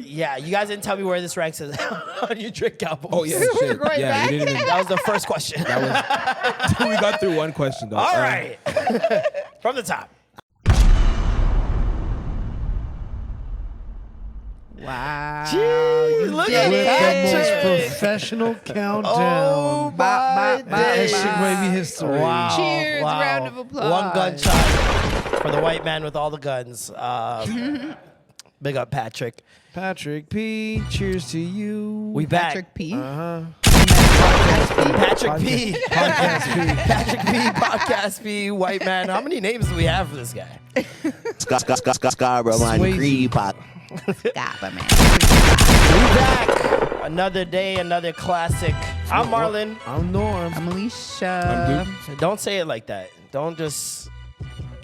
Yeah, you guys didn't tell me where this ranks on your drink album. Oh, yeah, shit. Going Yeah, back? we didn't even... That was the first question. That was... we got through one question, though. All right. From the top. Wow. Jeez, look at did The most it. professional countdown. Oh, my That days. shit gravy history. Wow. Cheers, Wow. round of applause. One gunshot for the white man with all the guns. Big up, Patrick. Patrick P. Cheers to you. We back. Patrick P. Patrick P. Podcast P. Patrick P. Podcast P. White man. How many names do we have for this guy? Scarborough on Swayze. Creed Pot. Stop it, man. We back. Another day, another classic. I'm Marlon. I'm Norm. I'm Alicia. I'm Don't say it like that. Don't just...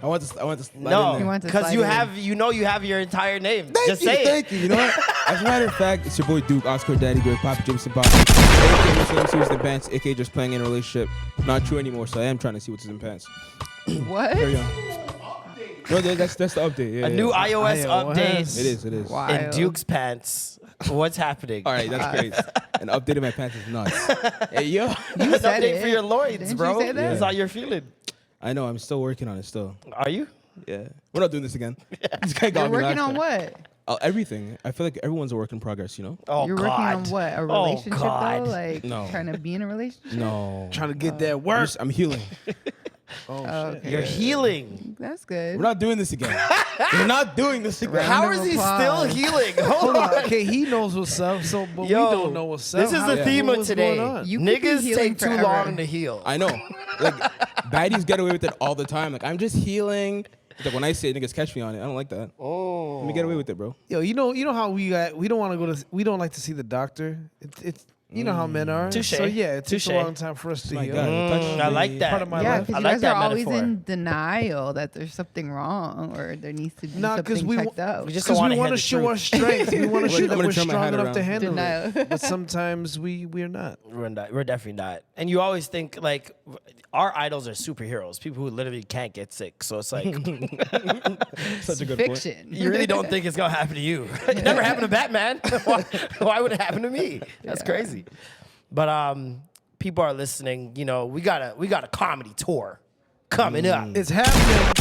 I want to slide in No, there. You want to because slide you in. have, you have your entire name. Thank Just you, say thank it. you. You know what? As a matter of fact, it's your boy Duke, Oscar Daddy Boy, Papa Jameson Papa, aka Mr. MC Who's in Pants, aka just playing in a relationship. Not true anymore, so I am trying to see what's in pants. What? There you go. No, that's the update. Yeah, A new yeah. iOS update It is. Wow. in Duke's pants. What's happening? All right, that's great. And updating my pants is nuts. Hey, yo. It's an said update it. for your loins, Didn't you bro. say that? That's how you're feeling. I know, I'm still working on it still. Are you? Yeah. We're not doing this again. This guy got You're me working last on time. what? Everything. I feel like everyone's a work in progress, you know? Oh, You're God. working on what? A relationship God. though? Like No. trying to be in a relationship? No. Trying to get that I'm, work. I'm healing. Oh, shit. Okay. You're healing. That's good. We're not doing this again. We're not doing this again. Round How of is he still applause. healing? Hold Hold on. on. Okay, he knows what's up, so but Yo, we don't know what's up. This is the How- theme of what's today. going on? You could be Niggas healing take too forever. long to heal. I know. Like, baddies get away with it all the time. Like, I'm just healing. It's like, when I say it, niggas catch me on it. I don't like that. Oh. Let me get away with it, bro. Yo, you know how we don't want to go to, we don't like to see the doctor. It's you know how men are. Touche. So yeah, it takes Touche. a long time for us to My heal. God. I like that. Part of my Yeah, life. because I you like guys that are always metaphor. in denial that there's something wrong or there needs to be Nah, 'cause something we checked out. We just don't Because want we to want to show our strength. We want to show I'm that gonna we're turn my strong hat enough to around. handle Denial. it. But sometimes we're not. We're definitely not. And you always think, like, our idols are superheroes, people who literally can't get sick. So it's like, Such a good point. Fiction. you really don't think it's going to happen to you. It never happened to Batman. Why would it happen to me? That's crazy. But people are listening. You know, we got a comedy tour coming up. It's happening.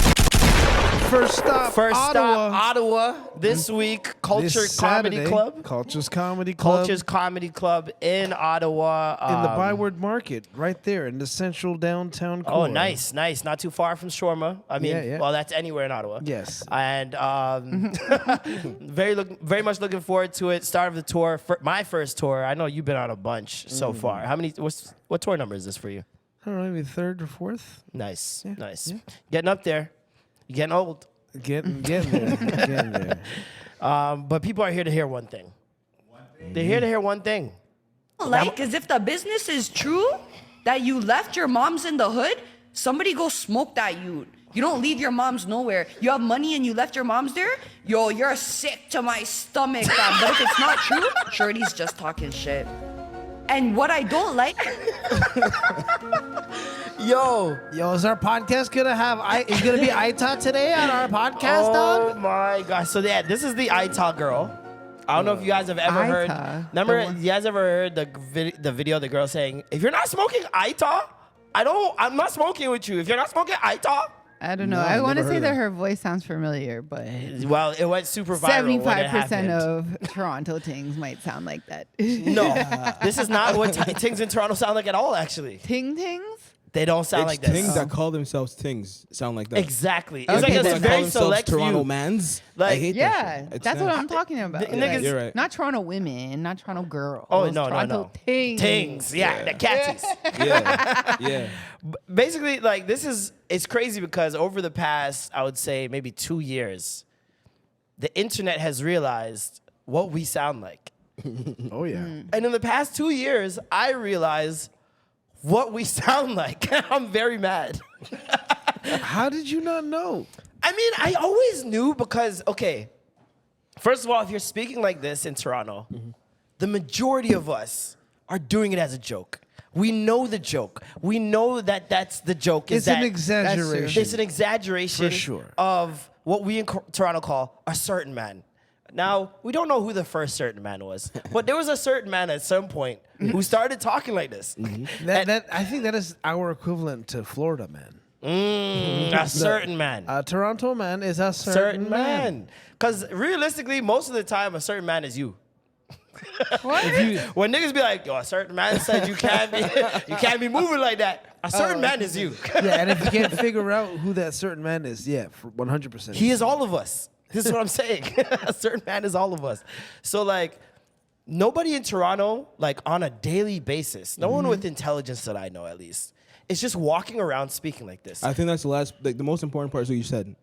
First stop, First Ottawa. stop, Ottawa. This week, Culture This Comedy Saturday, Club. Culture's Comedy Club. Culture's Comedy Club in Ottawa. in the Byward Market, right there in the central downtown core. Oh, nice. Not too far from Shawarma. I mean, Yeah. well, that's anywhere in Ottawa. Yes. And very much looking forward to it. Start of the tour. My first tour. I know you've been on a bunch so far. How many? What tour number is this for you? I don't know, maybe third or fourth. Nice. Getting up there. You're getting old. Getting there. But people are here to hear one thing. They're here to hear one thing. Like, as if the business is true, that you left your moms in the hood, somebody go smoke that you. You don't leave your moms nowhere. You have money and you left your moms there? Yo, you're sick to my stomach, fam. But if it's not true, Shorty's just talking shit. And what I don't like... Yo. Is our podcast is gonna be Ita today on our podcast, Oh dog? my gosh. So yeah, this is the Ita girl. I don't know if you guys have ever heard. Ita. Remember, The one- you guys ever heard the video of the girl saying, "If you're not smoking Ita, I'm not smoking with you. If you're not smoking Ita." I don't know. No, I I've want to never say heard that of her voice sounds familiar, but Well, it went super viral. 75% of Toronto tings might sound like that. No, this is not what things in Toronto sound like at all. Actually, Ting tings? they don't sound like It's this. things that call themselves things sound like that. Exactly. It's Okay, like then. a That call very themselves select Toronto few. mans. Like- I hate Yeah, that shit. It's that's what nasty. I'm talking about. The niggas- You're right. Not Toronto women, not Toronto girls. Oh no, Toronto Tings. Tings. Yeah, the catsies. Yeah. Basically, like it's crazy because over the past, I would say maybe 2 years, the internet has realized what we sound like. Oh yeah. And in the past 2 years, I realized what we sound like. I'm very mad. How did you not know? I mean, I always knew because, okay, first of all, if you're speaking like this in Toronto, the majority of us are doing it as a joke. We know the joke. We know that that's the joke. It's an exaggeration. It's an exaggeration For sure. of what we in Toronto call a certain man. Now, we don't know who the first certain man was, but there was a certain man at some point who started talking like this. I think that is our equivalent to Florida man. A certain man. A Toronto man is a Certain man. Because realistically, most of the time, a certain man is you. When niggas be like, yo, a certain man said you can't be moving like that. A certain man is you. Yeah, and if you can't figure out who that certain man is, yeah, for 100%. He is all of us. This is what I'm saying. A certain man is all of us. So like, nobody in Toronto, like on a daily basis, no one with intelligence that I know at least, is just walking around speaking like this. I think that's the most important part is what you said.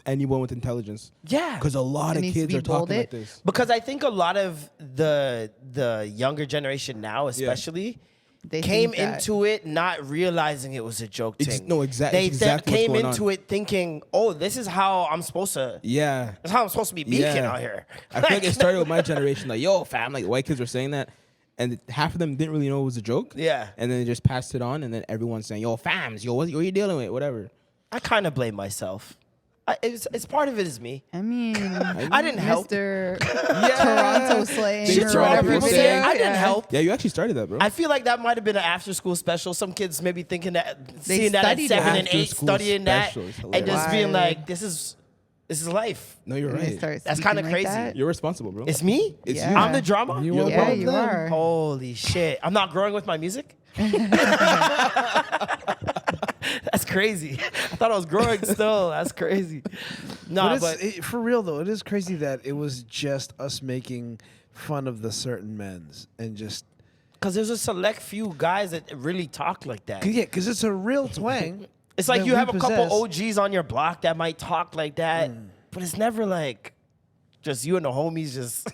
Anyone with intelligence. Yeah. Because a lot It of needs to kids be are talking like bolded. this. Because I think a lot of the younger generation now, especially, They came think that- into it not realizing it was a joke thing. No, exactly. They Exactly what's came going into on. it thinking, oh, this is how I'm supposed to. Yeah. That's how I'm supposed to be beaking Yeah. out here. I feel like it started with my generation. Like, yo, fam, like white kids were saying that. And half of them didn't really know it was a joke. Yeah. And then they just passed it on. And then everyone's saying, yo, fams, yo, what are you dealing with? Whatever. I kind of blame myself. It's part of it is me. I mean, I didn't help. Mr. Toronto slang Shit or Toronto whatever people video. say, I didn't help. Yeah, you actually started that, bro. I feel like that might have been an after-school special. Some kids maybe thinking that, They seeing that at studied 7 it. and 8, After-school studying that, special is and just being hilarious. like, this is life. No, you're And they right. start That's speaking kinda like crazy. that. You're responsible, bro. It's me? It's Yeah. you. I'm the drama? You Yeah, are Yeah, one of you them. are. Holy shit. I'm not growing with my music? That's crazy. I thought I was growing still. That's crazy. No, but for real though, it is crazy that it was just us making fun of the certain men's and just because there's a select few guys that really talk like that. because it's a real twang. It's like that you we have a couple possess. OGs on your block that might talk like that, but it's never like just you and the homies just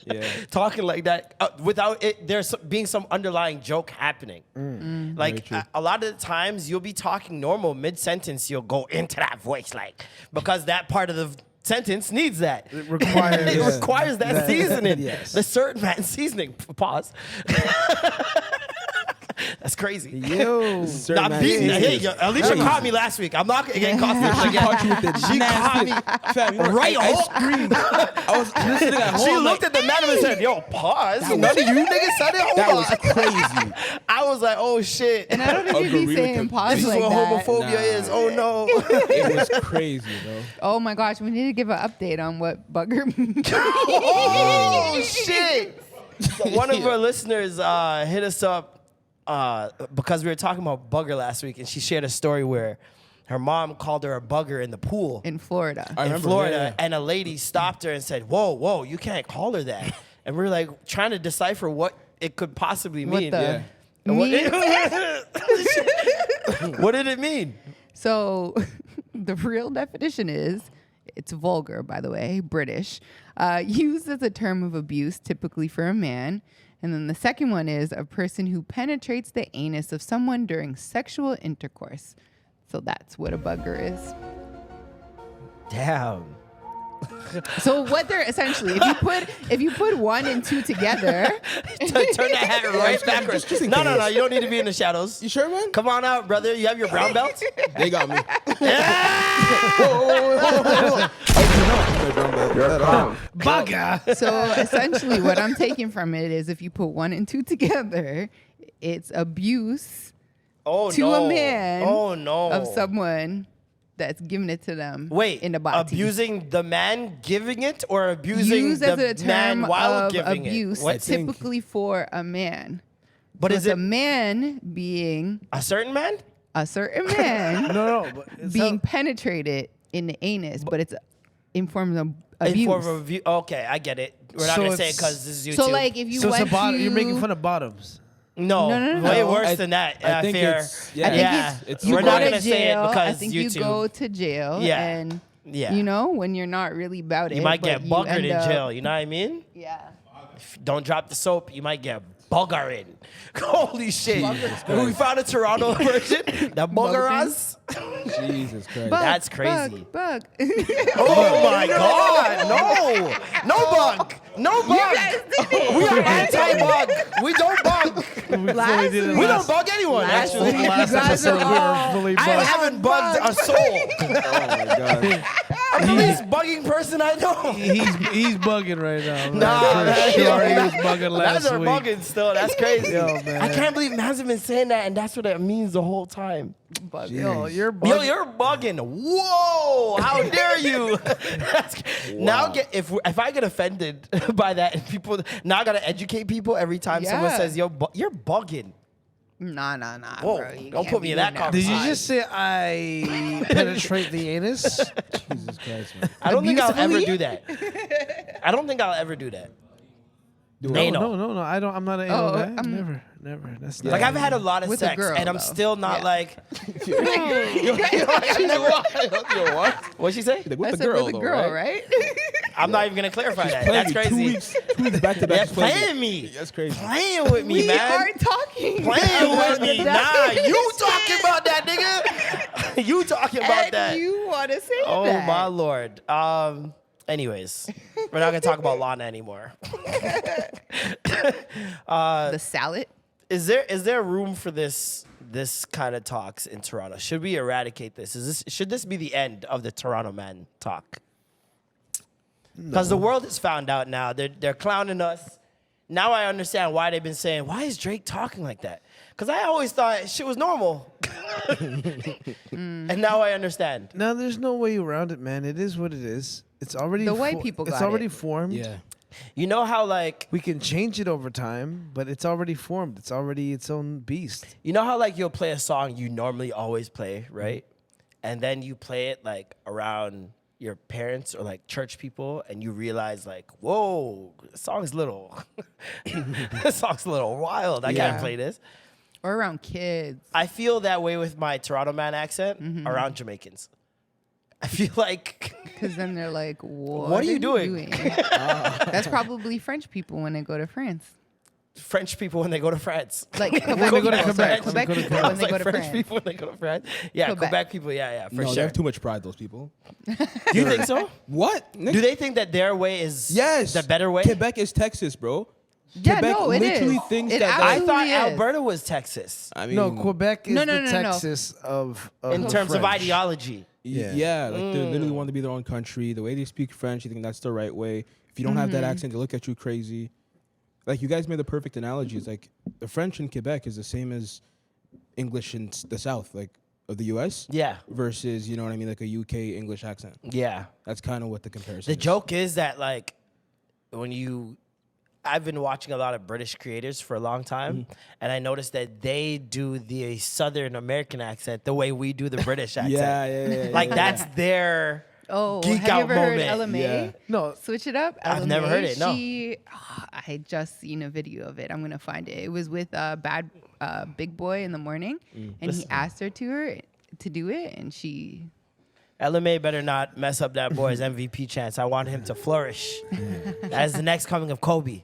Yeah. talking like that without it. There's being some underlying joke happening. Like Very true. a lot of the times you'll be talking normal mid sentence, you'll go into that voice like because that part of the sentence needs that. It requires It requires that seasoning. Yes. The certain man seasoning. Pause. That's crazy. Yo. Certain Not man beating. seasons. Hey, yo, Alicia caught me last week. I'm not getting caught She again. caught you with the She caught me Fam, you know, right I hook. screamed. I was listening at home. She I'm looked like, at the man and said, "Yo, pause. None of you niggas said it. that Hold was on." crazy. I was like, "Oh shit." And I don't think you'd agree be with saying him. pause This is like what that. homophobia Nah. is. Oh no. It was crazy, bro. Oh my gosh, we need to give an update on what bugger means. Oh shit. So one of our listeners hit us up because we were talking about bugger last week, and she shared a story where her mom called her a bugger in the pool in Florida. I in remember, Florida, yeah, yeah. and a lady stopped her and said, "Whoa, you can't call her that." And we're like trying to decipher what it could possibly What mean. the Yeah. And what, mean? what did it mean? So the real definition is, it's vulgar, by the way, British, used as a term of abuse, typically for a man. And then the second one is a person who penetrates the anus of someone during sexual intercourse. So that's what a bugger is. Damn. So what they're essentially, if you put 1 and 2 together, Turn that hat right backwards. just in No, case. you don't need to be in the shadows. You sure, man? Come on out, brother. You have your brown belt? They got me. Bugger. so essentially what I'm taking from it is if you put 1 and 2 together, it's abuse Oh, to no. a man Oh, no. of someone that's giving it to them. Wait, in the body. abusing the man giving it or abusing Used as a the man term while of giving abuse, it? What? typically for a man. But So is it's it a man being a certain man? a certain man No, but it's being not- penetrated in the anus, but it's in forms of In abuse. form of abuse. Okay, I get it. We're not So going to say it it's- because this is YouTube. So like if you so it's went a bottom. to You're making fun of bottoms. no, No. way No. worse I- than that. I think fair. it's- yeah. I think yeah. it's- you We're go not to going to say it jail. because I think YouTube. you go to jail. Yeah. And Yeah. you know when you're not really about it. You might but get you buggered end in up- jail. You know what I mean? Yeah. Don't drop the soap. You might get buggered. Holy shit. We found a Toronto version. The buggeras. Jesus Christ. Bug, That's crazy. Bug. Oh my God. No. No bug. No bug. We are anti-bug. We don't bug. Last did it week- We don't bug anyone, Last actually. week, you Last guys episode, are we were all- fully I bugged. haven't bugged a soul. Oh my God. I'm the least bugging person I know. He's bugging right now. Man. Nah, For man, sure, yo, he was bugging last That's week. bugging still. That's crazy. Yo, man. I can't believe Mans have been saying that, and that's what it means the whole time. Yo, you're bugging. Yo, you're bugging. Whoa! How dare you? Now, if I get offended by that, and people now I gotta educate people every time someone Yeah. says you're bugging. Nah, Whoa, bro. You don't can't put be me in that doing Did you conversation. just say I penetrate the anus? Jesus Christ, man. I don't think I'll ever Abusively? do that. I don't think I'll ever do that. Do They it. know. No. I don't. I'm not an Oh, anal guy. Never. That's not Like I've had a lot of With a sex, girl, and I'm though. still not Yeah. like. Yo, what? What'd she say? Like, with I the said girl, with though, a girl, right? right? I'm not even gonna clarify that. Playing That's me crazy. 2 weeks back to back. They're just playing playing me. That's crazy. Playing with me, We man. are talking. Playing with about me. that. Nah, you talking about that, nigga. You talking about And that. you want to say Oh that. my lord. Anyways, we're not gonna talk about Lana anymore. The salad. Is there room for this kind of talks in Toronto? Should we eradicate this? Should this be the end of the Toronto man talk? Because the world has found out now. They're clowning us. Now I understand why they've been saying, why is Drake talking like that? Because I always thought shit was normal. And now I understand. No, there's no way around it, man. It is what it is. It's already The white people It's got already it. formed. Yeah. You know how like We can change it over time, but it's already formed. It's already its own beast. you'll play a song you normally always play, right? And then you play it like around your parents or like church people, and you realize like, whoa, this song's little, this song's a little wild. I can't Yeah. play this. Or around kids. I feel that way with my Toronto man accent around Jamaicans. I feel like Because then they're like, what What are you doing?" That's probably French people when they go to France. French people when they go to France. Like When they go to people, Quebec. sorry, When they Quebec go to people I when was they like, go to French France. people when they go to France. Yeah, Quebec. Quebec people. Yeah, for No, they sure. have too much pride, those people. Do you think so? What? Do they think that their way is Yes. the better way? Quebec is Texas, bro. Yeah, Quebec no, it literally is. thinks It that I absolutely thought is. Alberta was Texas I mean, No, Quebec is No, no, the no, no, no. Texas of in terms of French. ideology. Yeah, like they literally want to be their own country. The way they speak French, you think that's the right way. If you don't have that accent, they look at you crazy. Like you guys made the perfect analogy. It's like the French in Quebec is the same as English in the South, like of the U.S. Yeah. Versus, you know what I mean, like a UK English accent. Yeah. That's kind of what the comparison. The is. joke is that like I've been watching a lot of British creators for a long time, and I noticed that they do the Southern American accent the way we do the British accent. Yeah. Like that's their Oh, geek have out you ever moment. heard LMA? Yeah. No, Switch it up. I've never heard it, no. I had just seen a video of it. I'm gonna find it. It was with Big Boy in the morning, and he asked her to do it, and she. LMA better not mess up that boy's MVP chance. I want him to flourish. That is the next coming of Kobe.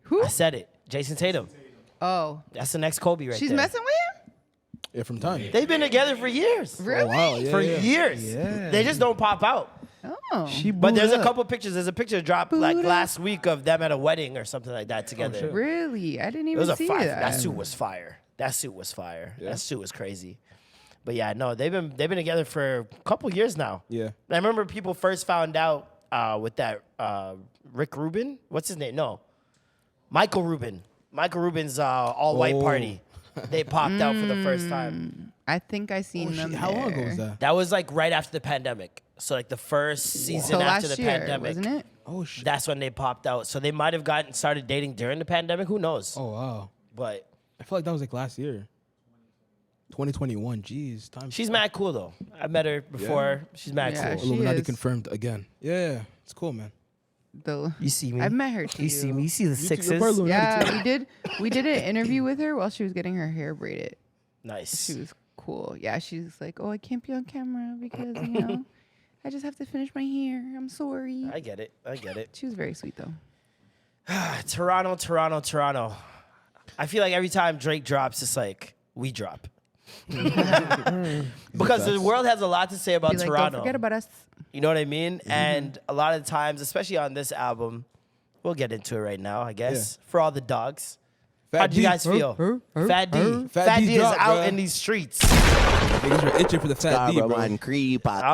Who? I said it. Jason Tatum. Oh, That's the next Kobe right she's there. messing with him. Yeah, from time. They've been together for years. Really? Oh, wow. Yeah, For yeah. years. Yeah. They just don't pop out. Oh. she. But there's booed a up. couple pictures. There's a picture dropped like Booed up. last week of them at a wedding or something like that together. shit. Really? I didn't It even was a see fire. that. That suit was fire. That suit was fire. Yeah. That suit was crazy. But yeah, no, they've been together for a couple years now. Yeah. I remember people first found out with that Rick Rubin. What's his name? No, Michael Rubin. Michael Rubin's all white Oh. party. They popped out for the first time. I think I seen them. How long ago was there. that? That was like right after the pandemic. So like the first season So after last the year, pandemic. wasn't it? Oh, shit. That's when they popped out. So they might have started dating during the pandemic. Who knows? Oh, wow. But I feel like that was like last year. 2021. Jeez. Time. she's mad cool though. I met her before. She's mad Yeah, cool. she Illuminati is. confirmed again. Yeah. It's cool, man. Though You see me? I've met her too. You see me? You see the You're sixes? part Illuminati too. Yeah, we did an interview with her while she was getting her hair braided. Nice. She was cool. Yeah, she's like, oh, I can't be on camera because I just have to finish my hair. I'm sorry. I get it. I get it. She was very sweet though. Toronto, Toronto, Toronto. I feel like every time Drake drops, it's like we drop. Because the world has a lot to say about Be like, Toronto. don't forget about us. You know what I mean? And a lot of the times, especially on this album, we'll get into it right now, I guess. For all the dogs. Fat How'd you D. guys feel? Fat D. Fat Fat D D is dropped, out bruh. in these streets. Niggas are itching for the fat D, bro. I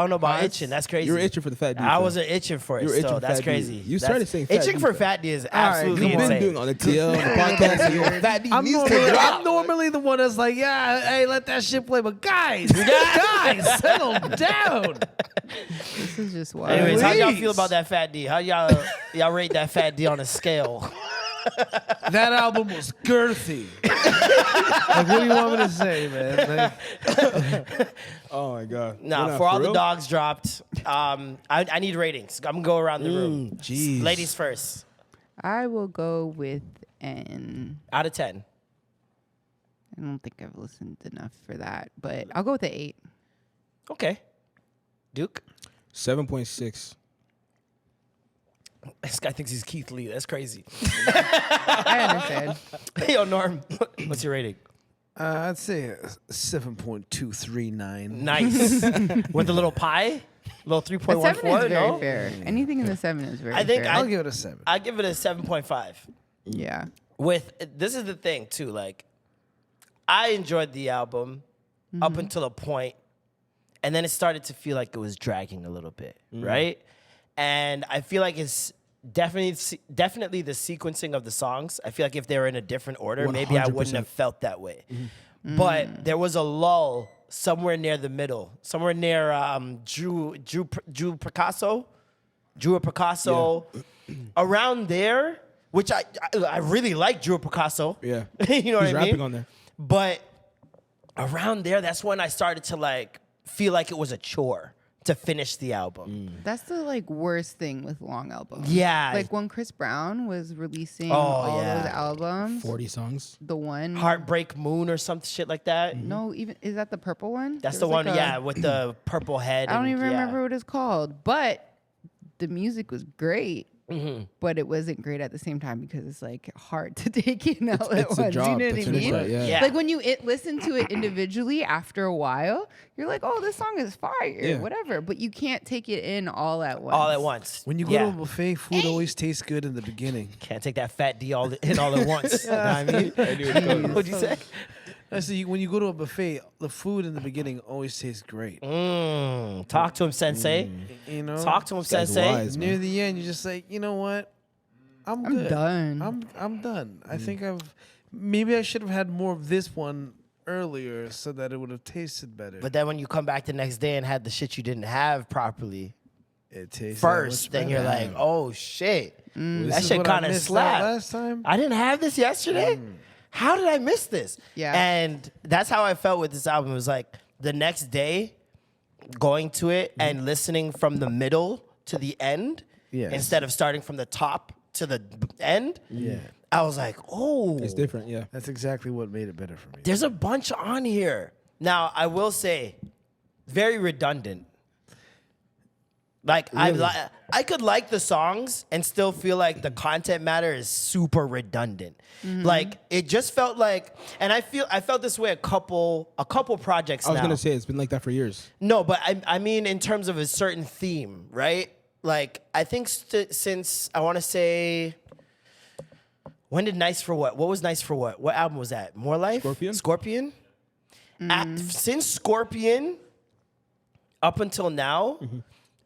don't know about itching. That's crazy. You were itching for the fat D. I fam. wasn't itching for it. You were itching Still, for that's fat D. crazy. You That's- started saying fat itching D, for fam. fat D is right, absolutely You've been insane. doing on the TL, on the podcast. Fat D needs to drop. I'm normally the one that's like, yeah, hey, let that shit play. But guys, settle down. This is just wild. Anyways, how y'all Please. feel about that fat D? How y'all rate that fat D on a scale? That album was girthy. Like, what do you want me to say, man? Like, Oh my god. Nah, Nah, for all the real? dogs dropped, I need ratings. I'm gonna go around the room. Jeez. Ladies first. I will go with an. Out of 10. I don't think I've listened enough for that, but I'll go with an 8. Okay. Duke. 7.6. This guy thinks he's Keith Lee. That's crazy. I understand. Yo, Norm, what's your rating? I'd say 7.239. Nice. With the little pie? Little The 3.14, 7 is very no? fair. Anything in the 7 is very I think fair. I'll give it a 7. I give it a 7.5. Yeah. This is the thing too, like I enjoyed the album up until a point, and then it started to feel like it was dragging a little bit, right? And I feel like it's definitely the sequencing of the songs. I feel like if they were in a different order, maybe I wouldn't 100%. have felt that way. But there was a lull somewhere near the middle, somewhere near Drew Picasso, around there. Which I really like Drew Picasso. Yeah. You know what He's I rapping mean? on there. But around there, that's when I started to like feel like it was a chore to finish the album. That's the like worst thing with long albums. Yeah. Like when Chris Brown was releasing Oh, all yeah. those albums. 40 songs. The one. Heartbreak Moon or some shit like that. No, even is that the purple one? That's There the was one, like a- yeah, with the purple head. I don't and- even yeah. remember what it's called, but the music was great. Mm-hmm. But it wasn't great at the same time because it's like hard to take in all at It's a once. job You know to what I finish mean? that, yeah. Yeah. Like when you listen to it individually after a while, you're like, oh, this song is fire, Yeah. whatever. But you can't take it in all at once. All at once. When you go to a buffet, food always tastes good in the beginning. Can't take that fat D all in all at once. You know what I mean? What'd you say? I see. When you go to a buffet, the food in the beginning always tastes great. Talk to him, Sensei. You know, Talk to him, This guy's Sensei. wise, man. near the end, you're just like, you know what? I'm good. done. I'm done. I think maybe I should have had more of this one earlier so that it would have tasted better. But then when you come back the next day and had the shit you didn't have properly it tastes first, then you're like, oh shit. This That is shit what I kind of missed out slapped. last time. I didn't have this yesterday. How did I miss this? Yeah. And that's how I felt with this album. It was like the next day going to it and listening from the middle to the end Yes. instead of starting from the top to the end. Yeah. I was like, oh. It's different, yeah. That's exactly what made it better for me. There's a bunch on here. Now, I will say, very redundant. Like I could like the songs and still feel like the content matter is super redundant. Like it just felt like, and I felt this way a couple projects I was now. gonna say it's been like that for years. No, but I mean in terms of a certain theme, right? Like I think since I want to say, when did Nice for What? What was Nice for What? What album was that? More Life? Scorpion? Since Scorpion, up until now,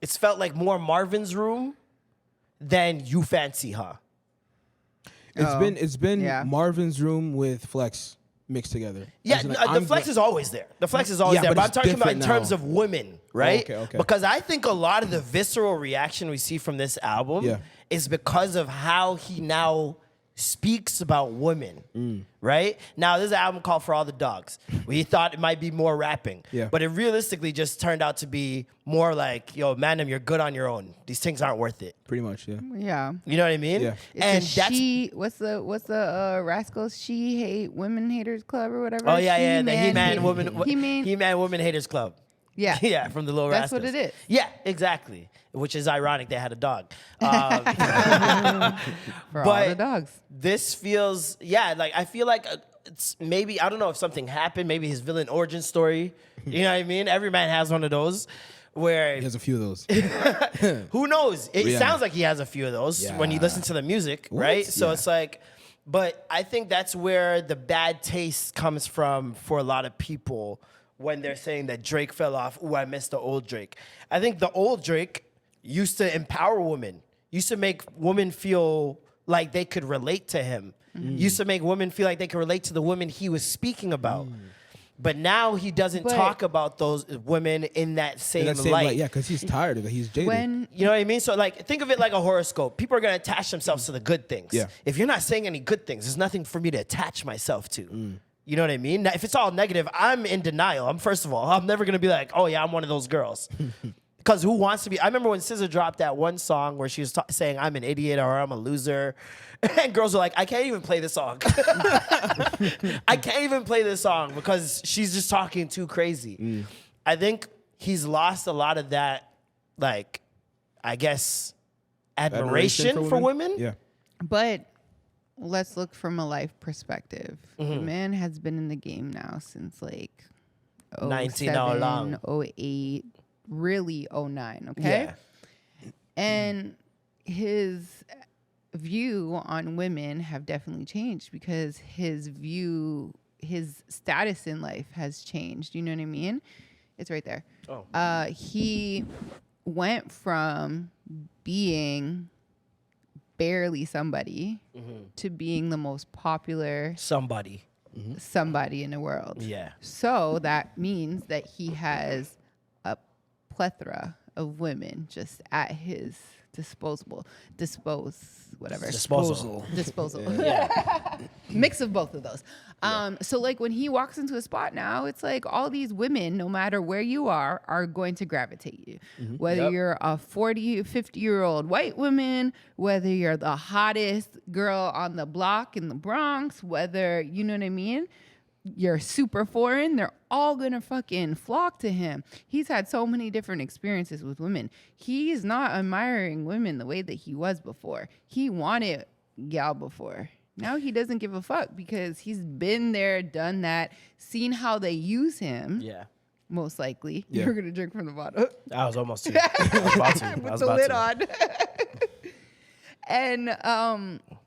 it's felt like more Marvin's Room than You Fancy, Huh? It's been yeah. Marvin's Room with Flex mixed together. Yeah, As in, the I'm flex go- is always there. The flex is always Yeah, there. but But I'm it's talking about in different terms now. of women, right? okay. Because I think a lot of the visceral reaction we see from this album Yeah. is because of how he now speaks about women, right? Now, there's an album called For All the Dogs. We thought it might be more rapping. Yeah. But it realistically just turned out to be more like, yo, Mandem, you're good on your own. These things aren't worth it. Pretty much, yeah. Yeah. You know what I mean? Yeah. It's And a that's she. What's the Rascals She Hate Women Haters Club or whatever? Oh yeah, the He-Man He-Man Woman He-Man. He-Man Woman Haters Club. Yeah. Yeah, from the Little That's Rascals. what it is. Yeah, exactly. Which is ironic. They had a dog. For all but the dogs. This feels, like I feel like it's maybe, I don't know if something happened. Maybe his villain origin story. You know what I mean? Every man has one of those. Where He has a few of those. who knows? It Yeah. sounds like he has a few of those when you Yeah. listen to the music, right? So Yeah. it's like, but I think that's where the bad taste comes from for a lot of people when they're saying that Drake fell off. Ooh, I miss the old Drake. I think the old Drake used to empower women, used to make women feel like they could relate to him, used to make women feel like they could relate to the women he was speaking about. But now he doesn't talk about those women in that same light. Yeah, because he's tired of it. He's jaded. You know what I mean? So like, think of it like a horoscope. People are gonna attach themselves to the good things. Yeah. If you're not saying any good things, there's nothing for me to attach myself to. You know what I mean? Now, if it's all negative, I'm in denial. I'm never gonna be like, oh yeah, I'm one of those girls. Because who wants to be? I remember when SZA dropped that one song where she was saying, I'm an idiot or I'm a loser. And girls were like, I can't even play this song. I can't even play this song because she's just talking too crazy. I think he's lost a lot of that, like, I guess, admiration for women. Yeah. But let's look from a life perspective. The man has been in the game now since like 19 all along. 08, really 09, okay? Yeah. And his view on women have definitely changed because his status in life has changed. You know what I mean? It's right there. He went from being barely somebody to being the most popular Somebody. in the world. Yeah. So that means that he has a plethora of women just at his disposal. Mix of both of those. So like when he walks into a spot now, it's like all these women, no matter where you are going to gravitate you. Whether you're a 40, 50-year-old white woman, whether you're the hottest girl on the block in the Bronx, whether, you know what I mean? You're super foreign, they're all gonna fucking flock to him. He's had so many different experiences with women. He's not admiring women the way that he was before. He wanted gal before. Now he doesn't give a fuck because he's been there, done that, seen how they use him. Yeah. Most likely. Yeah. You're gonna drink from the bottle. I was almost to. I was about to. With the lid on. And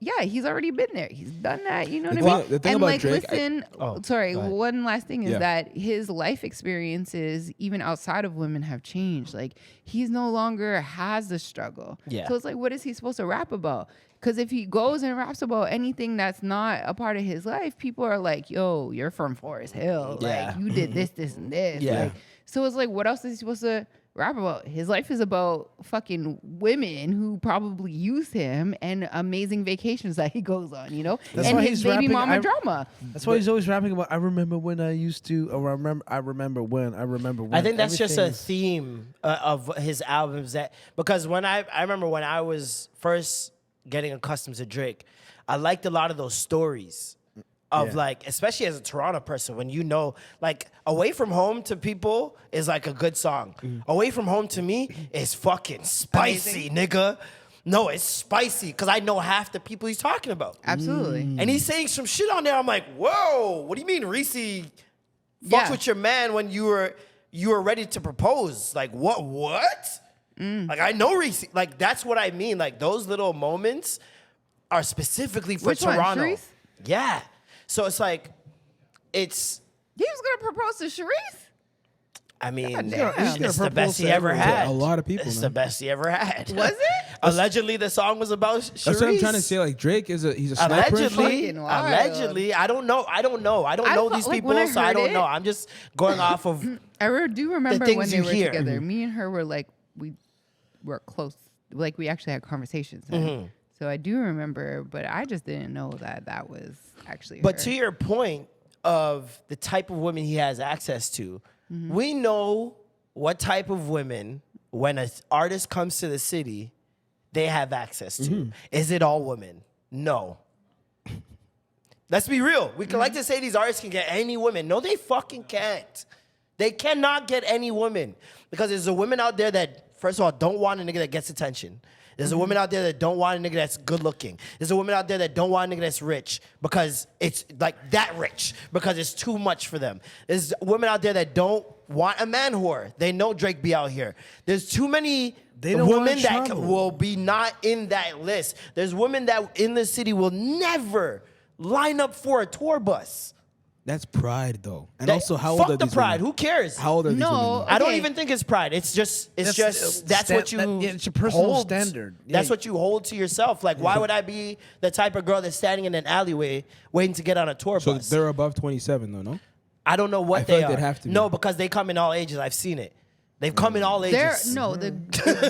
yeah, he's already been there. He's done that. You know what I mean? The thing and about like, Drake, listen. Sorry. go ahead. One last thing is Yeah. that his life experiences, even outside of women, have changed. Like he's no longer has the struggle. Yeah. So it's like, what is he supposed to rap about? Because if he goes and raps about anything that's not a part of his life, people are like, "Yo, you're from Forest Hill. Yeah. Like you did this, this, and this." Yeah. Like, so it's like, what else is he supposed to rap about? His life is about fucking women who probably use him and amazing vacations that he goes on, you know? That's and why his he's baby rapping, mama drama. That's why he's always rapping about. I remember when I used to. Or I remember when. I think that's just a Everything's- theme of his albums because when I remember when I was first getting accustomed to Drake, I liked a lot of those stories of like, especially as a Toronto person, when you know, like, Away From Home to people is like a good song. Away From Home to me is fucking spicy, nigga. No, it's spicy because I know half the people he's talking about. Absolutely. And he's saying some shit on there. I'm like, whoa, what do you mean Reese fucked Yeah. with your man when you were ready to propose? Like, what? Like, I know Reese. Like, that's what I mean. Like, those little moments are specifically for Which one, Toronto. Sharice? Yeah. So it's like, He was gonna propose to Sharice? I mean, damn. it's the propose best to he ever everyone. had. A lot of people, It's man. the best he ever had. Was it? Allegedly, the song was about Sharice. That's what I'm trying to say. Like Drake he's a sniper. and shit. Fucking wild. Allegedly, I don't know. I don't know felt these like people, when I so I heard don't it- know. I'm just going off of. I do remember things when they you were hear. together. Me and her were like, we were close. Like we actually had conversations. So I do remember, but I just didn't know that was actually But her. to your point of the type of women he has access to, we know what type of women, when an artist comes to the city, they have access to. Is it all women? No. Let's be real. We can like to say these artists can get any women. No, they fucking can't. They cannot get any women. Because there's a women out there that, first of all, don't want a nigga that gets attention. There's a woman out there that don't want a nigga that's good looking. There's a woman out there that don't want a nigga that's rich because it's like that rich because it's too much for them. There's women out there that don't want a man whore. They know Drake be out here. There's too many They don't women want that trouble. will be not in that list. There's women that in the city will never line up for a tour bus. That's pride, though. And That- also, how old are fuck the these pride. women? Who cares? How old are these No. women? Though? I don't Okay. even think it's pride. It's just that's what you. it's your personal hold. standard. That's Yeah. what you hold to yourself. Like, why would I be the type of girl that's standing in an alleyway waiting to get on a tour So bus? they're above 27, though, no? I don't know what I feel they like are. they'd have to be. No, because they come in all ages. I've seen it. They've come in all ages.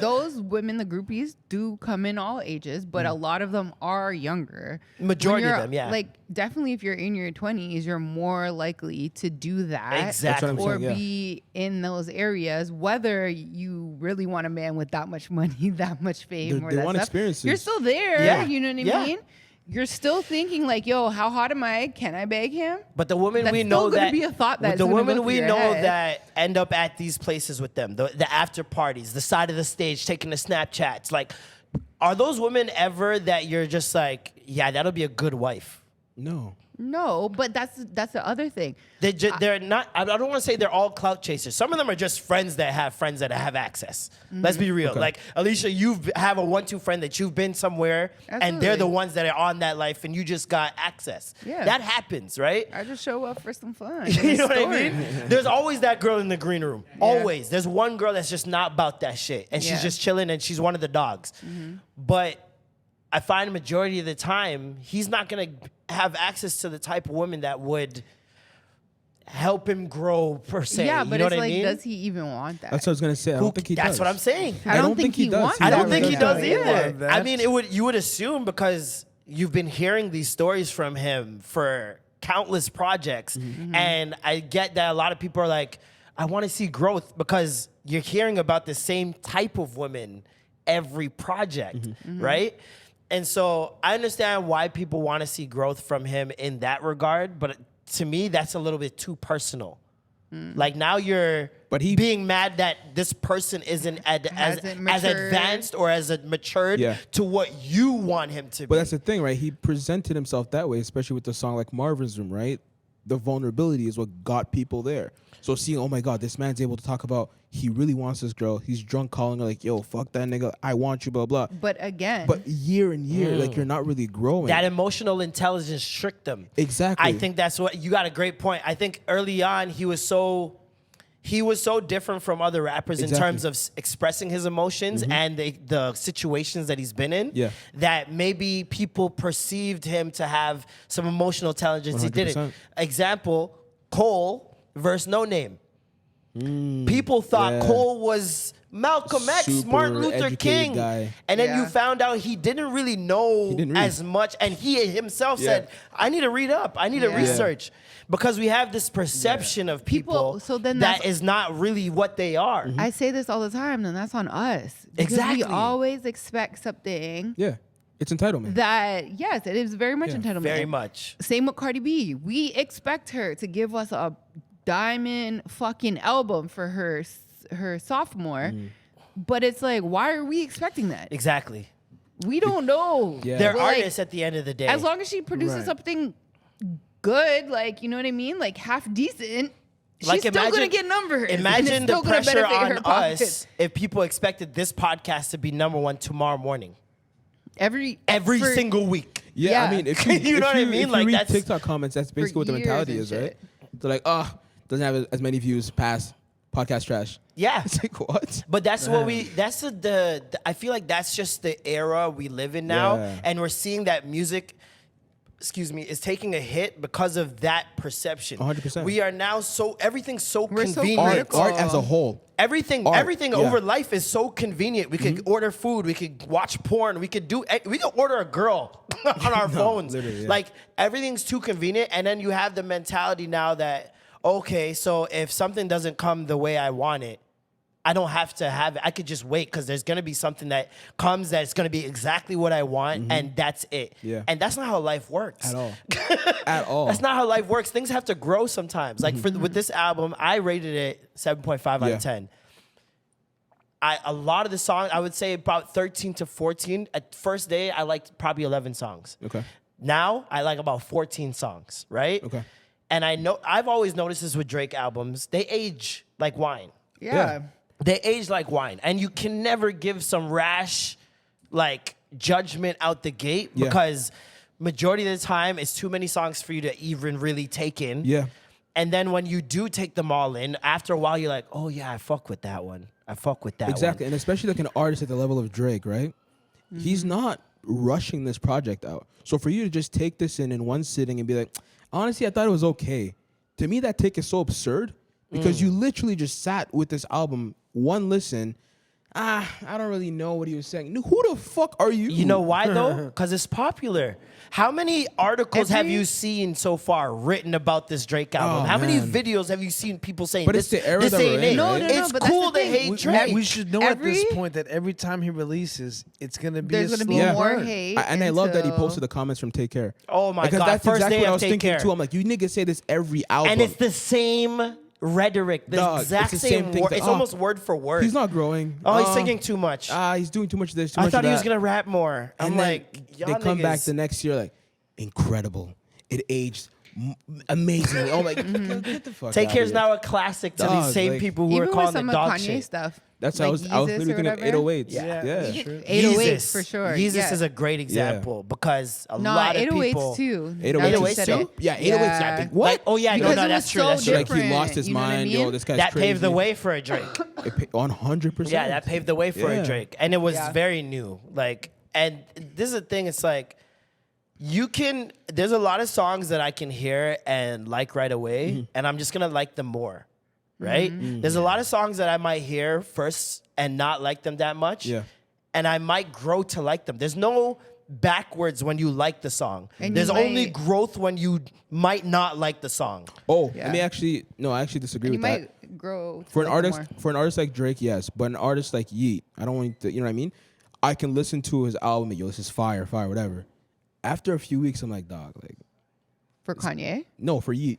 Those women, the groupies, do come in all ages, but a lot of them are younger. Majority When of you're- them, yeah. Like definitely, if you're in your 20s, you're more likely to do that. Exactly. That's what Or I'm saying, yeah. be in those areas, whether you really want a man with that much money, that much fame, or They that want stuff. experiences. You're still there. Yeah. You know what I Yeah. mean? You're still thinking like, yo, how hot am I? Can I beg him? But the women That's we still know gonna that be a thought that's the gonna go women through we your know head. that end up at these places with them, the after parties, the side of the stage, taking the Snapchats. Like, are those women ever that you're just like, yeah, that'll be a good wife? No. No, but that's the other thing. They're not. I don't want to say they're all clout chasers. Some of them are just friends that have access. Let's be real. Okay. Like Alicia, you have a 1-2 friend that you've been somewhere, and they're the Absolutely. ones that are on that life, and you just got access. Yeah. That happens, right? I just show up for some fun. You know what I Story. mean? There's always that girl in the green room. Always. There's one girl that's just not about that shit, and she's Yeah. just chilling, and she's one of the dogs. But I find majority of the time he's not gonna have access to the type of woman that would help him grow per se. Yeah, you but know it's what like, I mean? does he even want that? That's what I was going to say. I don't think he does. That's what I'm saying. I don't think he does. wants I don't that. think he does Yeah. either. that. I mean, you would assume because you've been hearing these stories from him for countless projects, and I get that a lot of people are like, I want to see growth because you're hearing about the same type of women every project, right? And so I understand why people want to see growth from him in that regard, but to me, that's a little bit too personal. Like now you're being mad that this person isn't as Hasn't matured. advanced or as matured Yeah. to what you want him to be. But that's the thing, right? He presented himself that way, especially with the song like Marvin's Room, right? The vulnerability is what got people there. So seeing, oh my God, this man's able to talk about he really wants this girl. He's drunk calling her like, yo, fuck that nigga. I want you, blah, blah. But again, But year and year, like you're not really growing. that emotional intelligence tricked them. Exactly. I think that's what you got a great point. I think early on he was so different from other rappers in Exactly. terms of expressing his emotions and the situations that he's been in. Yeah. That maybe people perceived him to have some emotional intelligence. He 100%. didn't. Example: Cole versus No Name. People thought yeah. Cole was Malcolm X, Super Martin Luther educated King, guy. and then you Yeah. found out he didn't really know didn't read. as much, and he himself Yeah. said, "I need to read up. I need to Yeah. research," because we have this perception of people, So then that that's- is not really what they are. I say this all the time, then that's on us. Because Exactly. we always expect something Yeah. It's entitlement. that, yes, it is very much Yeah. entitlement. Very much. Same with Cardi B. We expect her to give us a diamond fucking album for her sophomore. But it's like, why are we expecting that? Exactly. We don't know. Yeah. They're Like, artists at the end of the day. As long as she produces Right. something good, like, you know what I mean? Like half decent, Like, she's still gonna get numbers. and it's Imagine the still gonna pressure benefit her on pockets. us if people expected this podcast to be #1 tomorrow morning, Every every single week. Yeah, I Yeah. mean, if You you, know what I if mean? you Like, read that's- TikTok comments, that's basically what the years mentality and is, right? shit. They're like, doesn't have as many views, pass, podcast trash. Yeah. It's like, what? But that's what that's the I feel like that's just the era we live in now. Yeah. And we're seeing that music, is taking a hit because of that perception. 100%. We are now everything's so We're so convenient. critical. Art as a whole. Everything Art, everything yeah. over life is so convenient. We could order food, we could watch porn, we could order a girl on our phones. literally, yeah. Like everything's too convenient, and then you have the mentality now that, okay, so if something doesn't come the way I want it, I don't have to have it. I could just wait because there's gonna be something that comes that's gonna be exactly what I want, and that's it. Yeah. And that's not how life works. At all. At all. That's not how life works. Things have to grow sometimes. Like with this album, I rated it 7.5 out Yeah. of 10. A lot of the songs, I would say about 13 to 14. At first day, I liked probably 11 songs. Okay. Now, I like about 14 songs, right? Okay. And I've always noticed this with Drake albums. They age like wine. Yeah. They age like wine. And you can never give some rash, like, judgment out the gate Yeah. because majority of the time, it's too many songs for you to even really take in. Yeah. And then when you do take them all in, after a while, you're like, oh, yeah, I fuck with that one. I fuck with that Exactly. one. And especially like an artist at the level of Drake, right? He's not rushing this project out. So for you to just take this in one sitting and be like, honestly, I thought it was okay. To me, that take is so absurd because you literally just sat with this album, one listen. I don't really know what he was saying. Who the fuck are you? You know why, though? Because it's popular. How many articles have you seen so far written about this Drake album? Oh, How many man. videos have you seen people saying But this, it's the era this that we're ain't in, it? right? No, It's but that's cool the to thing. hate Drake. We should know at this Every- point that every time he releases, it's gonna be There's a going to slow be more burn. hate. And I love that he until- posted the comments from Take Care. Oh my Because God, that's first exactly day what I of was Take thinking Care. too. I'm like, you niggas say this every album. And it's the same rhetoric, the Dog, exact it's the same same thing word. that- It's almost word for word. He's not growing. Oh, he's singing too much. He's doing too much of this, too I much thought of he was that. gonna rap more. I'm And then like, y'all they come back niggas- the next year like, incredible. It aged amazingly. Oh my, get the fuck Take out Care of is here. now a classic to Dog, these same like- people who Even are with calling some it of dog Kanye shit. stuff. That's like I was literally Yeezus or thinking of whatever. 808s. Yeah. Yeah. True. 808s for sure. Yeezus yeah. is a great example because a No, lot of 808s people. too. 808s Now that you too? said it. Yeah, 808s. Yeah. Yeah. What? Like, oh yeah, Because no, it that's was true. so That's true. Like he different, lost his you know what I mind. mean? Yo, this guy's That crazy. paved the way for a Drake. 100%. Yeah, that paved the way for Yeah. a Drake, and it was Yeah. very new. Like, and this is the thing. It's like there's a lot of songs that I can hear and like right away, and I'm just gonna like them more. Right? There's a lot of songs that I might hear first and not like them that much. Yeah. And I might grow to like them. There's no backwards when you like the song. And There's you only might- growth when you might not like the song. Oh, Yeah. let me actually. No, I actually disagree And you with that. might grow to For an like it artist, more. for an artist like Drake, yes, but an artist like Yeet, I don't want to. You know what I mean? I can listen to his album and yo, this is fire, whatever. After a few weeks, I'm like, dog, like, For Kanye? no, for Yeet,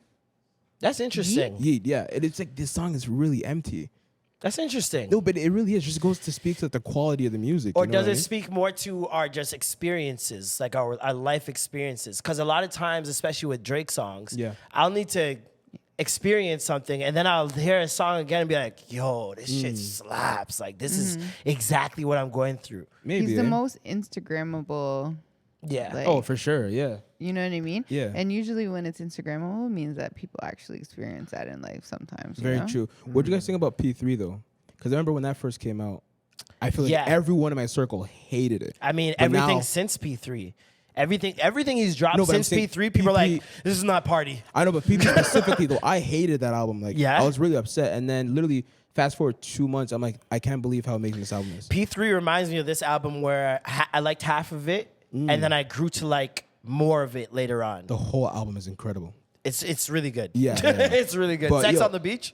That's interesting. Yeet, yeah, and it's like this song is really empty. That's interesting. No, but it really is. Just goes to speak to the quality of the music. Or you know does what I it mean? speak more to our just experiences, like our life experiences? Because a lot of times, especially with Drake songs, Yeah. I'll need to experience something and then I'll hear a song again and be like, yo, this shit slaps. Like, this is exactly what I'm going through. Maybe He's the eh? most Instagrammable. Yeah. Like, Oh, for sure, yeah. you know what I mean? Yeah. And usually when it's Instagrammable, it means that people actually experience that in life sometimes. you Very know? true. What do you guys think about P3 though? Because I remember when that first came out, I feel like Yeah. everyone in my circle hated it. I mean, But everything now- since P3. Everything he's dropped No, but I'm since saying P3, people are like, P3 this is not party. I know, but P3 specifically though, I hated that album. Like, Yeah? I was really upset. And then literally fast forward 2 months, I'm like, I can't believe how amazing this album is. P3 reminds me of this album where I liked half of it and then I grew to like more of it later on. The whole album is incredible. It's really good. Yeah, yeah. It's really good. But, Sex yo, on the Beach?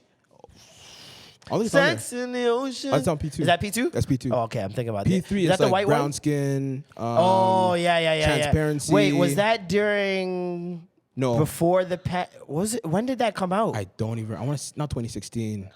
All these songs. Sex in the ocean. That's on P2. Is that P2? That's P2. Oh, okay. I'm thinking about P3 that. is that like the white brown one? skin. Oh, yeah. Transparency. Wait, was that during No. before the was it when did that come out? I don't even. I want to not 2016.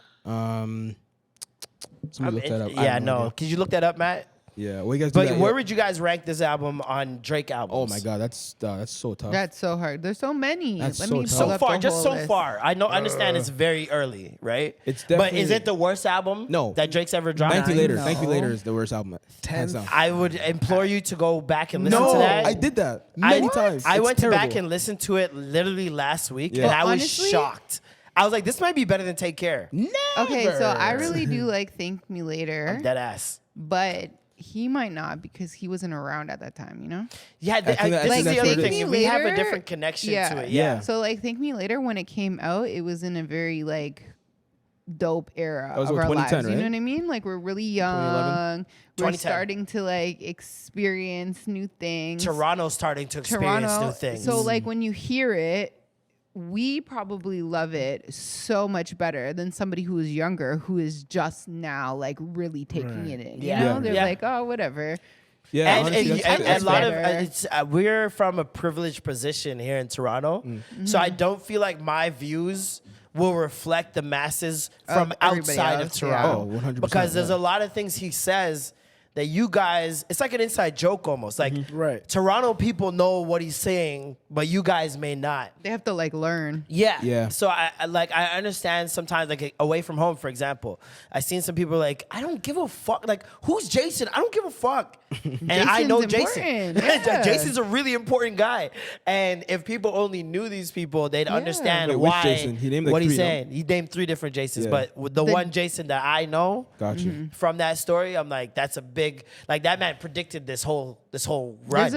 Somebody look that up. I Yeah, have no no. idea. Could you look that up, Matt? Yeah, what you guys do? But that? where Yeah. would you guys rank this album on Drake albums? Oh my God, that's so tough. That's so hard. There's so many. That's Let so me tough. pull So up far, the just whole so list. far. I understand it's very early, right? It's But is definitely- it the worst album? No. That Drake's ever dropped? Thank You Later. No. Thank You Later is the worst album. Hands down. I would implore you to go back and listen No, to that. I did that many times. I It's went terrible. back and listened to it literally last week, Yeah. and Well, I was honestly- shocked. I was like, this might be better than Take Care. Okay, so I really do like Thank Me Later, Dead ass. but he might not because he wasn't around at that time, you know? Yeah, think that- I this think is the that's other what it thing. is. We have a Later- different connection to Yeah. it. Yeah. So like Thank Me Later, when it came out, it was in a very like dope era That was of what, our 2010, lives. You know right? what I mean? Like we're really 2011? young. We're 2010. starting to like experience new things. Toronto's starting to experience new things. So like when you hear it, we probably love it so much better than somebody who is younger who is just now like really taking it in. You Yeah. know? Yeah. They're Yeah. like, oh, whatever. Yeah, and, honestly, and, that's- and that's a lot fair. of it's we're from a privileged position here in Toronto, so I don't feel like my views will reflect the masses from everybody outside of else, yeah. Toronto. Oh, 100%, because there's yeah. a lot of things he says that you guys, it's like an inside joke almost. Like Right. Toronto people know what he's saying, but you guys may not. They have to like learn. Yeah. Yeah. So I understand sometimes, like away from home, for example, I seen some people like, I don't give a fuck. Like, who's Jason? I don't give a fuck. And I know Jason. important. Yeah. Jason's a really important guy. And if people only knew these people, they'd understand Wait, which why. Jason? He named, like, what he's 3, no? saying. He named 3 different Jasons, Yeah. but with the one Jason that I know Gotcha. from that story, I'm like, that's a big, like that man predicted this whole run. There's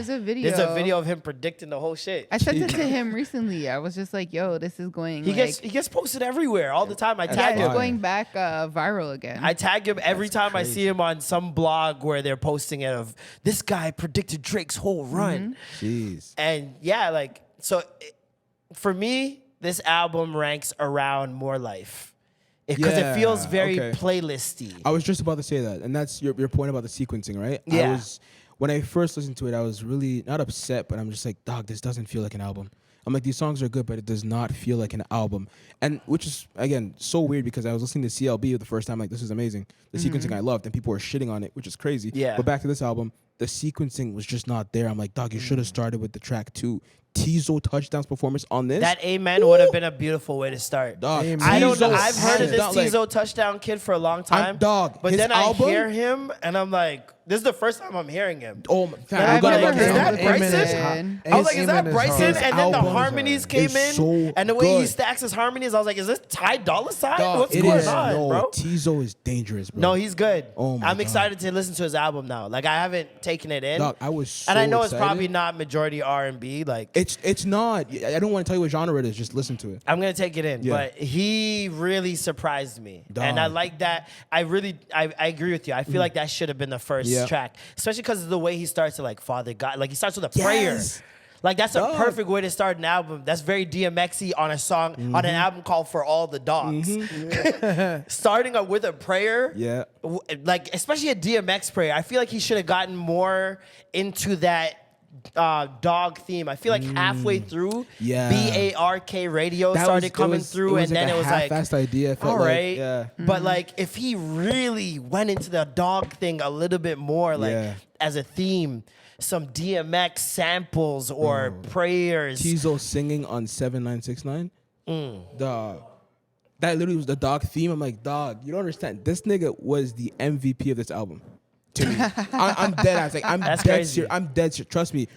a video. There's a video of him predicting the whole shit. I sent it to him recently. I was just like, yo, this is going He like, gets posted everywhere all the time. I yeah, tag it's him. going back viral again. I tag him every time I see him on some blog where they're posting it of this guy predicted Drake's whole run. Jeez. And yeah, like, so for me, this album ranks around More Life. Because it feels Yeah, very okay. playlisty. I was just about to say that, and that's your point about the sequencing, right? Yeah. When I first listened to it, I was really not upset, but I'm just like, dog, this doesn't feel like an album. I'm like, these songs are good, but it does not feel like an album. And which is, again, so weird because I was listening to CLB the first time, like, this is amazing. The sequencing I loved, and people were shitting on it, which is crazy. Yeah. But back to this album, the sequencing was just not there. I'm like, dog, you should have started with the track 2. Tizo touchdowns performance on this. That Amen would have been a beautiful way to start. Dog, Amen. I don't know. Tizo I've heard of this hands down, Tizo touchdown kid for a long time. dog, But his then album- I hear him and I'm like, this is the first time I'm hearing him. Oh my God, I've gotta never love heard this Is that album. Amen Bryson? is hot. I was like, is that Amen is Bryson? hard. And then the album harmonies is came in, so and the way he good. stacks his harmonies, I was like, is this Ty Dolla $ign? Dog, What's it going is. on, No, bro? Tizo is dangerous, bro. No, he's good. Oh my I'm God. excited to listen to his album now. Like, I haven't taken it in. Dog, I was so and I know excited. it's probably not majority R&B. Like, It's not. I don't want to tell you what genre it is. Just listen to it. I'm gonna take it in, Yeah. but he really surprised me, Dog. and I like that. I agree with you. I feel like that should have been the first Yeah. track, especially because of the way he starts to like Father God. Like he starts with a prayer. Yes. Like that's a Dog. perfect way to start an album. That's very DMXy on a song on an album called For All the Dogs. Starting up with a prayer, Yeah. like especially a DMX prayer. I feel like he should have gotten more into that dog theme. I feel like halfway through, Yeah. BARK radio That started was- coming it was, through, and then like it a was like, half-assed idea. It felt all like, right. yeah. But like, if he really went into the dog thing a little bit more, like Yeah. as a theme, some DMX samples or prayers. Tizo singing on 7969. Mm. Dog. That literally was the dog theme. I'm like, dog, you don't understand. This nigga was the MVP of this album. To me, I'm dead ass. Like, I'm That's dead crazy. serious. I'm dead serious. Trust me.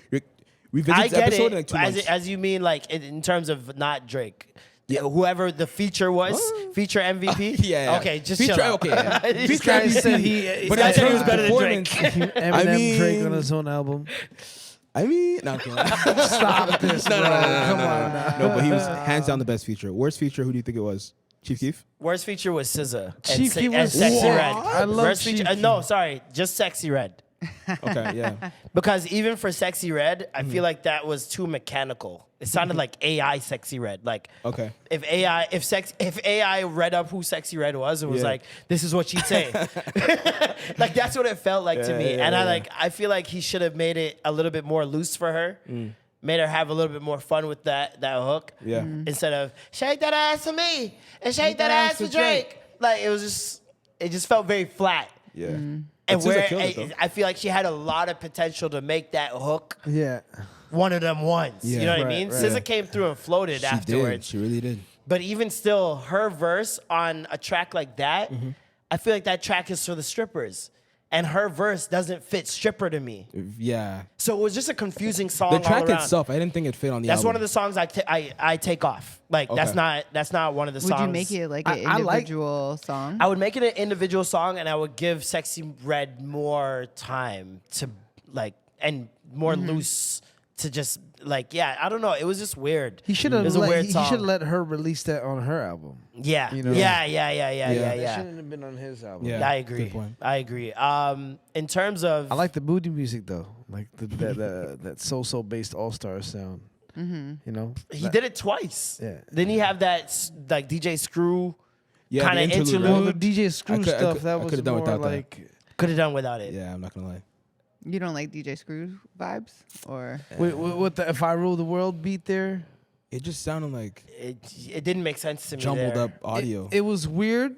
Revisit I this get episode it, in like 2 as, months. as you mean, like in terms of not Drake. Yeah, whoever the feature was, feature MVP. yeah. Okay, just Feature- chill out. okay, yeah. This Feature guy Guy MVP. said he. But guy in said he terms was of better than performance, Eminem I mean, Drake on his own album. I mean, no, I'm kidding. Stop this, No, bro. no, no, no, Come no, on no. now. No, but he was hands down the best feature. Worst feature, who do you think it was? Chief Keef? Worst feature was SZA. Chief Keef and was Sexy what? Red. I love Worst Chief feature, Keef. no, sorry, just Sexy Red. Okay, yeah. Because even for Sexy Red, I feel like that was too mechanical. It sounded like AI Sexy Red. Like Okay. if AI read up who Sexy Red was and was Yeah. like, this is what she'd say. Like that's what it felt like to me. Yeah, And yeah. I feel like he should have made it a little bit more loose for her. Made her have a little bit more fun with that hook. Yeah. Instead of shake that ass for me and shake that ass for Drake. Like it just felt very flat. Yeah. And SZA where killed it, though. I feel like she had a lot of potential to make that hook Yeah. one of them ones. Yeah. You know what I Right, mean? right. SZA came through and floated She afterwards. did. She really did. But even still, her verse on a track like that, I feel like that track is for the strippers. And her verse doesn't fit stripper to me. Yeah. So it was just a confusing song. The track all around. itself, I didn't think it fit on the That's album. one of the songs I take off. Like Okay. that's not one of the Would songs. you make it like an I like- individual song? I would make it an individual song, and I would give Sexy Red more time to like and more loose to just like I don't know. It was just weird. He should It have was a weird he song. should let her release that on her album. Yeah. You know? yeah. That shouldn't have been on his album. Yeah. I good agree. point. I agree. In terms of I like the moody music though, like that so based all star sound. You know, he did it twice. Yeah. Didn't he have that like DJ Screw Yeah, kinda the interlude, interlude. Well, right? the DJ Screw stuff that I was could've done more without that. like. could have done without it? Yeah, I'm not gonna lie. You don't like DJ Screw vibes, or With the "If I Rule the World" beat there, It just sounded like It didn't make sense to me. jumbled there. up audio. it was weird.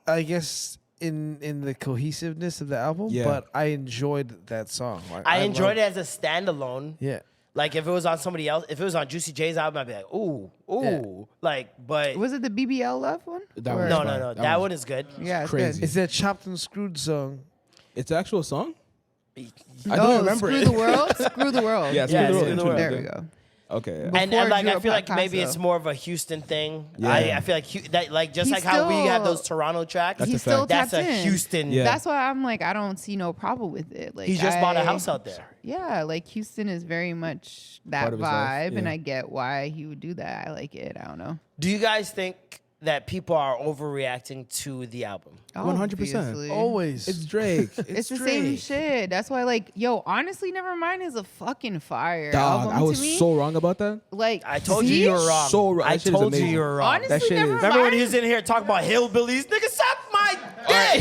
I guess in the cohesiveness of the album, Yeah. but I enjoyed that song. Like, I enjoyed loved- it as a standalone. Yeah. Like if it was on somebody else, if it was on Juicy J's album, I'd be like, ooh. Yeah. Like, but Was it the BBL Love one? That Or- one's no, fine. no, no. That That one's one is good. Yeah, it's crazy. good. It's that Chopped and Screwed song. It's an actual song. I Oh, don't remember Screw it. the World. Screw the world. Yeah, Yeah, Screw Screw the World. There we go. Okay. Yeah. And Before like I Drew feel like maybe Picasso. it's more of a Houston thing. Yeah. I feel like that like just He's like how we have still- those Toronto tracks. That's a He's still fact. That's tapped a in. Houston. Yeah. That's why I'm like, I don't see no problem with it. Like He just bought a I- house out there. Yeah, like Houston is very much that Part of his life, vibe, and yeah. I get why he would do that. I like it. I don't know. Do you guys think that people are overreacting to the album? 100%. Obviously. Always. It's Drake. It's the same shit. That's why, like, yo, honestly, Nevermind is a fucking fire Dog, album I was to me. so wrong about that. Like, I told you see? you were wrong. So wrong. I That shit is told you amazing. you were wrong. Honestly, That shit is- Nevermind. Remember when he was in here talking about hillbillies? Nigga, suck my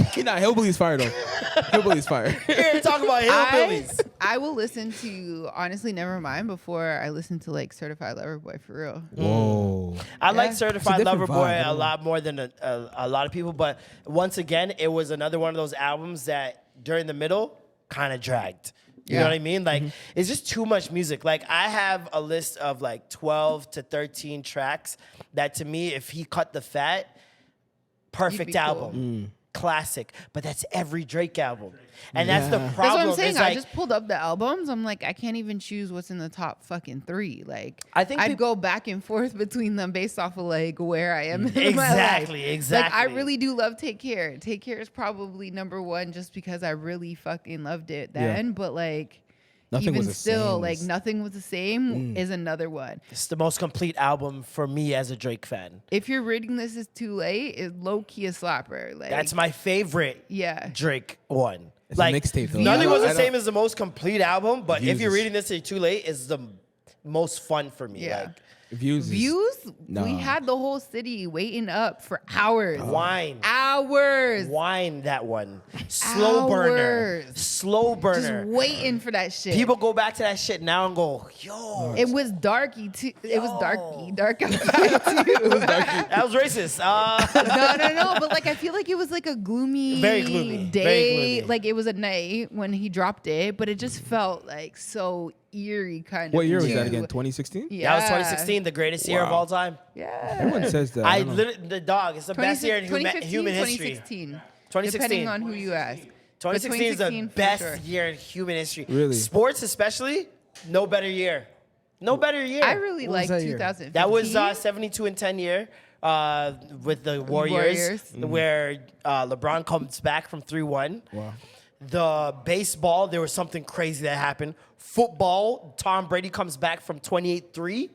dick. Nah, Hillbilly's fire though. Hillbilly's fire. Here talking about hillbillies. I will listen to honestly Nevermind before I listen to like Certified Lover Boy for real. Whoa. I like Yeah. Certified It's a Lover different Boy vibe, I a don't know. lot more than a lot of people, but once again, it was another one of those albums that during the middle kind of dragged. You know Yeah. what I mean? Like, it's just too much music. Like, I have a list of like 12 to 13 tracks that to me, if he cut the fat, perfect be cool. album. Classic. But that's every Drake album. And that's the Yeah. problem. That's what I'm saying. It's I like, just pulled up the albums. I'm like, I can't even choose what's in the top fucking 3. Like, I think I'd peop- go back and forth between them based off of like where I am in my life. Exactly, Like, I exactly. really do love Take Care. Take Care is probably number 1 just because I really fucking loved it then. But like, Nothing even was the still, same. like Nothing Was the Same is another one. it's the most complete album for me as a Drake fan. If you're reading this is too late, is low key a slapper. Like That's my favorite yeah. Drake one. It's a mixtape, though. Nothing was I the don't- same as the most complete album, but if you're Views. reading this too late, is the most fun for me. Yeah. Like Views. Views, Nah. we had the whole city waiting up for hours. wine. Hours. Wine that one. Slow burner. Hours. Slow Just burner. waiting for that shit. People go back to that shit now and go, yo. It was darky too. It was Yo. dark outside too. That was racist. No. But like, I feel like it was like a gloomy, Very gloomy. day. Very gloomy. Like it was at night when he dropped it, but it just felt like so eerie, kind of. What year was too. that again? 2016? Yeah. That was 2016, the greatest year of Wow. all time. Yeah. Everyone says that. I don't know. literally, the dog, it's the best year in human history. 2016. 2016. Depending on who you ask. But 2016 is the 2016 for best sure. year in human history. Really? Sports, especially, no better year. No better year. I really What was like that year? 2015. That was 72 and 10 year with the Warriors, where LeBron comes back from 3-1. Wow. The baseball, there was something crazy that happened. Football, Tom Brady comes back from 28-3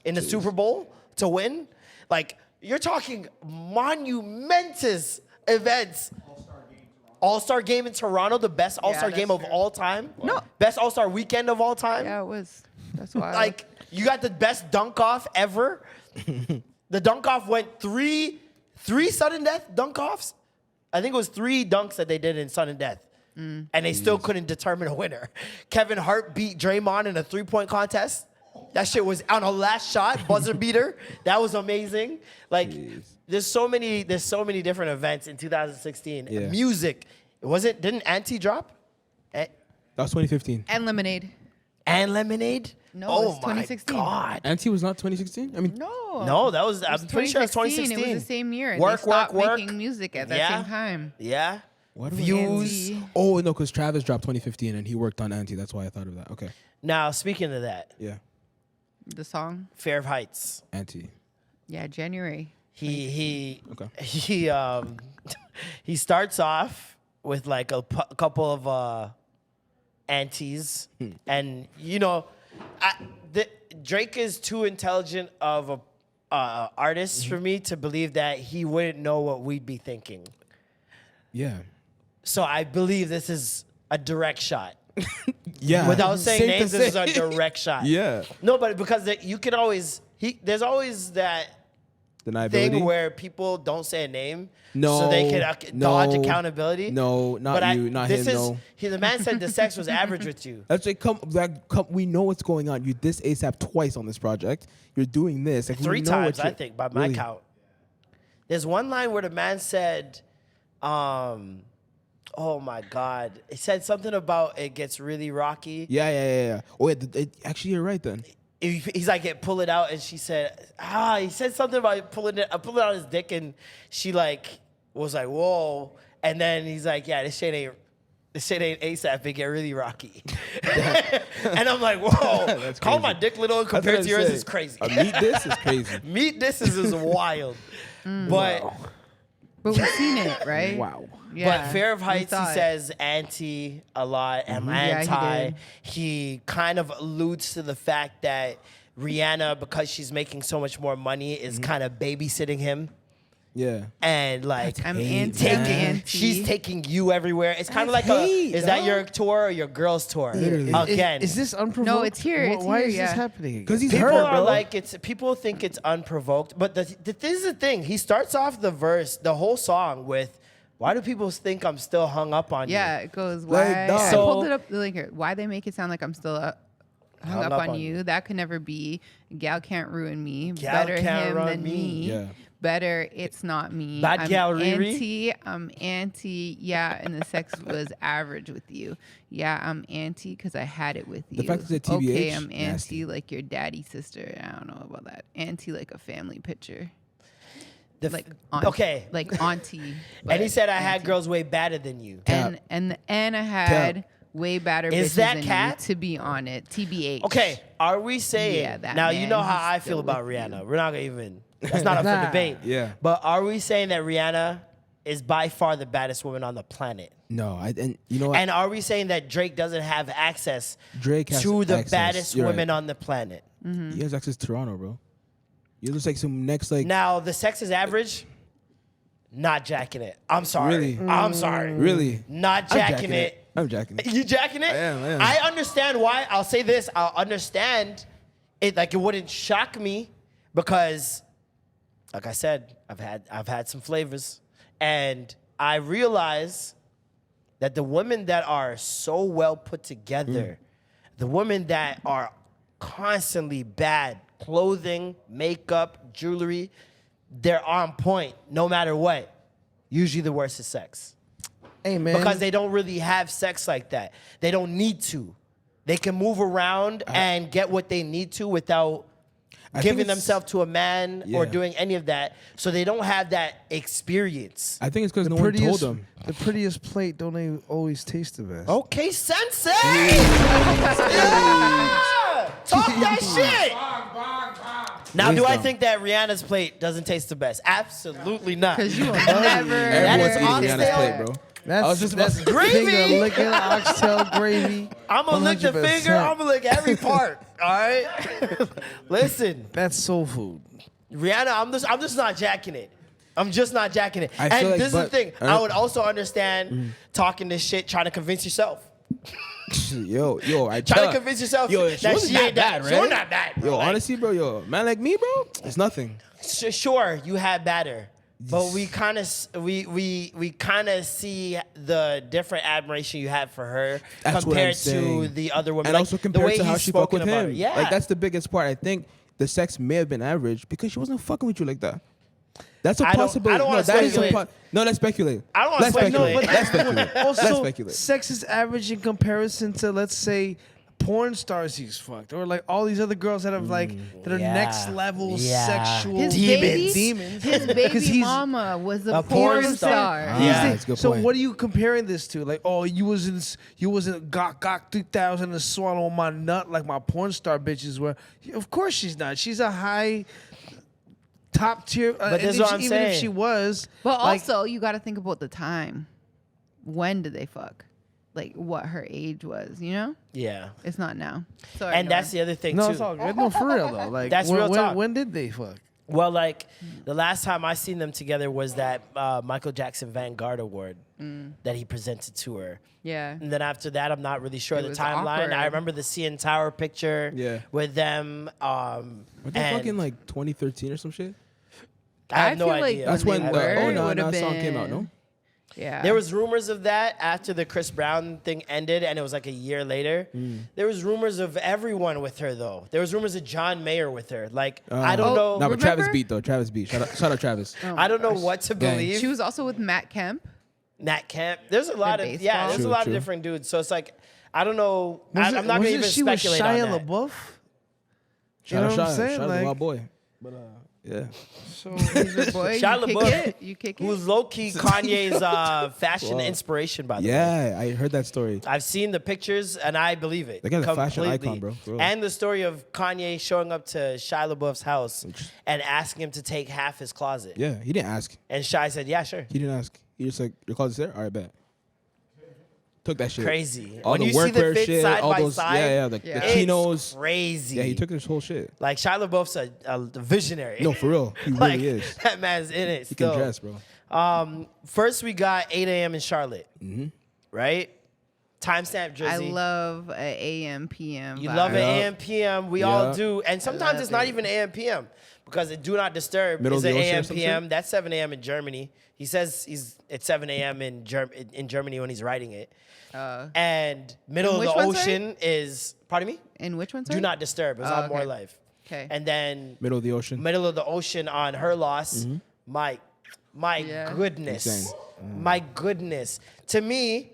in the Super Bowl to win. Like, you're talking monumentous events. All-Star game in Toronto, the best All-Star that's game of true. all time. No. Best All-Star weekend of all time. Yeah, it was. That's why. Like, you got the best dunk off ever. The dunk off went three sudden death dunk offs. I think it was 3 dunks that they did in sudden death. And they still couldn't determine a winner. Kevin Hart beat Draymond in a 3-point contest. That shit was on a last shot, buzzer beater. That was amazing. Like, there's so many different events in 2016. Yeah. Music. Didn't Auntie drop? That was 2015. and Lemonade. And Lemonade? No, oh it was my 2016. God. Auntie was not 2016? I mean, No, that was, I'm pretty sure it's 2016. 2016. It was the same year. And Work, they stopped work. making music at that Yeah. same time. Yeah. what was Views. Anti. Oh, no, because Travis dropped 2015 and he worked on Auntie. That's why I thought of that. Okay. Now, speaking of that, Yeah. The song. Fair of Heights. Auntie. Yeah, January. He Okay. he starts off with like a couple of aunties, and you know, Drake is too intelligent of a artist for me to believe that he wouldn't know what we'd be thinking. Yeah. So I believe this is a direct shot. Yeah. Without saying Safe to names, this is say. a direct shot. Yeah. No, but because you can always there's always that Deniability. thing where people don't say a name, No, so they can dodge no, accountability. no, not you, not this him, is, no. The man said the sex was average with you. That's like, come, we know what's going on. You diss ASAP twice on this project. You're doing this. Like, we 3 know times, what I you're- think, by my Really? count. There's one line where the man said, Oh my God! It said something about it gets really rocky. Yeah. Oh, actually, you're right then. He's like, pull it out, and she said, he said something about pulling out his dick, and she like was like, whoa, and then he's like, yeah, this shit ain't ASAP. It get really rocky, and I'm like, whoa, call my dick little compared to yours is crazy. Meet this is crazy. Meet this is wild, but we've seen it, right? Wow. Yeah, but Fear of we Heights, saw he it. says anti a lot and Yeah, he anti. did. He kind of alludes to the fact that Rihanna, because she's making so much more money, is kind of babysitting him. Yeah. And like I'm she's taking you everywhere. It's kind of like is that your tour or your girl's tour? Literally. Again, Is this unprovoked? No, it's here, it's Why here, is this yeah. happening? Because he's people hurt, are bro. like people think it's unprovoked, but this is the thing. He starts off the whole song with, "Why do people think I'm still hung up on you?" Yeah, it goes, Like, why? dog. I So- pulled it up, like, here, why they make it sound like I'm still hung up on you. That could never be. Gal can't ruin me. Gal Better can't him run than me. me. Yeah. Better it's not me. Bad I'm gal Riri. I'm anti. Yeah, and the sex was average with you. Yeah, I'm anti because I had it with you. The fact that it's okay, TBH, I'm anti nasty. like your daddy sister. I don't know about that. Anti like a family picture. The Like okay. like auntie. And he but said I had auntie. girls way better than you. Cap. And I had Cap. way better Is bitches that than cap? you, to be on it. TBH. Okay, are we saying Yeah, that now? You man, know how he's I feel still about with you. Rihanna. We're not gonna even. That's not up Nah. for debate. Yeah. But are we saying that Rihanna is by far the baddest woman on the planet? No, and you know what? And are we saying that Drake doesn't have access Drake has to the access. baddest You're women right. on the planet? He has access to Toronto, bro. You looks like some next like Now the sex is average. Not jacking it. I'm sorry. Really? I'm sorry. really Not I'm jacking it. I'm jacking it. You jacking it? I am. I understand why. I'll say this. I'll understand it. Like, it wouldn't shock me because, like I said, I've had some flavors, and I realize that the women that are so well put together, the women that are constantly bad, clothing, makeup, jewelry, they're on point no matter what. Usually the worst is sex. Hey, man. Because they don't really have sex like that. They don't need to. They can move around and get what they need to without I think giving it's- themselves to a man or Yeah. doing any of that. So they don't have that experience. I think it's because no one told them. The prettiest plate don't they always taste the best. Okay, sensei! Yeah! Talk that shit! Now, do I Wisdom. think that Rihanna's plate doesn't taste the best? Absolutely not. Because you will never. That Everyone's is eating Rihanna's oxtail. plate, bro. That's, I was just about that's to- Gravy. finger licking, oxtail gravy. I'm gonna lick the 100%. finger. I'm gonna lick every part. All right. Listen, That's soul food. Rihanna. I'm just not jacking it. I'm just not jacking it. I feel And like- this is the but- thing. I would also understand talking this shit, trying to convince yourself. Yo, I Trying to convince yourself Yo, that she wasn't she that ain't bad, that. right? You're not bad. Bro. Yo, Like, honestly, bro, man like me, bro, it's nothing. sure, you had better. But we kind of we kind of see the different admiration you have for her That's what I'm compared to saying. the other women, And like, also the compared way to how he's she fucked spoken with about him. her. Yeah, Like that's the biggest part. I think the sex may have been average because she wasn't fucking with you like that. That's a I don't- possibility. I don't wanna that is speculate. No, let's speculate. I don't wanna Let's speculate. Let's speculate. Let's Also, speculate. sex is average in comparison to, let's say, porn stars he's fucked, or like all these other girls that have that are Yeah. next level Yeah. sexual His Demons. baby, his baby mama was a porn porn star. star. Yeah. that's a good So point. what are you comparing this to? Like, oh, you was in Gok 3000 and swallow my nut like my porn star bitches were. Of course she's not. She's a high top tier. But this is and what I'm even if saying. she was, But like, also, you got to think about the time. When did they fuck? Like what her age was, you know? yeah. It's not now. Sorry. And that's the other thing no, too. it's all good. No, for real though. Like, That's real talk. when did they fuck? Well, like the last time I seen them together was that Michael Jackson Vanguard Award that he presented to her. Yeah. And then after that, I'm not really sure It the was timeline. awkward. I remember the CN Tower picture Yeah. with them. Were they and fucking like 2013 or some shit? I have no feel like idea. That's when when they the were, Oh it No would've No song came out. been- No. Yeah. There was rumors of that after the Chris Brown thing ended, and it was like a year later. There was rumors of everyone with her though. There was rumors of John Mayer with her. Like I don't know. No, but Travis Remember? beat though. Travis beat. Shout out Travis. I don't know what to Gang. believe. She was also with Matt Kemp. Nat Kemp. There's a lot of baseball. there's a True, lot true. of different dudes. So it's like I don't know. Was I'm not gonna even she with speculate on Shia that. LaBeouf? You Shout know out what I'm Shia. saying? Shout out to Like, my boy. But yeah. so He's your boy. Shia You kick LaBeouf, it. You kick it. who's low key Kanye's fashion inspiration, by the way. Yeah, I heard that story. I've seen the pictures and I believe it. That guy's a fashion completely. icon, bro, for real. And the story of Kanye showing up to Shia LaBeouf's house and asking him to take half his closet. Yeah, he didn't ask. And Shia said, "Yeah, sure." He didn't ask. He just like, your closet's there? All right, bet. Took that shit. Crazy. All When the you see the workwear fit shit, side all by those, side, the it's chinos. crazy. Yeah, he took this whole shit. Like Shia LaBeouf's a visionary. No, for real. He like, really is. That man's in it. He still. can dress, bro. First, we got 8 a.m. in Charlotte. Right? Timestamp I Jersey. love a AM PM. You vibe. love an Yeah. AM PM. We all Yeah. do. And sometimes love it's not it. even AM PM because it do not disturb Middle is of an the ocean or AM some PM. shit? That's 7 a.m. in Germany. He says it's 7 a.m. in Germany when he's writing it. And middle And of the which one, sorry? ocean is, pardon me? And which one's Do not disturb. It's on okay. More Life. Okay. And then Middle of the ocean. middle of the ocean on Her Loss. My Yeah. goodness. Insane. My goodness. To me,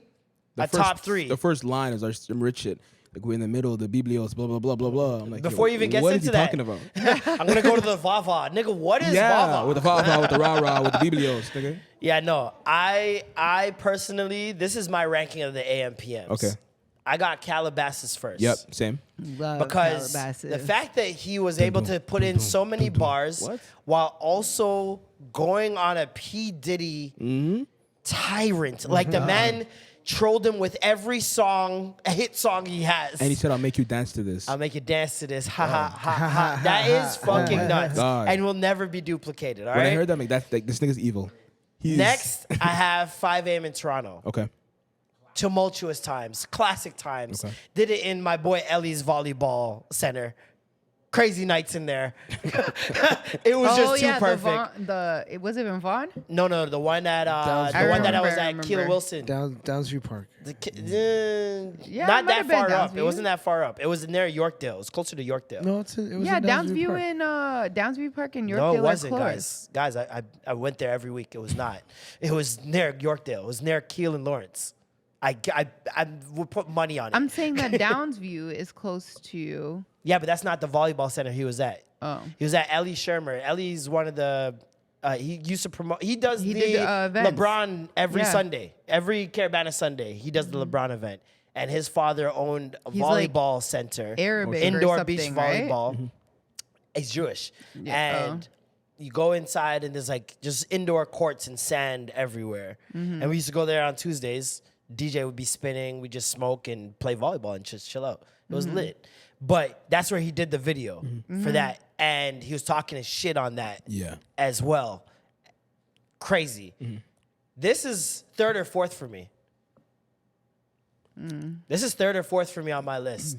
The a first- top three. The first line is some rich shit. Like we're in the middle of the biblios, blah blah blah blah blah. I'm like, Before yo, he even gets what into is he that, talking about? I'm gonna go to the Vava. Nigga, what is Yeah, Vava? with the fa with the rah rah, with the biblios, nigga. Yeah, no. I personally, this is my ranking of the AM PMs. Okay. I got Calabasas first. Yep, same. Love Because Calabasas. the fact that he was able to put in so many bars What? while also going on a P. Diddy tyrant. Like the man trolled him with every song, a hit song he has. And he said, "I'll make you dance to this." I'll make you dance to this. Ha ha ha ha. That is fucking nuts. God. And will never be duplicated. All When right. I heard that, I'm like, that's like this nigga's evil. He's, Next, I have 5 a.m. in Toronto. Okay. Tumultuous times, classic times. Okay. Did it in my boy Ellie's volleyball center. Crazy nights in there. It was just too perfect. It was it in Vaughn? No, the one that Downs- the one that I was remember, at Keela Wilson. Downsview Park. Yeah, not it might that have been far up. It Downsview. wasn't that far up. It was near Yorkdale. It was closer to Yorkdale. No, it was Yeah, in Downsview Park. in Downsview Park in No, Yorkdale. it are wasn't, close. guys. I went there every week. It was not. It was near Yorkdale. It was near Keele and Lawrence. I would put money on it. I'm saying that Downsview is close to. Yeah, but that's not the volleyball center he was at. Oh. He was at Ellie Shermer. Ellie's one of the. He used to promote. He does He the did, events. LeBron every Yeah. Sunday, every Caravana Sunday. He does the LeBron event, and his father owned a He's like volleyball center, Arabic or indoor beach something, right? volleyball. He's Jewish, Yeah. and you go inside, and there's like just indoor courts and sand everywhere. And we used to go there on Tuesdays. DJ would be spinning. We just smoke and play volleyball and just chill out. It was lit. But that's where he did the video for that. And he was talking his shit on that Yeah. as well. Crazy. This is third or fourth for me. This is third or fourth for me on my list.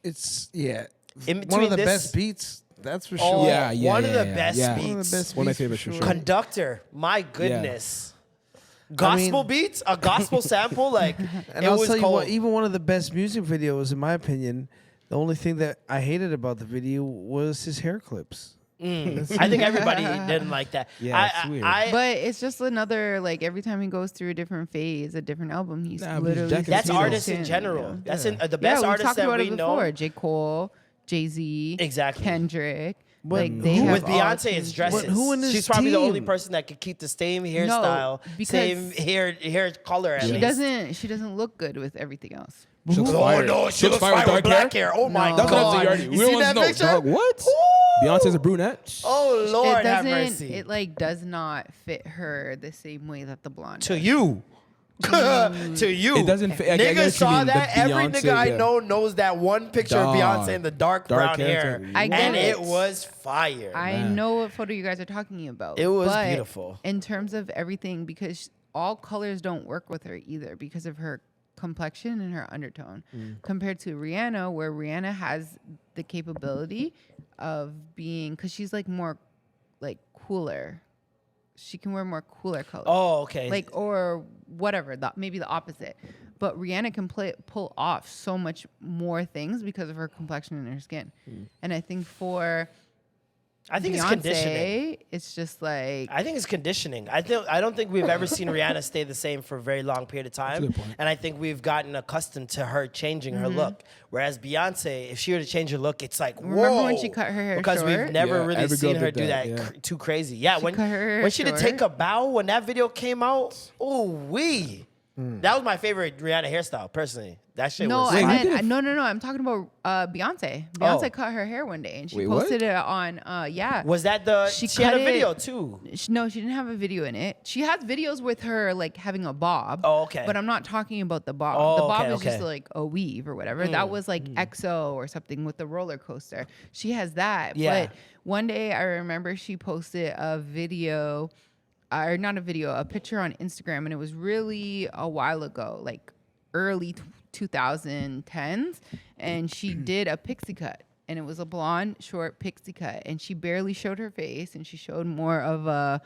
It's In one between of the this- best beats. That's for Oh, sure. Yeah, yeah, one of yeah, the yeah, best yeah. beats. One of the best One of my beats favorites for for sure. sure. Conductor, my goodness. Gospel mean- beats, a gospel sample, like And it I'll was tell you cold. what, even one of the best music videos, in my opinion, the only thing that I hated about the video was his hair clips. I think everybody didn't like that. Yeah, it's weird. But it's just another like every time he goes through a different phase, a different album. He's Nah, but he's literally Jack and That's Tito. artists in consistent, general. yeah. That's in, the Yeah, best we artists talked that about we it know. before. J. Cole, Jay-Z, Exactly. Kendrick. But Like they who- have With all Beyonce, it's changed. dresses. But who in this She's probably the only team? person that could keep the same hairstyle, because same hair color. At She least. doesn't. She doesn't look good with everything else. She looks Oh fire. no, she looks fire fire with dark black hair. Oh my No. That's what I'm saying. god! Already. You We see don't that know. picture? Dog, what? Beyonce's a brunette. Oh Lord, it have doesn't. mercy. It like does not fit her the same way that the blonde. To does. you. To you. It doesn't fit. I get what Niggas you saw mean, the that. Every Beyonce, nigga I yeah. know knows that one picture Dog. of Beyonce in the dark brown hair hair. too. I get And it. it was fire. I know what photo you guys are talking about. It was but beautiful. in terms of everything, because all colors don't work with her either because of her complexion and her undertone, compared to Rihanna, where Rihanna has the capability of being, because she's like more like cooler. She can wear more cooler colors. Oh, okay. Like or whatever, maybe the opposite. But Rihanna can pull off so much more things because of her complexion and her skin. And I think for I think it's conditioning. It's just like I think it's conditioning. I don't think we've ever seen Rihanna stay the same for a very long period of time. good point. And I think we've gotten accustomed to her changing her look. Whereas Beyonce, if she were to change her look, it's like, whoa. Remember when she cut her hair because short? we've never Yeah, really every seen girl her did do that, that yeah. too crazy. Yeah, cut her hair when she did short. Take a Bow, when that video came out, ooh wee. That was my favorite Rihanna hairstyle, personally. That shit no, was I fire. meant no. I'm talking about Beyonce. Beyonce cut her hair one day and she Wait, what? posted it on. Yeah. Was that the? She had cut a it- video too. No, she didn't have a video in it. She has videos with her like having a bob. Oh, okay. But I'm not talking about the bob. Oh, the bob okay, is just okay. like a weave or whatever. That was like EXO or something with the roller coaster. She has that. Yeah. But one day I remember she posted a video, or not a video, a picture on Instagram, and it was really a while ago, like early 2010s, and she did a pixie cut. And it was a blonde, short pixie cut. And she barely showed her face. And she showed more of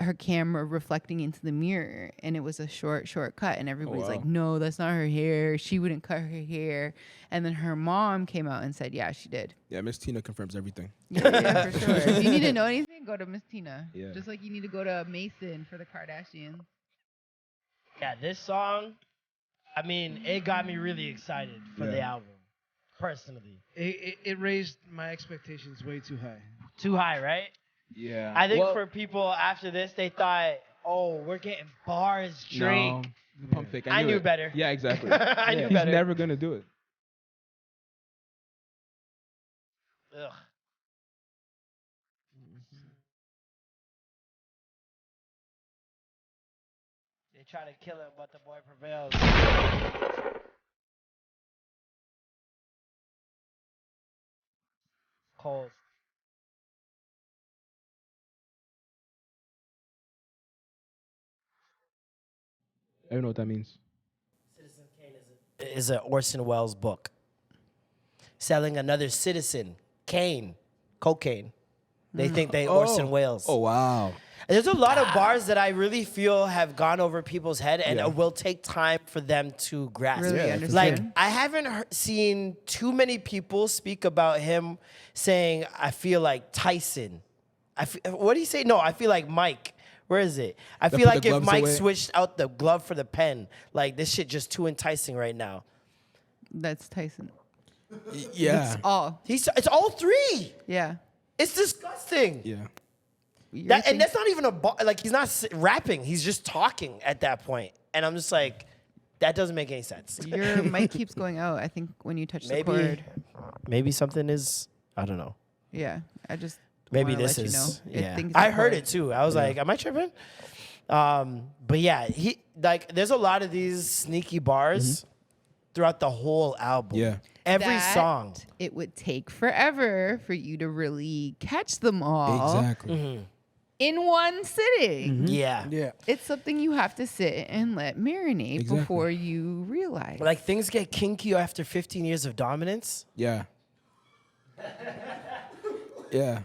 her camera reflecting into the mirror. And it was a short cut. And everybody's wow. like, no, that's not her hair. She wouldn't cut her hair. And then her mom came out and said, yeah, she did. Yeah, Miss Tina confirms everything. Yeah, for sure. If you need to know anything, go to Miss Tina. Yeah. Just like you need to go to Mason for the Kardashians. Yeah, this song, I mean, it got me really excited for the album, personally. It raised my expectations way too high. Too high, right? Yeah. I think for people after this, they thought, oh, we're getting bars, Drake. No, pump fake. I knew it. better. Yeah, exactly. I knew He's better. never gonna do it. Ugh. They try to kill him, but the boy prevails. Cold. I don't know what that means. Citizen Kane is an Orson Welles book. Selling another citizen, Kane, cocaine. They think they Orson Welles. Oh wow. There's a lot of bars that I really feel have gone over people's head, and Yeah. it will take time for them to grasp. Really Yeah, understand. Like, I haven't seen too many people speak about him saying, I feel like Tyson. What do you say? No, I feel like Mike. Where is it? I That feel put like the if gloves Mike away. switched out the glove for the pen, like, this shit just too enticing right now. That's Tyson. Yeah. Oh, It's all three. yeah. It's disgusting. Yeah. You're And saying- that's not even a bar. Like, he's not rapping. He's just talking at that point. And I'm just like, that doesn't make any sense. Your mic keeps going out, I think, when you touch the maybe, cord. something is, I don't know. Yeah, I just Maybe wanna this let is, you know. yeah. think it's I the heard cord. it too. I was like, am I tripping? But yeah, there's a lot of these sneaky bars throughout the whole album. Yeah. Every That song. It would take forever for you to really catch them all Exactly. in one sitting. Yeah. Yeah. It's something you have to sit and let marinate Exactly. before you realize. Like, things get kinky after 15 years of dominance. Yeah. Yeah.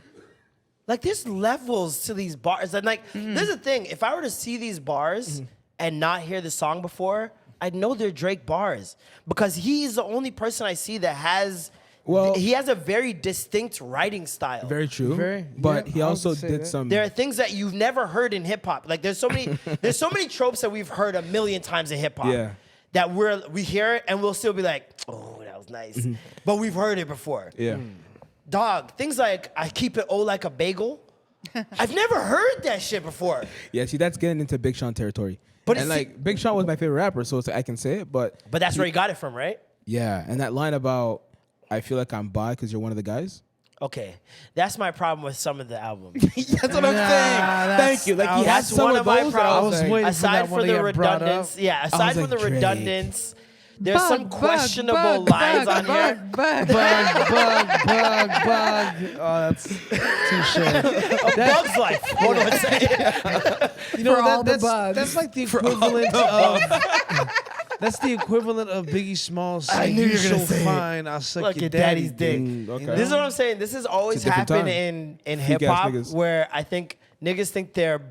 Like, there's levels to these bars. And, like, there's the thing. If I were to see these bars and not hear the song before, I'd know they're Drake bars. Because he's the only person I see that has... Well- he has a very distinct writing style. Very true. Very- but yeah, he I would also say did that. some. There are things that you've never heard in hip hop. Like, there's so many tropes that we've heard a million times in hip hop. Yeah. That we hear it and we'll still be like, oh, that was nice. But we've heard it before. Yeah. Dog, things like I keep it old like a bagel. I've never heard that shit before. Yeah. See, that's getting into Big Sean territory. But And it's- like Big Sean was my favorite rapper, so I can say it. But But that's where he got it from, right? yeah, and that line about I feel like I'm bi because you're one of the guys. Okay. That's my problem with some of the albums. That's what I'm saying. Thank you. Like he That's has some one of of my those. problems. I was like, waiting for Aside that one from to the get brought up. redundance, yeah, aside from like, the Drake. redundance, there's some Bug, questionable bug, lines bug, on here. bug. Bug. Oh, that's touche. A Bug's Life. What do I say? You know, For all the that's, bugs. that's like the equivalent of. That's the equivalent of Biggie Smalls saying, knew you "You were gonna so say it. fine, I'll suck Look your at daddy's dick." dick. okay. This is what I'm saying. This has always It's a different happened time. in Freak hip hop, ass niggas. where I think niggas think their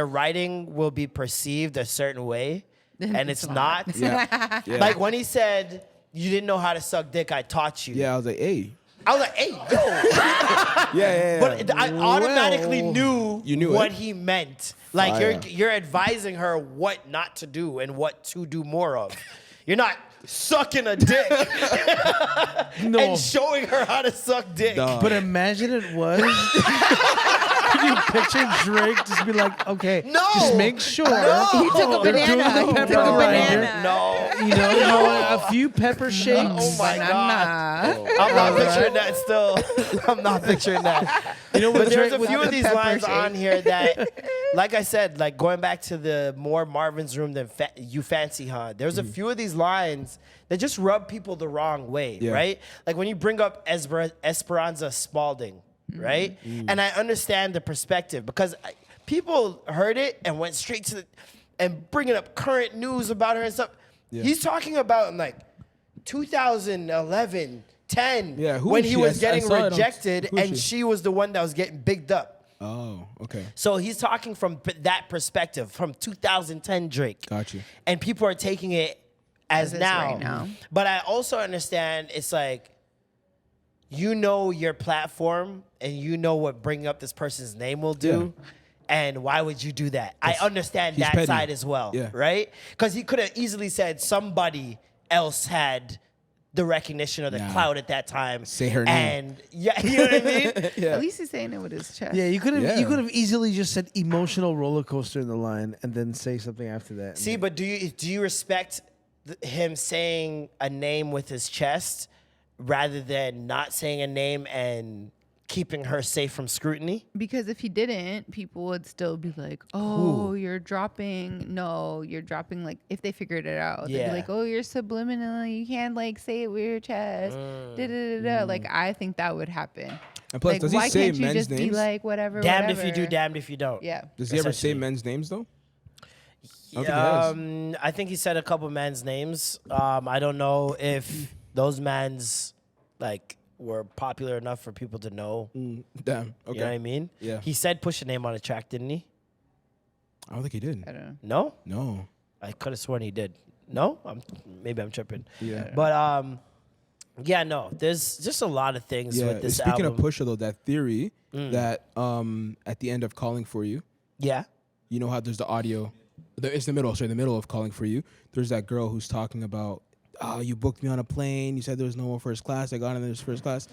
writing will be perceived a certain way, and it's not. yeah. Yeah. Like when he said, "You didn't know how to suck dick, I taught you." Yeah, I was like, hey. I was like, hey, yo. Yeah. But I automatically knew, You knew what it? he meant. Like Fire. you're advising her what not to do and what to do more of. You're not sucking a dick and showing her how to suck dick. Dog. But imagine it was. Can you picture Drake just be like, okay, No. just make sure. He took a They're doing banana. the He pepper took a grinder. banana. No. You know, a few pepper shakes. Oh my God. Banana. I'm not picturing that still. I'm not picturing that. You know what? But there's Drake a few with of the these pepper lines shake. on here that, like I said, like going back to the more Marvin's Room than you fancy, huh? There's a few of these lines that just rub people the wrong way, Yeah. right? Like when you bring up Esperanza Spalding, right? And I understand the perspective because people heard it and went straight to and bringing up current news about her and stuff. Yeah. He's talking about in like 2011, 10, Yeah, who when is he she? was I getting saw it on- rejected who is and she? she was the one that was getting bigged up. Oh, okay. So he's talking from that perspective, from 2010 Drake. Got you. And people are taking it as is now. right now. But I also understand it's like, you know your platform and you know what bringing up this person's name will do. And why would you do that? I understand he's that petty. side as well, Yeah. right? Because he could have easily said somebody else had the recognition or the Nah. clout at that time. Say her name. And yeah, you know what I mean? Yeah. At least he's saying it with his chest. Yeah, you could have Yeah. you could have easily just said emotional roller coaster in the line and then say something after that. See, but do you respect him saying a name with his chest rather than not saying a name and keeping her safe from scrutiny? Because if he didn't, people would still be like, "Oh, you're dropping." No, you're dropping. Like if they figured it out, they'd Yeah. be like, "Oh, you're subliminal. You can't like say it with your chest." Da, da, da, da. Like I think that would happen. And plus, Like does he why say can't you men's just be names? like whatever? Damned if you whatever? do, damned if you don't. Yeah. Does he ever say essentially. men's names though? I don't think he has. I think he said a couple men's names. I don't know if those men's like were popular enough for people to know. Damn. Okay. You know what I mean? Yeah. He said push a name on a track, didn't he? I don't think he did. I don't know. No? No. I could have sworn he did. No? Maybe I'm tripping. Yeah. But yeah, no. There's just a lot of things Yeah. with this Speaking album. of Pusha though, that theory that at the end of Calling for You, Yeah. you know how there's the audio. It's the middle. Sorry, the middle of Calling for You. There's that girl who's talking about, oh, you booked me on a plane. You said there was no more first class. I got in this first class.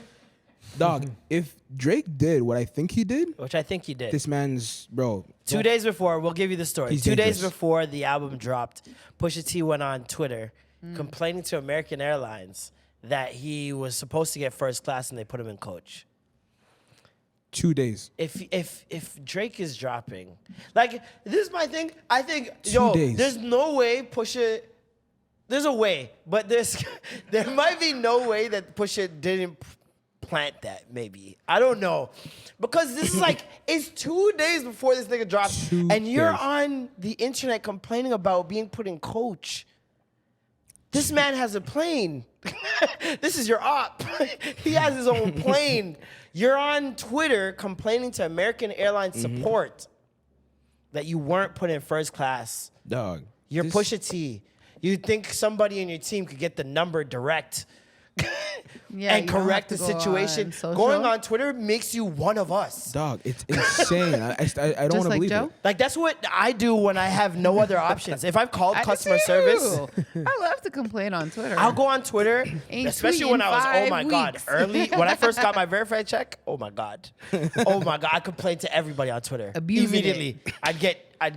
Dog, if Drake did what I think he did, Which I think he did. this man's bro. 2 days before, we'll give you the story. He's 2 days dangerous. before the album dropped, Pusha T went on Twitter complaining to American Airlines that he was supposed to get first class and they put him in coach. 2 days. If Drake is dropping, like this is my thing. I think 2 days. there's no way Pusha. There's a way, but there might be no way that Pusha didn't plant that. Maybe I don't know, because this is like it's 2 days before this nigga drops, 2 and you're days. on the internet complaining about being put in coach. This man has a plane. This is your op. He has his own plane. You're on Twitter complaining to American Airlines support that you weren't put in first class. Dog. You're this- Pusha T. You think somebody in your team could get the number direct Yeah, and you don't correct the have to go situation? on social. Going on Twitter makes you one of us. Dog, it's insane. I don't Just want to like believe Joe? it. Like that's what I do when I have no other options. If I've called I do customer too. service, I love to complain on Twitter. I'll go on Twitter, Ain't especially tweeting when I was, oh 5 my God, weeks. early. When I first got my verified check, oh my God. Oh my God, I complained to everybody on Twitter. Abusing immediately. I'd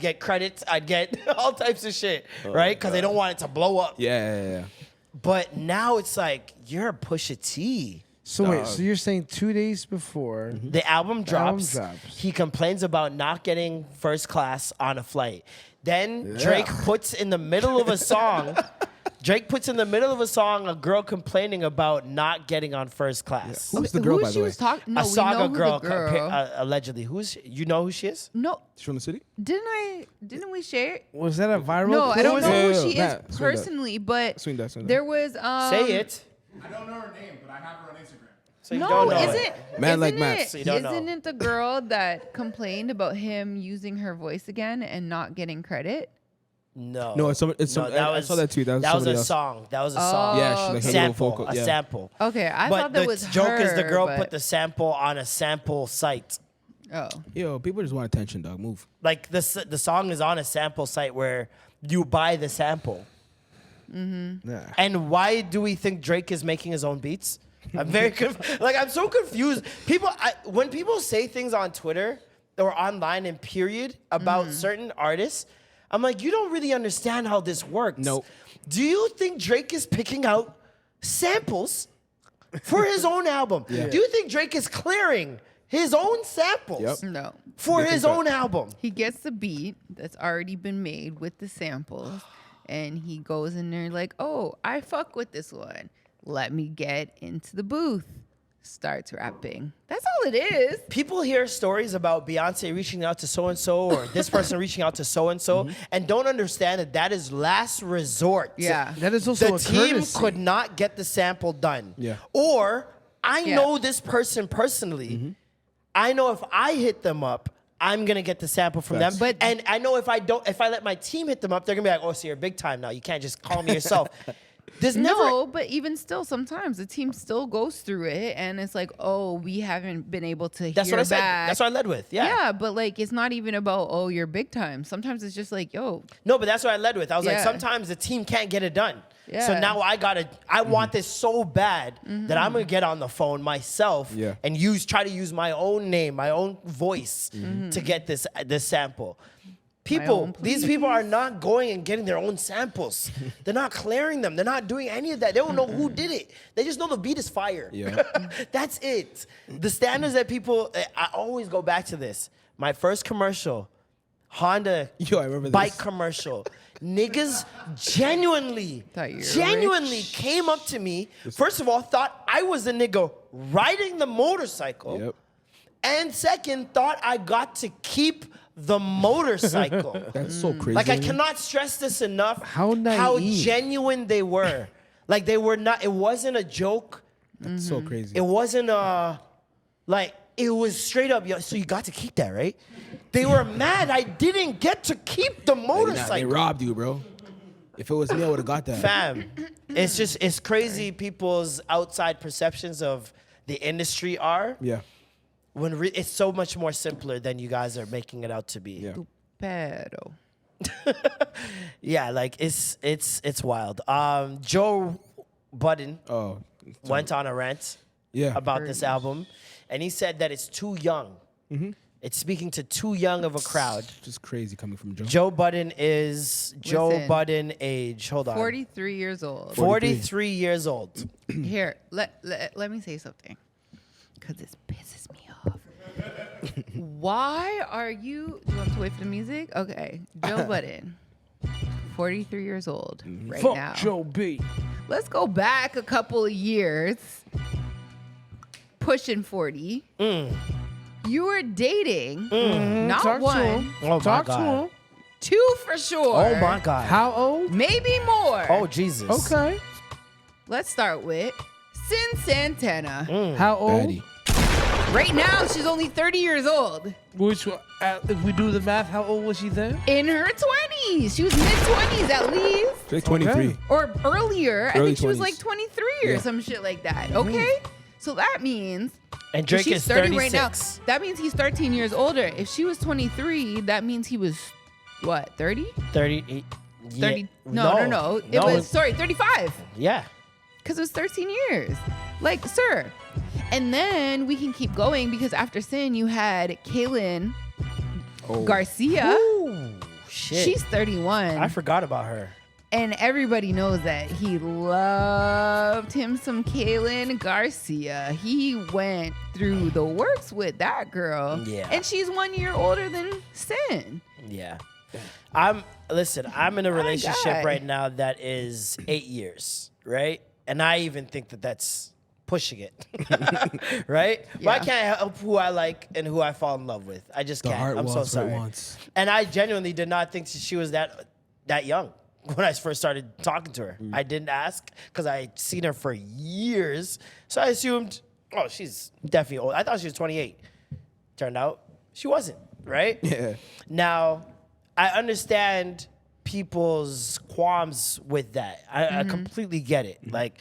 get credits, I'd get all types of shit, right? Because they don't want it to blow up. Yeah. But now it's like, you're a Pusha T. So wait, so you're saying 2 days before? The album drops. album drops. He complains about not getting first class on a flight. Then Drake puts in the middle of a song. A girl complaining about not getting on first class. Who's the girl, Who by she the way? was talking? No, A we Saga know who girl, the girl. allegedly. You know who she is? No, She's from the city? didn't we share it? Was that a viral? No, I don't was know it? who she Yeah, is swing that. personally, but Swing that. there was Say it. I don't know her name, but I have her on Instagram. So you No, don't know is it. it? Man like isn't Matt. it- So you don't know. Isn't it the girl that complained about him using her voice again and not getting credit? No. No, it's I saw that tweet. That was somebody a else. song. That was a song. Yeah, she like had a little Sample. vocal. A Yeah. sample. Okay, I But thought that the was joke her, is the girl but- put the sample on a sample site. Oh, Yo, people just want attention, dog. Move. Like the song is on a sample site where you buy the sample. Nah. And why do we think Drake is making his own beats? I'm very I'm so confused. When people say things on Twitter or online and period about certain artists, I'm like, you don't really understand how this works. Nope. Do you think Drake is picking out samples for his own album? Yeah. Do you think Drake is clearing his own samples Yep. no. for They his think that. own album? He gets the beat that's already been made with the samples, and he goes in there like, oh, I fuck with this one. Let me get into the booth. Starts rapping. That's all it is. People hear stories about Beyonce reaching out to so-and-so or this person reaching out to so-and-so and don't understand that is last resort. Yeah. That is also The a team courtesy. could not get the sample done. Yeah. Or I Yeah. know this person personally. I know if I hit them up, I'm gonna get the sample from Facts. them. But- and I know if I let my team hit them up, they're gonna be like, oh, so you're big time now. You can't just call me yourself. There's never No, but even still, sometimes the team still goes through it, and it's like, oh, we haven't been able to That's hear what I said. back. That's what I led with. Yeah. Yeah, but like, it's not even about, oh, you're big time. Sometimes it's just like, yo, No, but that's what I led with. I was like, Yeah. sometimes the team can't get it done. So Yeah. now I want this so bad that I'm gonna get on the phone myself Yeah. and try to use my own name, my own voice to get this sample. own These people are not going and getting their own samples. They're not clearing them. They're not doing any of that. They don't know who did it. They just know the beat is fire. Yeah. That's it. The standards that people, I always go back to this. My first commercial, Honda Yo, I remember bike this. commercial. Niggas genuinely Thought you were rich. came up to me. First of all, thought I was the nigga riding the motorcycle. Yep. And second, thought I got to keep the motorcycle. That's so crazy. Like I cannot stress this enough. How naive. Genuine they were. Like they were not. It wasn't a joke. That's so crazy. It wasn't like it was straight up. Yo, so you got to keep that, right? They were mad. I didn't get to keep the Nah, they motorcycle. robbed you, bro. If it was me, I would have got that. Fam, it's crazy. People's outside perceptions of the industry are Yeah. when it's so much more simpler than you guys are making it out to be. Yeah. pedo. Yeah, like it's wild. Joe Budden Oh. went on a rant Yeah. about this album, and he said that it's too young. It's speaking to too young of a crowd. Just crazy coming from Joe. Joe Budden is Joe Listen. Budden age. Hold on. 43 years old. 43 years old. Here, let me say something, because this pisses me off. Why are you? Do you want to wait for the music? Okay, Joe Budden, 43 years old right Fuck now. Joe B. Let's go back a couple of years, pushing 40. You were dating not Talk to one, him. Oh my Talk to God. him. two for sure. Oh my God. How old? Maybe more. Oh Jesus. Okay. Let's start with Sin Santana. How old? Baddie. Right now, she's only 30 years old. Which, if we do the math, how old was she then? In her 20s. She was mid-20s at least. She's like 23. Okay. Or earlier. I Early think she was 20s. like 23 or Yeah. some shit like that. Okay? So that means... And if Drake she's is 30 right now. 36. That means he's 13 years older. If she was 23, that means he was, what, 30? 30. 30. No. It was, sorry, 35. Yeah. Because it was 13 years. Like, sir. And then we can keep going because after Sin, you had Kaylin Oh. Garcia. Ooh, shit. She's 31. I forgot about her. And everybody knows that he loved him some Kaylin Garcia. He went through the works with that girl. Yeah. And she's 1 year older than Sin. Yeah. I'm in a relationship God. right now that is 8 years, right? And I even think that that's pushing it. Right? But I Yeah. can't help who I like and who I fall in love with. I just The can't. heart I'm so wants what it sorry. wants. And I genuinely did not think she was that young when I first started talking to her. I didn't ask because I'd seen her for years. So I assumed, oh, she's definitely old. I thought she was 28. Turned out she wasn't, right? Yeah. Now, I understand people's qualms with that. I completely get it. Like,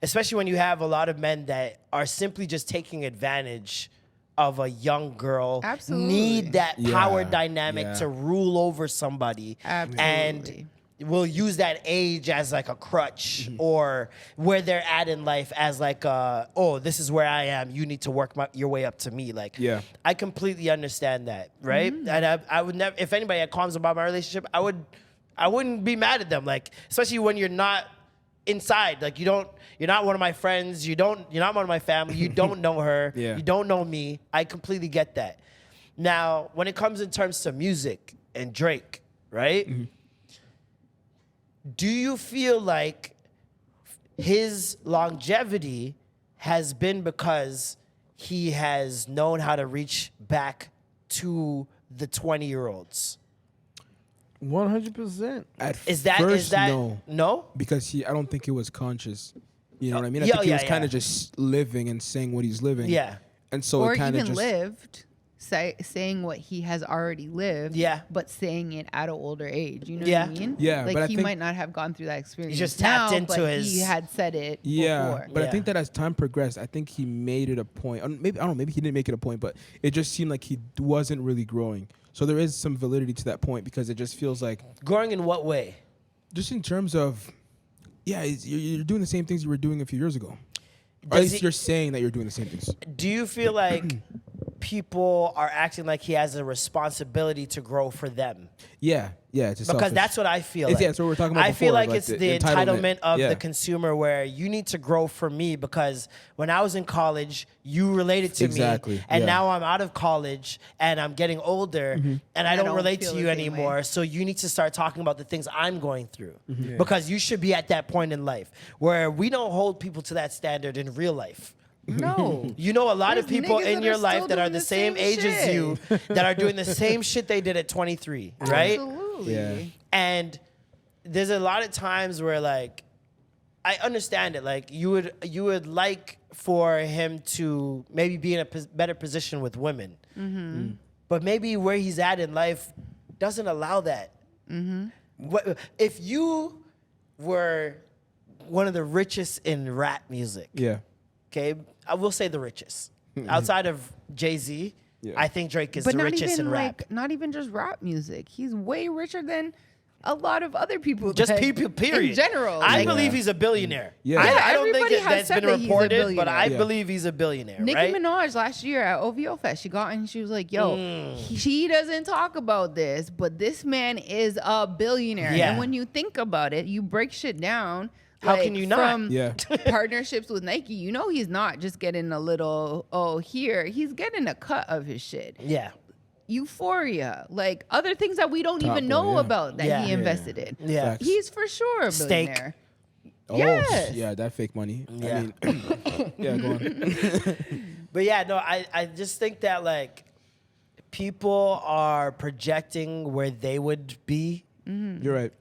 especially when you have a lot of men that are simply just taking advantage of a young girl, Absolutely. need that power Yeah, dynamic yeah. to rule over somebody, Absolutely. and will use that age as like a crutch or where they're at in life as like, oh, this is where I am. You need to work your way up to me. Like, Yeah. I completely understand that, right? And I would never, if anybody had qualms about my relationship, I wouldn't be mad at them. Like, especially when you're not inside, like you're not one of my friends. You're not one of my family. You don't know her. Yeah. You don't know me. I completely get that. Now, when it comes in terms to music and Drake, right? Do you feel like his longevity has been because he has known how to reach back to the 20-year-olds? 100%. Is that no? Because I don't think it was conscious. You know what I mean? I Yeah, think he was yeah, kind yeah. of just living and saying what he's living. Yeah. And so or it kind of even just lived, saying what he has already lived, Yeah. but saying it at an older age. You know Yeah. what I mean? Yeah, like but I he think- might not have gone through that experience. just tapped now, into but his- He had said it. Yeah, before. but Yeah. I think that as time progressed, I think he made it a point. Maybe I don't know. Maybe he didn't make it a point, but it just seemed like he wasn't really growing. So there is some validity to that point because it just feels like, Growing in what way? just in terms of, yeah, you're doing the same things you were doing a few years ago. Or at Does least he- you're saying that you're doing the same things. Do you feel like people are acting like he has a responsibility to grow for them? Yeah, it's Because selfish. that's what I feel It's- like. yeah, that's what we were talking about I feel before, like like it's the the entitlement. entitlement of Yeah. the consumer where you need to grow for me because when I was in college, you related to Exactly, me. And yeah. now I'm out of college and I'm getting older and I don't don't relate feel to the you same anymore. way. So you need to start talking about the things I'm going through because you should be at that point in life where we don't hold people to that standard in real life. No. You know a lot of There's people niggas in that your are life still that are doing the the same same age as shit. you that are doing the same shit they did at 23, right? Absolutely. Yeah. And there's a lot of times where like I understand it. Like you would like for him to maybe be in a better position with women, but maybe where he's at in life doesn't allow that. What, if you were one of the richest in rap music, Yeah. okay, I will say the richest outside of Jay-Z. Yeah. I think Drake is But the not richest even in rap. like not even just rap music. He's way richer than a lot of other people. Just that- people, period. In general. I like, believe he's a billionaire. Yeah. I don't think everybody that has that's said been that he's a reported, but billionaire. I Yeah. believe he's a billionaire, Nicki right? Minaj last year at OVO Fest, she got and she was like, "Yo, she doesn't talk about this, but this man is a billionaire." Yeah. And when you think about it, you break shit down. How like, can you not? From Yeah. partnerships with Nike, you know he's not just getting a little here. He's getting a cut of his shit. Yeah. Euphoria, like other things that we don't Top even boy, know yeah. about that Yeah. he Yeah. invested in. Yeah. Facts. He's for sure a Steak. billionaire. Oh, Yes. yeah, that fake money. Yeah. I mean, yeah, go on. But yeah, no, I just think that like people are projecting where they would be. You're right.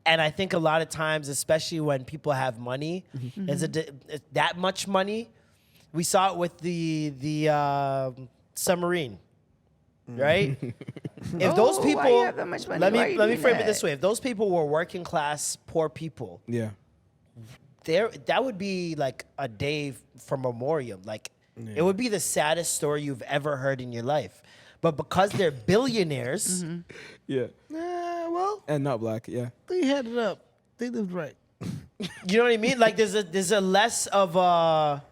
And I think a lot of times, especially when people have money, is that much money. We saw it with the submarine, right? If those Oh, why people, you have that much money? let Why are me you let me doing frame it that? this way: if those people were working class, poor people, Yeah. that would be like a day for memoriam. Like it would be the saddest story you've ever heard in your life. But because they're billionaires, Yeah. Well, And not black. Yeah. they had it up. They lived right. you know what I mean? Like there's a less of a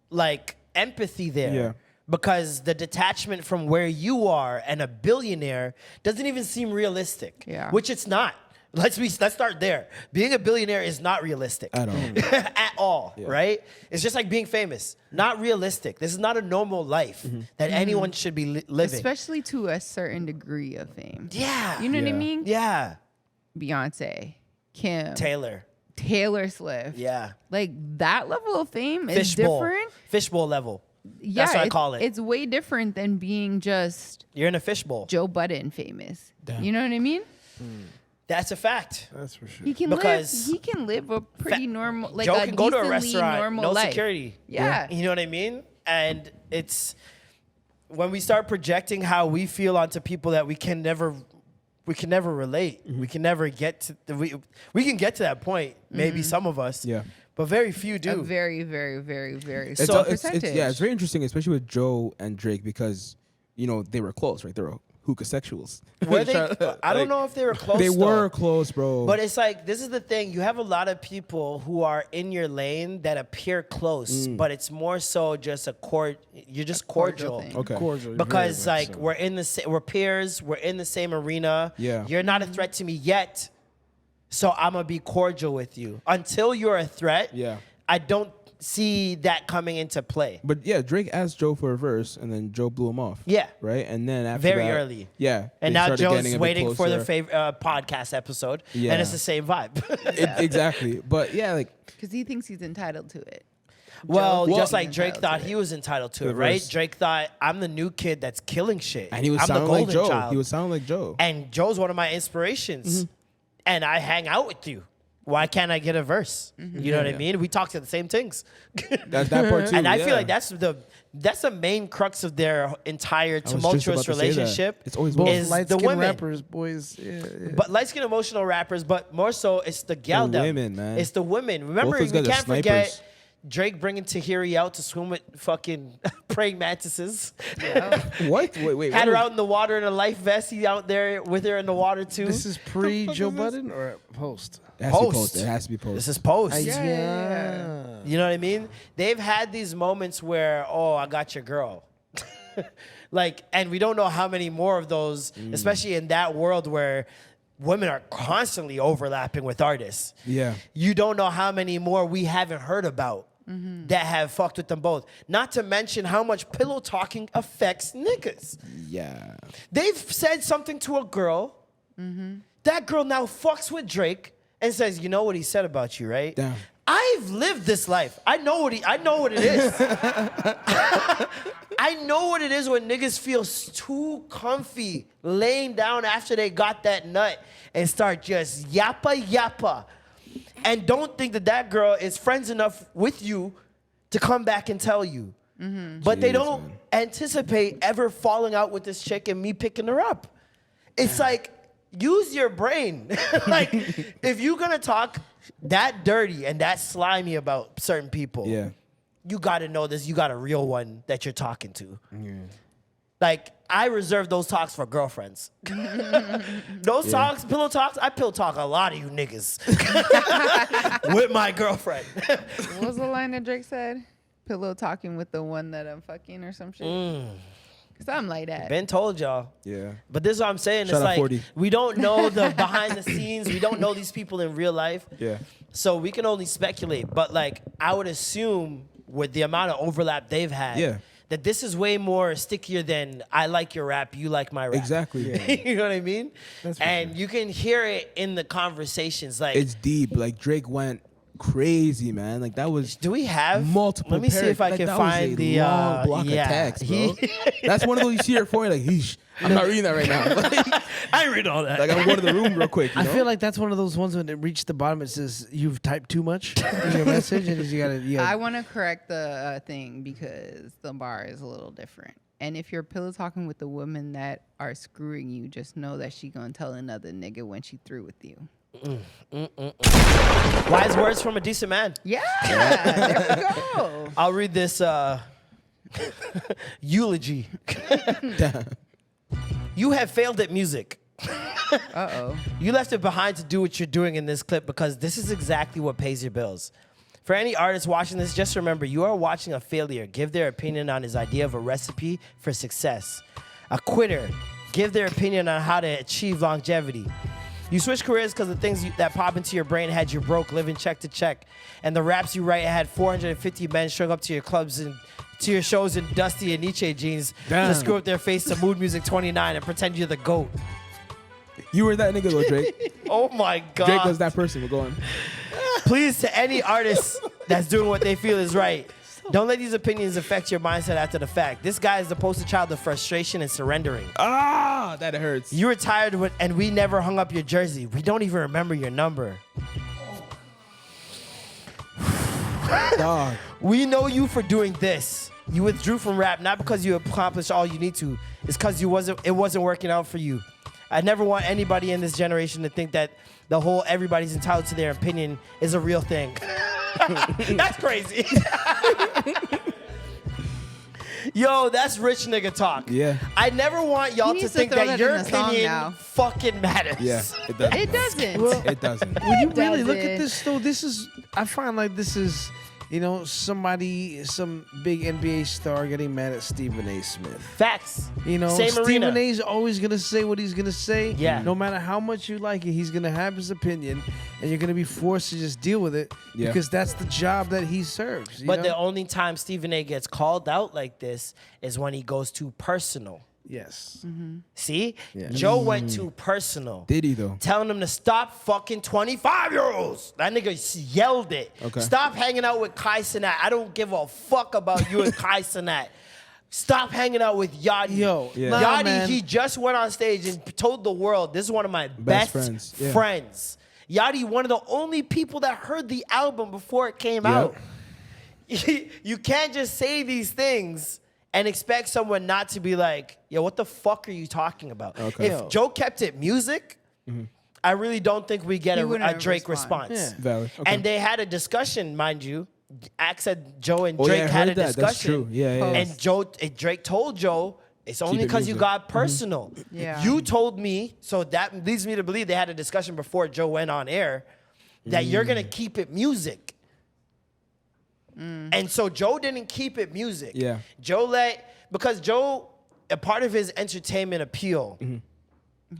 like empathy there. Yeah. Because the detachment from where you are and a billionaire doesn't even seem realistic. Yeah. Which it's not. Let's start there. Being a billionaire is not realistic. At all. At all, right? It's just like being famous. Not realistic. This is not a normal life that anyone should be living. Especially to a certain degree of fame. Yeah. You know what I Yeah. mean? Yeah. Beyonce, Kim, Taylor Swift. Yeah. Like that level of fame is Fishbowl. different. Fishbowl level. Yeah, That's what I call it. It's way different than being just You're in a fishbowl. Joe Budden famous. Damn. You know what I mean? That's a fact. That's for sure. He can Because live a pretty normal, like Joe a can go to a decently restaurant, normal no life. security. Yeah. You know what I mean? And it's when we start projecting how we feel onto people that we we can never relate. We can never get to we can get to that point. Maybe some of us. Yeah. But very few A do. very, very, very, very It's, small it's percentage. yeah, it's very interesting, especially with Joe and Drake, because they were close, right? They were hookah sexuals. Were they? I don't know if they were close. They though. were close, bro. But it's like, this is the thing. You have a lot of people who are in your lane that appear close, but it's more so just you're just cordial. thing. okay. Cordial, Because very like much so. we're peers, we're in the same arena. Yeah. You're not a threat to me yet, so I'm gonna be cordial with you. Until you're a threat, Yeah. I don't see that coming into play. But yeah, Drake asked Joe for a verse, and then Joe blew him off. Yeah. Right? And then after Very that, early. Yeah. And they now started getting Joe's a bit waiting for the closer. podcast episode, Yeah. and it's the same vibe. Exactly. But yeah, like, Because he thinks he's entitled to it. Well, Joe just thinks like he's Drake entitled thought to he it. was entitled to The it, right? verse. Drake thought, I'm the new kid that's killing shit. and he was I'm the sounding like golden Joe. child. He was sounding like Joe. And Joe's one of my inspirations. And I hang out with you. Why can't I get a verse? You know what I mean? We talk to the same things. That part too. And I yeah. feel like that's the main crux of their entire I was just tumultuous about to say that. relationship. It's always both women. is light the skinned women. rappers, boys. Yeah. But light skinned emotional rappers, but more so it's the gal The them. women, man. It's the women. Remember, Both those we guys are can't forget snipers. Drake bringing Tahiri out to swim with fucking praying mantises. What? Wait. Had what her was- out in the water in a life vest. He out there with her in the water too. This is pre Joe Budden or post? It has to be Post. posted. It has to be posted. This is post. Yeah. You know what I mean? They've had these moments where, oh, I got your girl. Like, and we don't know how many more of those, especially in that world where women are constantly overlapping with artists. Yeah. You don't know how many more we haven't heard about that have fucked with them both. Not to mention how much pillow talking affects niggas. Yeah. They've said something to a girl. That girl now fucks with Drake and says, "You know what he said about you, right?" Damn. I've lived this life. I know what it is. I know what it is when niggas feel too comfy laying down after they got that nut and start just yappa. And don't think that girl is friends enough with you to come back and tell you. But they Jeez, don't man. anticipate ever falling out with this chick and me picking her up. It's like, use your brain. Like, if you're gonna talk that dirty and that slimy about certain people, Yeah. you gotta know this. You got a real one that you're talking to. Like, I reserve those talks for girlfriends. Those talks, pillow talks, I pillow talk a lot of you niggas with my girlfriend. What was the line that Drake said? Pillow talking with the one that I'm fucking or some shit. Something like that. Ben told y'all. Yeah. But this is what I'm saying. Shout It's out like 40. we don't know the behind the scenes. We don't know these people in real life. Yeah. So we can only speculate. But like, I would assume with the amount of overlap they've had, Yeah. that this is way more stickier than I like your rap, you like my rap. Exactly. Yeah. You know what I mean? And you can hear it in the conversations. Like, It's deep. Like Drake went crazy, man. Like that was do we have multiple. Let me see if I like, can that was find a the long block yeah. of text, bro. That's one of those you see your phone, like, Heesh, I'm not reading that right now. Like, I read all that. I'm going to the room real quick. You I know? feel like that's one of those ones when it reached the bottom. It says you've typed too much in your message, and you gotta. I want to correct the thing because the bar is a little different. And if you're pillow talking with the women that are screwing you, just know that she gonna tell another nigga when she through with you. Wise words from a decent man. Yeah, there we go. I'll read this eulogy. You have failed at music. Uh-oh. You left it behind to do what you're doing in this clip because this is exactly what pays your bills. For any artist watching this, just remember you are watching a failure give their opinion on his idea of a recipe for success. A quitter give their opinion on how to achieve longevity. You switch careers because the things that pop into your brain had you broke, living check to check. And the raps you write had 450 men showing up to your clubs and to your shows in Dusty and Nietzsche jeans to screw up their face to Mood Music 29 and pretend you're the GOAT. You were that nigga though, Drake. Oh my God. Drake was that person. We're going. Please, to any artist that's doing what they feel is right, don't let these opinions affect your mindset after the fact. This guy is the poster child of frustration and surrendering. Ah, that hurts. You retired and we never hung up your jersey. We don't even remember your number. Dog. We know you for doing this. You withdrew from rap not because you accomplished all you need to. It's because it wasn't working out for you. I never want anybody in this generation to think that the whole everybody's entitled to their opinion is a real thing. That's crazy. Yo, that's rich nigga talk. Yeah. I never want y'all He to needs to think throw that that in your the song opinion now. fucking matters. Yeah, it doesn't. It doesn't. It doesn't. When you really look doesn't. at this, though, this is, I find like this is, you know, somebody, some big NBA star getting mad at Stephen A. Smith. Facts. You know, Same Stephen arena. A's always gonna say what he's gonna say. Yeah. No matter how much you like it, he's gonna have his opinion, and you're gonna be forced to just deal with it Yeah. because that's the job that he serves. you But know? the only time Stephen A gets called out like this is when he goes too personal. yes. See? Yeah. Joe went too personal. Did he though? Telling him to stop fucking 25-year-olds. That nigga yelled it. Okay. Stop hanging out with Kai Cenat. I don't give a fuck about you and Kai Cenat. Stop hanging out with Yachty. Yo, Yeah. nah, Yachty, man. he just went on stage and told the world, this is one of my best friends. Yeah. friends. Yachty, one of the only people that heard the album before it came Yep. out. You can't just say these things and expect someone not to be like, yo, what the fuck are you talking about? Okay. If Joe kept it music, I really don't think we get He a wouldn't have Drake responded. response. Yeah. Valid. Okay. And they had a discussion, mind you. Axe said Joe and Oh, yeah, Drake I had a heard that. discussion. That's true. Yeah, yeah, yeah. And Drake told Joe, it's only it because you music. got personal. Yeah. You told me, so that leads me to believe they had a discussion before Joe went on air that you're gonna keep it music. And so Joe didn't keep it music. Yeah. Because Joe, a part of his entertainment appeal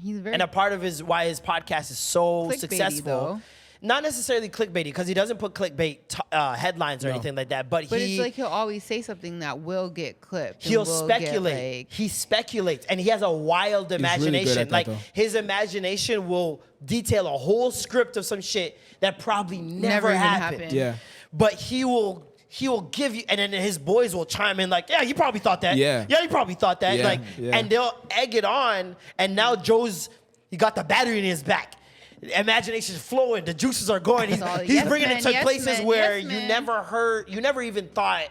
He's very and a part of why his podcast is so Clickbaity, successful. though. Not necessarily clickbaity, because he doesn't put clickbait headlines or anything like that. But But it's like he'll always say something that will get clipped. and he'll will get, speculate. like- He speculates, and he has a wild really good imagination. at that, Like though. his imagination will detail a whole script of some shit that probably never even happened. happened. Yeah. But he will give you, and then his boys will chime in like, yeah, you probably thought that. Yeah. Yeah, you probably thought that. Yeah, Like, yeah. and they'll egg it on, and now he got the battery in his back. Imagination's flowing, the juices are going. He's, all, he's yes, bringing man, it to yes, places man, where yes, you man. never even thought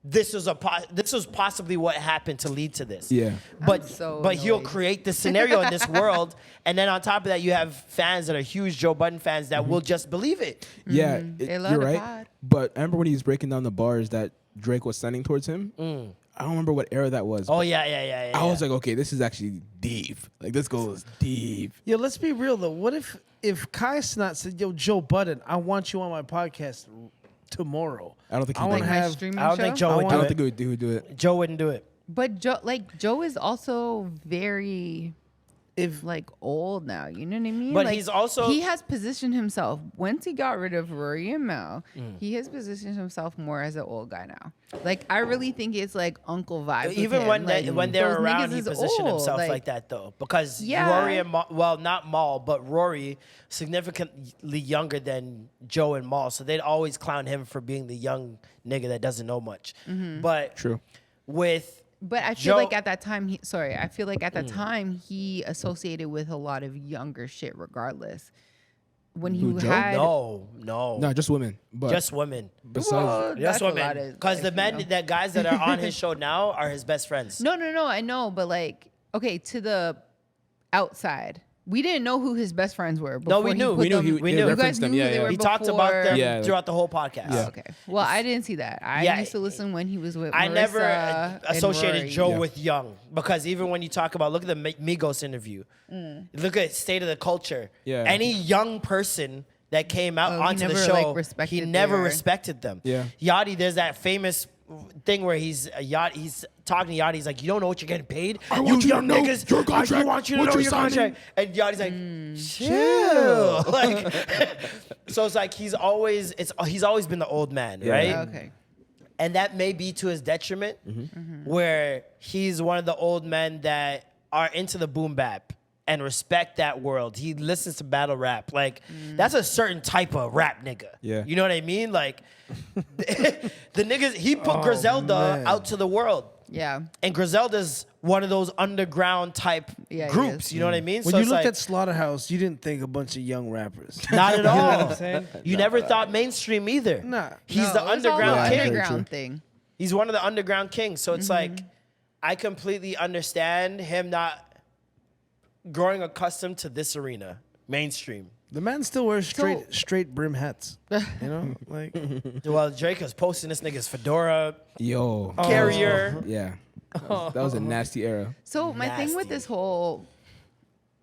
this was possibly what happened to lead to this. Yeah. But I'm so but he'll annoyed. create this scenario in this world, and then on top of that, you have fans that are huge Joe Budden fans that will just believe it. Yeah, They love you're the right. pod. But I remember when he was breaking down the bars that Drake was sending towards him. I don't remember what era that was. Oh yeah. I was like, okay, this is actually deep. Like this goes deep. Yo, let's be real though. What if Kai Cenat said, "Yo, Joe Budden, I want you on my podcast tomorrow." I don't think he I would. want do to it. my have. streaming I don't show? think Joe I would I do don't it. think he would do it. Joe wouldn't do it. But Joe is also very like old now. You know what I mean? But Like, he's also- he has positioned himself. Once he got rid of Rory and Mel, he has positioned himself more as an old guy now. Like I really think it's like uncle vibes. with Even him. when like, when they're those around, niggas he is positioned old. himself like that though, because Yeah. Rory and not Maul, but Rory, significantly younger than Joe and Maul, so they'd always clown him for being the young nigga that doesn't know much. But True. with But I feel Joe- like at that time, I feel like at that time he associated with a lot of younger shit, regardless. When Who, you Joe? had no, No, just women. But just women. besides, Well, Just that's a lot women. of, Because the like, men, you know. the guys that are on his show now are his best friends. No, I know, but like, okay, to the outside, we didn't know who his best friends were. No, we before he knew. put We knew them- he- we they knew. You guys referenced them. knew Yeah, they yeah. were He talked about before- them Yeah. throughout the whole podcast. Oh, okay. Well, I didn't see that. I Yeah, used to listen when he was with. I never Marissa and associated Rory. Joe Yeah. with young, because even when you talk about, look at the Migos interview, look at State of the Culture. Yeah. Any young person that came out Oh, he onto the never, show, like, he respected never their- respected them. Yeah. Yachty, there's that famous thing where he's talking to Yachty. He's like, "You don't know what you're getting paid. You want you to young know niggas. your I contract, want you to what know you're your signing." contract." And Yachty's like, "Chill." Like, so it's like he's always been the old man, right? Okay. And that may be to his detriment, where he's one of the old men that are into the boom bap and respect that world. He listens to battle rap. Like, that's a certain type of rap nigga. Yeah. You know what I mean? Like, the niggas, he put Griselda man. out to the world. Yeah. And Griselda's one of those underground type Yeah, he groups. is. You know what I mean? When So you it's looked like, at Slaughterhouse, you didn't think a bunch of young rappers. not at You know what all. I'm saying? You never thought mainstream either. Nah. He's No, the it was all underground the king. underground thing. He's one of the underground kings. So it's like, I completely understand him not growing accustomed to this arena, mainstream. The man still wears straight brim hats. You know, like Well, Drake was posting this nigga's fedora Yo. carrier. Yeah. That was a nasty era. So my thing with Nasty. this whole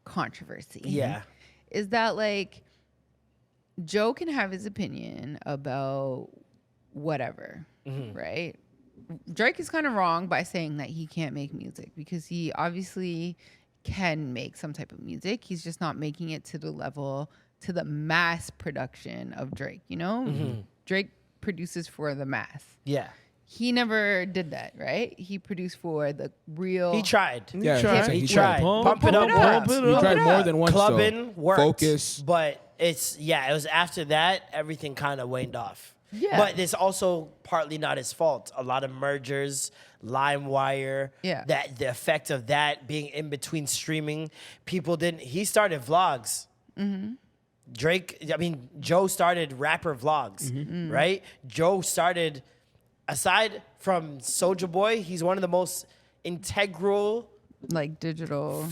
controversy, Yeah. is that like Joe can have his opinion about whatever, right? Drake is kind of wrong by saying that he can't make music because he obviously can make some type of music. He's just not making it to the mass production of Drake, you know? Drake produces for the mass. Yeah. He never did that, right? He produced for the real. He tried. Yeah, tried. He tried. Pump it up. Pump it He tried more than once. Clubbing worked. Focus. But it was after that, everything kind of waned off. Yeah. But it's also partly not his fault. A lot of mergers, LimeWire. Yeah. That the effect of that being in between streaming, people didn't. He started vlogs. Joe started rapper vlogs, right? Joe started, aside from Soulja Boy, he's one of the most integral like digital.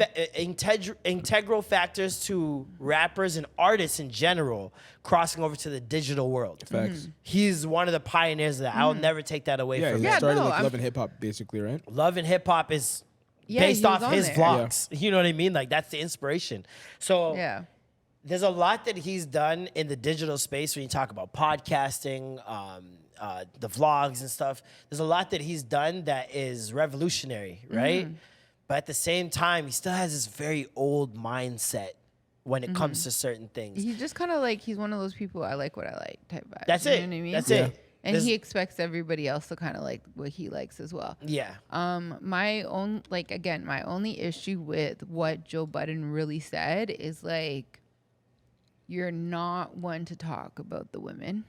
integral factors to rappers and artists in general crossing over to the digital world. Facts. He's one of the pioneers of that. I'll never take that away Yeah, from he him. Yeah, started no, like I'm- Love and Hip Hop, basically, right? Love and hip hop is Yeah, based he was off on his there. vlogs. You know what I mean? Like that's the inspiration. So Yeah. there's a lot that he's done in the digital space when you talk about podcasting, the vlogs and stuff. There's a lot that he's done that is revolutionary, right? But at the same time, he still has this very old mindset when it comes to certain things. He's just kind of like, he's one of those people, I like what I like type vibe. That's you it. Know what I mean? That's Yeah. it. And There's- he expects everybody else to kind of like what he likes as well. yeah. My only issue with what Joe Budden really said is like, you're not one to talk about the women.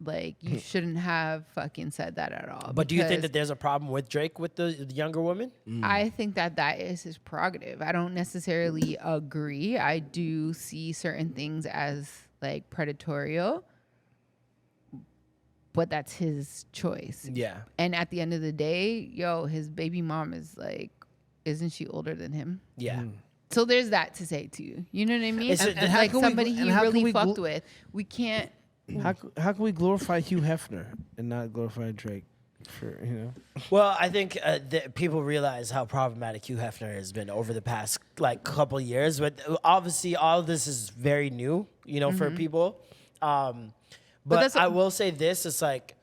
Like, you shouldn't have fucking said that at all. But do you think because that there's a problem with Drake with the younger woman? I think that is his prerogative. I don't necessarily agree. I do see certain things as like predatorial, but that's his choice. Yeah. And at the end of the day, his baby mom is like, isn't she older than him? Yeah. So there's that to say too. You know what I mean? It's a- And and how like can we- somebody and he how can really we fucked gl- with. We can't. how can we glorify Hugh Hefner and not glorify Drake? For Well, I think people realize how problematic Hugh Hefner has been over the past like couple years. But obviously, all of this is very new, for people. But that's- I will say this: it's like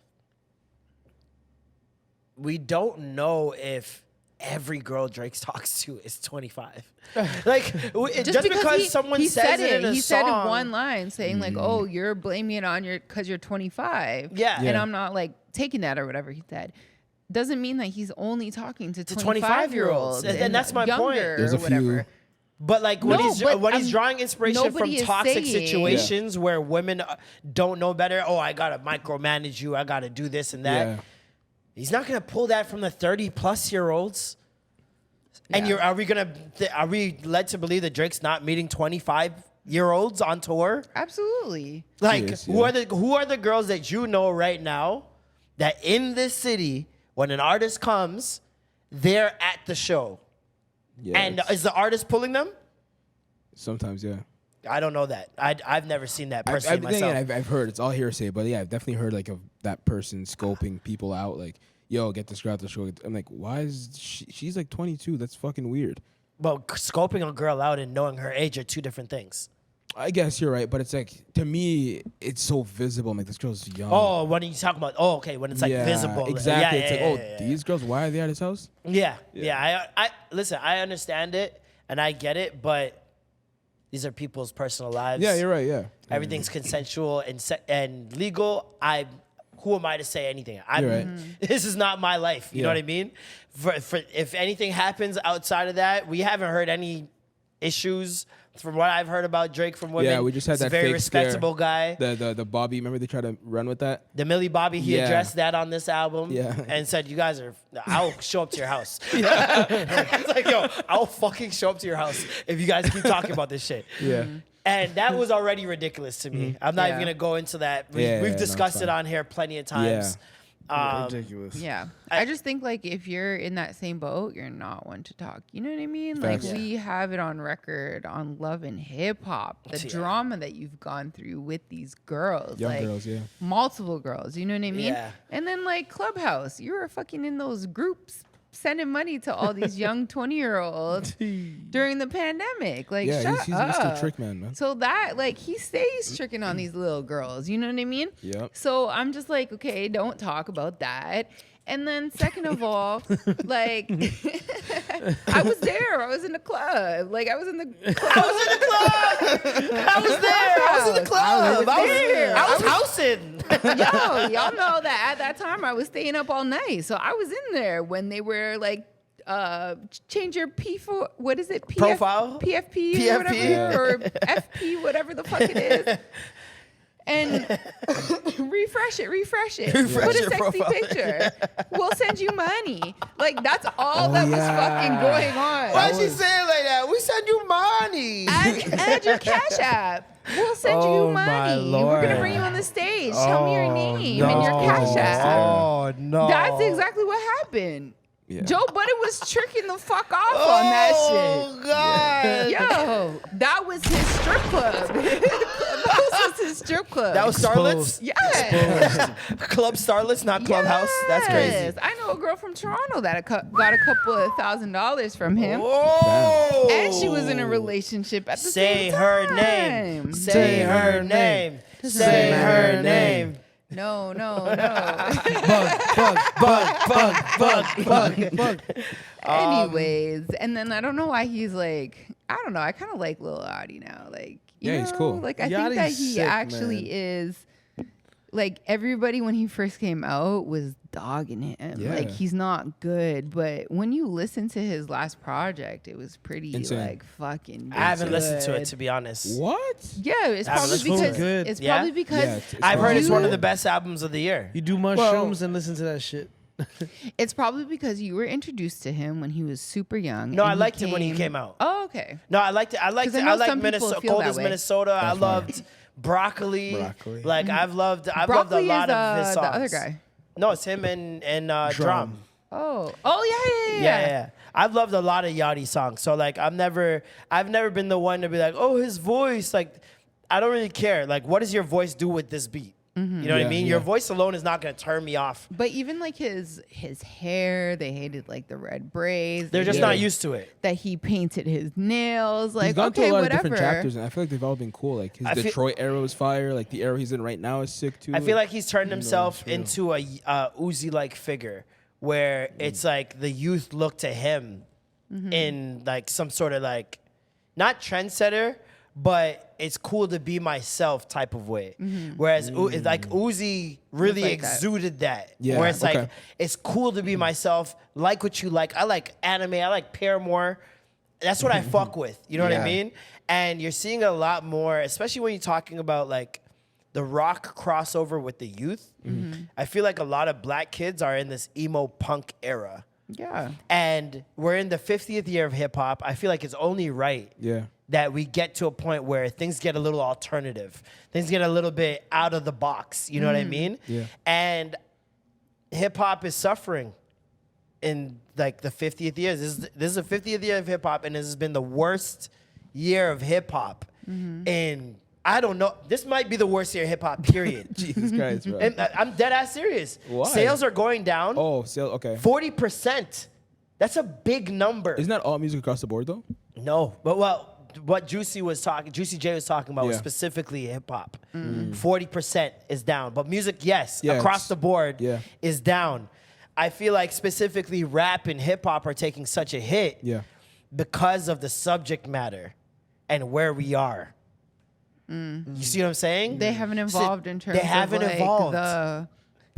we don't know if every girl Drake talks to is 25. Like just because someone he says said it in a he song, said one line saying like, "Oh, you're blaming it on because you're 25." Yeah. and Yeah. I'm not like taking that or whatever he said. Doesn't mean that he's only talking to 25-year-olds. 25-year-olds, And that's my point. There's or a few. whatever. But like No, when he's but drawing inspiration from nobody is toxic saying- situations where women don't know better. Oh, I gotta micromanage you. I gotta do this and that. Yeah. He's not gonna pull that from the 30-plus-year-olds. And Yeah. are we led to believe that Drake's not meeting 25-year-olds on tour? Absolutely. Like Yes, who yeah. are the girls that you know right now that in this city when an artist comes, they're at the show? Yeah, And it's- is the artist pulling them? sometimes, yeah. I don't know that. I've never seen that personally myself. I've heard, it's all hearsay, but yeah, I've definitely heard like of that person scoping people out, like, yo, get this girl out the show. I'm like, why is she's like 22? That's fucking weird. But scoping a girl out and knowing her age are two different things. I guess you're right, but it's like, to me, it's so visible. I'm like, this girl's young. Oh, when you talk about, okay, when it's like Yeah, visible. Exactly. Yeah, It's like, yeah, oh, yeah, yeah. these girls, why are they at his house? Yeah. I listen, I understand it and I get it, but these are people's personal lives. Yeah, you're right, yeah. Everything's consensual and legal. Who am I to say anything? You're right. This is not my life. You know Yeah. what I mean? For if anything happens outside of that, we haven't heard any issues from what I've heard about Drake from women. Yeah, we just had He's that a very fake scare. respectable guy. The Bobby, remember they tried to run with that? The Millie Bobby, he Yeah. addressed that on this album Yeah. and said, you guys are, I'll show up to your house. It's like, yo, I'll fucking show up to your house if you guys keep talking about this shit. Yeah. And that was already ridiculous to me. I'm not even Yeah. going to go into that. Yeah, We've no, discussed it's it fine. on here plenty of times. Ridiculous. Yeah. I just think like if you're in that same boat, you're not one to talk. You know what I mean? Like Facts. we have it on record on Love and Hip Hop, the Yeah. drama that you've gone through with these girls. Young like girls, yeah. multiple girls, you know what I mean? Yeah. And then like Clubhouse, you were fucking in those groups sending money to all these young 20-year-olds during the pandemic. Like Yeah, shut he's up. Mr. Trickman, man. So that like he stays tricking on these little girls, you know what I mean? Yep. So I'm just like, okay, don't talk about that. And then second of all, like I was there. I was in the club. Like I was in the club. I was in the club. I was there. I was in the club. I was housing. Yo, y'all know that at that time I was staying up all night. So I was in there when they were like change your P4, what is it? Profile? PFP, PFP? or whatever, or FP, whatever the fuck it is. And refresh it. Refresh Put a your sexy profile. picture. We'll send you money. Like that's all that was fucking going on. Why she say it like that? We send you money. Add your Cash App. We'll send Oh, you my money. We're gonna Lord. bring you on the stage. Tell me your name and your no. Cash App. Oh no. That's exactly what happened. Yeah. Joe Budden was tricking the fuck off on that Oh God. shit. Yo, that was his strip club. That was his strip club. That was Starlets. yes. Club Starlets, not Clubhouse. That's crazy. Yes. I know a girl from Toronto that got a couple of $1,000 from him. Whoa. And she was in a relationship at the Say same her time. name. Say her name. Say her name. No. Bug. Anyways, and then I don't know why he's like, I don't know. I kind of like Lil Adi now. Like, you Yeah, he's know, cool. Like, I think that Yachty's he sick, actually man. is. Like everybody when he first came out was dogging him. Yeah. Like he's not good, but when you listen to his last project, it was pretty Insane. like fucking. I haven't listened to it, good. to be honest. What? Yeah, it's I haven't probably listened to it. because Good. it's Yeah? probably because Yeah, it's I've heard it's you- one of the best albums of the year. You do mushrooms and listen to that shit. it's probably because you were introduced to him when he was super young. No, and I liked him when he came out. Oh, okay. No, I liked it. I liked 'Cause it. I I know like some people Minnesota, feel cold that as way. Minnesota. I That's loved Broccoli. Broccoli. Like I've loved a Broccoli lot is of his songs. the other guy. No, it's him and Drum. Oh, Yeah. I've loved a lot of Yachty songs. So like I've never been the one to be like, oh, his voice. Like I don't really care. Like what does your voice do with this beat? Mm-hmm. You know what I Yeah, mean? yeah. Your voice alone is not gonna turn me off. But even like his hair, they hated like the red braids. They're they just Yeah. not used to it. that he painted his nails. He's Like gone okay, through a lot whatever. of different chapters, and I feel like they've all been cool. Like his I feel- Detroit era was fire. Like the era he's in right now is sick too. I feel like he's turned it's himself real. into a Uzi-like figure, where it's like the youth look to him in like some sort of like, not trendsetter, but it's cool to be myself type of way. Whereas it's like Uzi really like that. exuded that. Yeah, Where it's like, okay. it's cool to be myself, like what you like. I like anime, I like Paramore. That's what I fuck with. You know what I Yeah. mean? And you're seeing a lot more, especially when you're talking about like the rock crossover with the youth. I feel like a lot of black kids are in this emo punk era. Yeah. And we're in the 50th year of hip hop. I feel like it's only right Yeah. that we get to a point where things get a little alternative. Things get a little bit out of the box. You know what I mean? Yeah. And hip hop is suffering in like the 50th year. This is the 50th year of hip hop, and this has been the worst year of hip hop in, I don't know. This might be the worst year of hip hop, period. Jesus Christ, bro. And I'm dead ass serious. Why? Sales are going down Oh, sale. Okay. 40%. That's a big number. Isn't that all music across the board though? No, but what Juicy J was talking about was Yeah. specifically hip hop. 40% is down, but music, yes, Yeah, across it's- the board yeah. is down. I feel like specifically rap and hip hop are taking such a hit Yeah. because of the subject matter and where we are. You see what I'm saying? They haven't evolved in terms They haven't of like evolved. the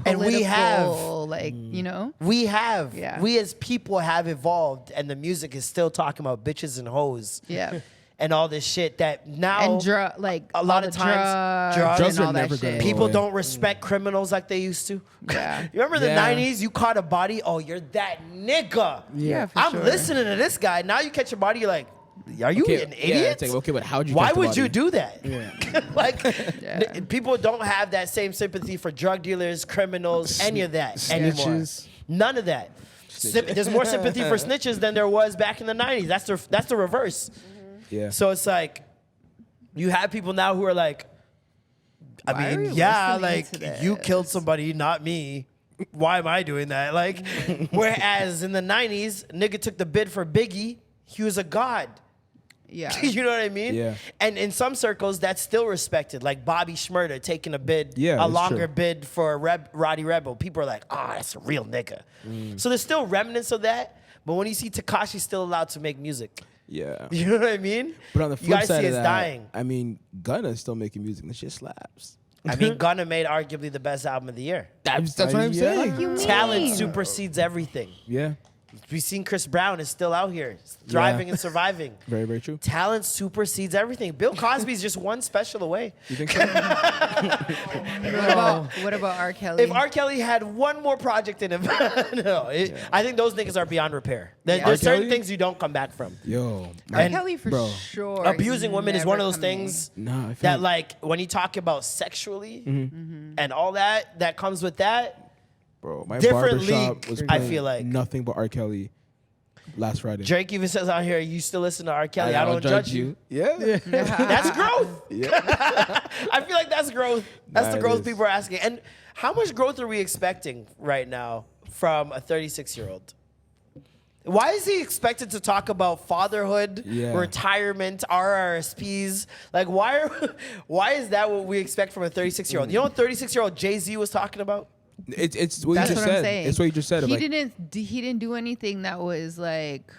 And we have. political, like, you know? We have. Yeah. We as people have evolved, and the music is still talking about bitches and hoes. Yeah. And all this shit that now And like a lot all of the times, drugs drugs and are all that never gonna shit. go people away. don't respect criminals like they used to. Yeah. You remember the Yeah. 90s? You caught a body, oh, you're that nigga. Yeah, for I'm sure. listening to this guy. Now you catch a body, you're like, Are you Okay, an yeah, idiot? it's like, okay, but how'd you Why catch the would you body? do that? Yeah. Like, Yeah. people don't have that same sympathy for drug dealers, criminals, any of that anymore. Snitches. None of that. There's more sympathy for snitches than there was back in the 90s. That's the reverse. Yeah. So it's like, you have people now who are like, I Why are mean, you yeah, listening like, to you this? killed somebody, not me. Why am I doing that? Like, whereas in the 90s, nigga took the bid for Biggie, he was a god. Yeah. You know what I mean? Yeah. And in some circles, that's still respected. Like Bobby Shmurda taking a bid, Yeah, a that's longer true. bid for Roddy Rebel. People are like, oh, that's a real nigga. Mm. So there's still remnants of that. But when you see Tekashi still allowed to make music, Yeah. you know what I mean? But on the you flip gotta side see of it's that, dying. I mean, Gunna's still making music. And the shit slaps. I mean, Gunna made arguably the best album of the year. That's what I'm yeah. saying. You Talent mean? supersedes everything. Yeah. We've seen Chris Brown is still out here, thriving and surviving. Very, very true. Talent supersedes everything. Bill Cosby's just one special away. You think so? What about R. Kelly? If R. Kelly had one more project in him, I think those niggas are beyond repair. There's R. certain Kelly? things you don't come back from. Yo. R. and- Kelly for bro, sure. Abusing he's women is one of never those coming. things Nah, I feel that, like, when you talk about sexually and all that comes with that, bro, my different barbershop league, was I playing feel like. nothing but R. Kelly last Friday. Drake even says out here, you still listen to R. Kelly. I don't judge you. Yeah. That's growth. I feel like that's growth. That's Nah, the it growth is. people are asking. And how much growth are we expecting right now from a 36-year-old? Why is he expected to talk about fatherhood, Yeah. retirement, RRSPs? Like, why is that what we expect from a 36-year-old? You know what 36-year-old Jay-Z was talking about? It's what That's you just what I'm said. saying. It's what you just said. He Like, didn't do anything that was like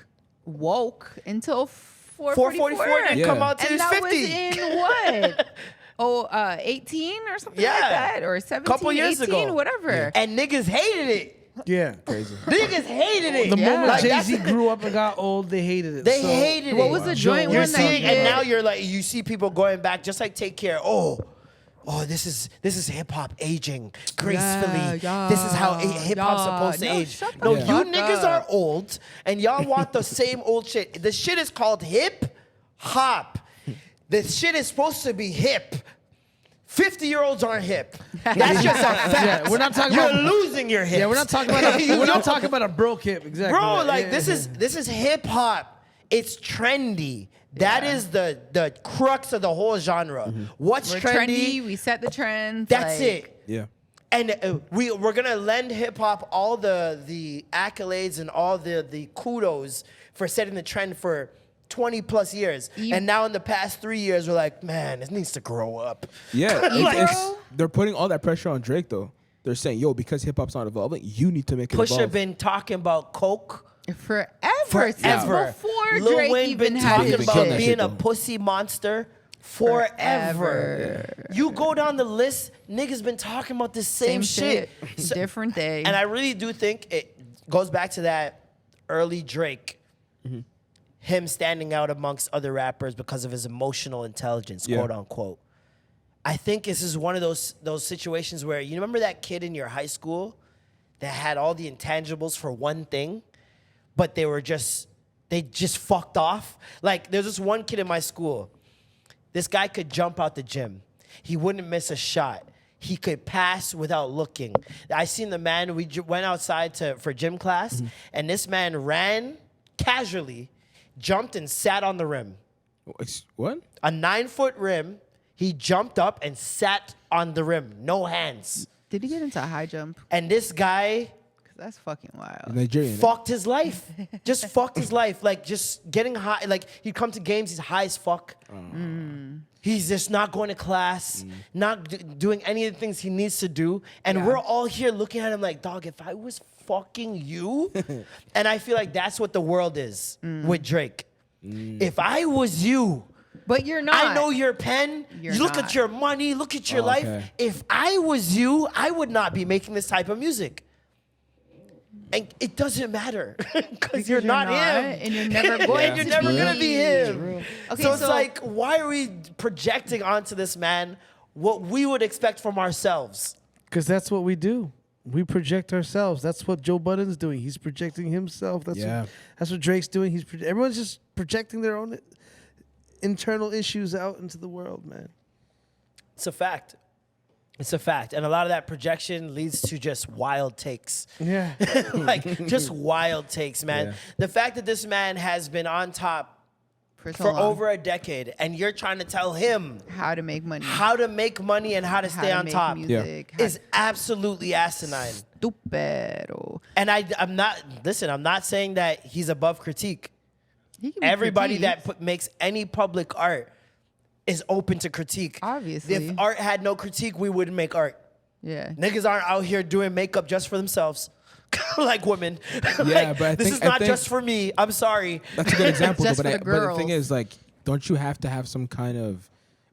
woke until 444 didn't Yeah. come out till and he was that 50. was in what? 18 or something Yeah. like that, or 17, Couple years 18, ago. whatever. And niggas hated it. Yeah. crazy. Niggas hated it. The Yeah. moment Like, Jay-Z that's- grew up and got old, they hated it. They So- hated it. What was the joint You're one that seeing, he and did? now you're like, you see people going back, just like Take Care. Oh, this is hip hop aging gracefully. Yeah, This is how hip hop's yeah. supposed to No, age. shut the No, Yeah. you fuck niggas up. are old, and y'all want the same old shit. The shit is called hip hop. The shit is supposed to be hip. 50-year-olds aren't hip. That's just a fact. Yeah, we're not talking You're about- losing your hips. Yeah, we're not talking about You we're know? not talking about a broke hip, exactly. Bro, like Yeah. this is hip hop. It's trendy. That is the crux of the whole genre. What's We're trendy? We set the trends. That's like, it. Yeah. And we're gonna lend hip hop all the accolades and all the kudos for setting the trend for 20 plus years. You- And now in the past 3 years, we're like, man, this needs to grow up. Yeah. Like- They're putting all that pressure on Drake, though. They're saying, yo, because hip hop's not evolving, you need to make it Pusha evolve. been talking about coke Forever. Since forever. before Lil Drake Wayne even been had talking his Even killing about that shit. being shit, a though. pussy monster forever. You go down the list, niggas been talking about the same shit. So- Different day. and I really do think it goes back to that early Drake. Him standing out amongst other rappers because of his emotional intelligence, Yeah. quote unquote. I think this is one of those situations where you remember that kid in your high school that had all the intangibles for one thing, but they just fucked off. Like there's this one kid in my school. This guy could jump out the gym. He wouldn't miss a shot. He could pass without looking. I seen the man. We went outside for gym class, and this man ran casually, jumped and sat on the rim. What? A 9-foot rim. He jumped up and sat on the rim, no hands. Did he get into high jump? And this guy 'Cause that's fucking wild. Nigerian. fucked his life. Just fucked his life. Like just getting high. Like he'd come to games, he's high as fuck. He's just not going to class, not doing any of the things he needs to do. And Yeah. we're all here looking at him like, dog, if I was fucking you. And I feel like that's what the world is with Drake. If I was you, But you're not. I know your pen. You're You look not. at your money, look at your life. Okay. If I was you, I would not be making this type of music. And it doesn't matter because you're not him. and you're never going And you're to never be. gonna be him. Okay, so it's like, why are we projecting onto this man what we would expect from ourselves? Because that's what we do. We project ourselves. That's what Joe Budden's doing. He's projecting himself. That's what Drake's doing. Everyone's just projecting their own internal issues out into the world, man. It's a fact. It's a fact. And a lot of that projection leads to just wild takes. Yeah. Like, just wild takes, man. Yeah. The fact that this man has been on top For, so for long. over a decade, and you're trying to tell him How to make money. how to make money and how to How stay to on make top music, how is absolutely asinine. Stupid. And I'm not saying that he's above critique. He can be Everybody critiqued. that makes any public art is open to critique. Obviously. If art had no critique, we wouldn't make art. Yeah. Niggas aren't out here doing makeup just for themselves. Like women. Yeah, but this is I not think- just for me. I'm sorry. That's a good example, though, Just but, for the but the thing girls. is, like, don't you have to have some kind of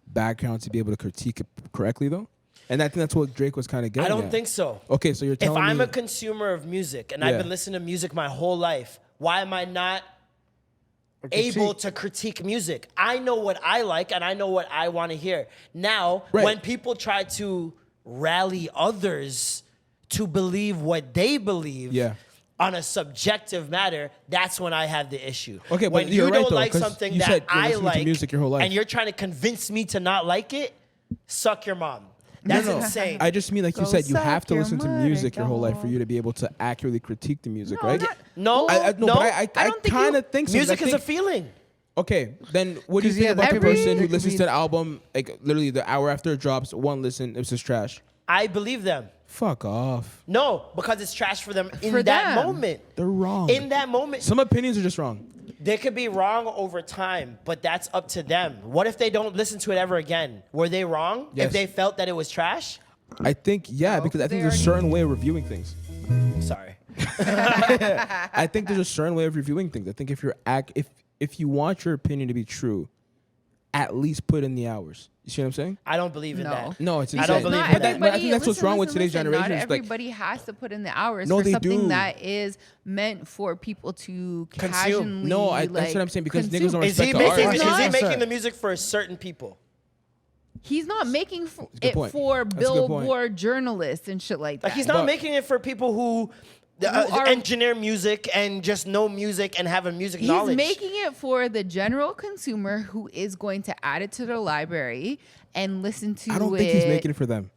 background to be able to critique it correctly, though? And I think that's what Drake was kind of getting I don't at. think so. Okay, so you're If telling I'm me... a consumer of music and I've Yeah. been listening to music my whole life, why am I not able to critique music? I know what I like and I know what I want to hear. Now, Right. when people try to rally others to believe what they believe Yeah. on a subjective matter, that's when I have the issue. Okay, but when you're you right, don't though, like 'cause something you that said you're I listening to like music your whole life. and you're trying to convince me to not like it, suck your mom. That's No. insane. I just mean, like you Go said, you have suck to your listen to mother, music your whole life for dog. you to be able to accurately critique the music, No, right? not- no, No, but I don't think kind you- of think so. 'cause music I is a think- feeling. Okay, then what do you 'Cause, think yeah, about the every- person who it could listens be- to the album, like, literally the hour after it drops, one listen, it's just trash? I believe them. Fuck off. No, because it's trash for them in For that them. moment. They're wrong. In that moment, Some opinions are just wrong. they could be wrong over time, but that's up to them. What if they don't listen to it ever again? Were they wrong Yes. if they felt that it was trash? I think, yeah, because I think they there's a certain way of reviewing things. Sorry. I think there's a certain way of reviewing things. I think if you want your opinion to be true, at least put in the hours. You see what I'm saying? I don't believe in No. that. No, it's I insane. don't believe Not in that. But I everybody. think that's what's wrong with today's listen, generation. Not It's like- everybody has to put in the hours No, for they something do. that is meant for people to Consume. casually. No, that's like, what I'm saying, because consume. niggas don't Is he respect the making, artist. is he Not- making the music for certain people? He's not making a good it point. for That's a good point. Billboard journalists and shit like that. Like, he's not But- making it for people who are- engineer music and just know music and have a music He's knowledge. making it for the general consumer who is going to add it to their library and listen to it. I don't think he's making it for them.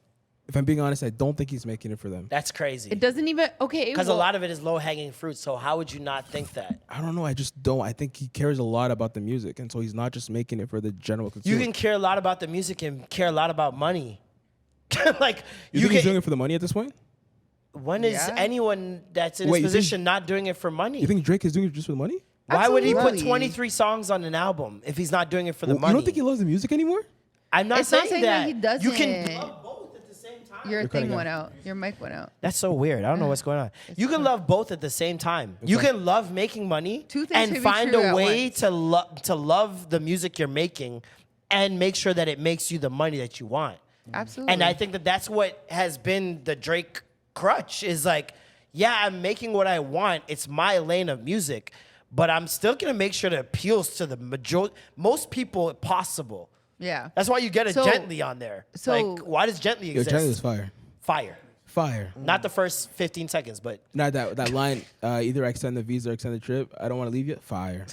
If I'm being honest, I don't think he's making it for them. That's crazy. It doesn't even okay. Because a lot of it is low hanging fruit. So how would you not think that? I don't know. I just don't. I think he cares a lot about the music, and so he's not just making it for the general consumer. You can care a lot about the music and care a lot about money. Like You think he's doing it for the money at this point? when is Yeah. anyone that's in Wait, his you think- position not doing it for money? You think Drake is doing it just for the money? Why would he put Absolutely. 23 songs on an album if he's not doing it for the You money? don't think he loves the music anymore? I'm not It's not saying saying that he You can doesn't. love both at the same time. Your cutting thing out. went out. Your mic went out. That's so weird. I don't know what's going on. You can love both at the same time. You can love making money Two things and can be find true a at way once. to love the music you're making and make sure that it makes you the money that you want. Absolutely. And I think that that's what has been the Drake crutch is like, yeah, I'm making what I want. It's my lane of music, but I'm still going to make sure it appeals to the most people possible. yeah. That's why you get a So- Gently on there. so- Like, why does Gently Yo, exist? Johnny was fire. Fire. Fire. Not the first 15 seconds, but Not that line. Either extend the visa or extend the trip. I don't want to leave you. Fire.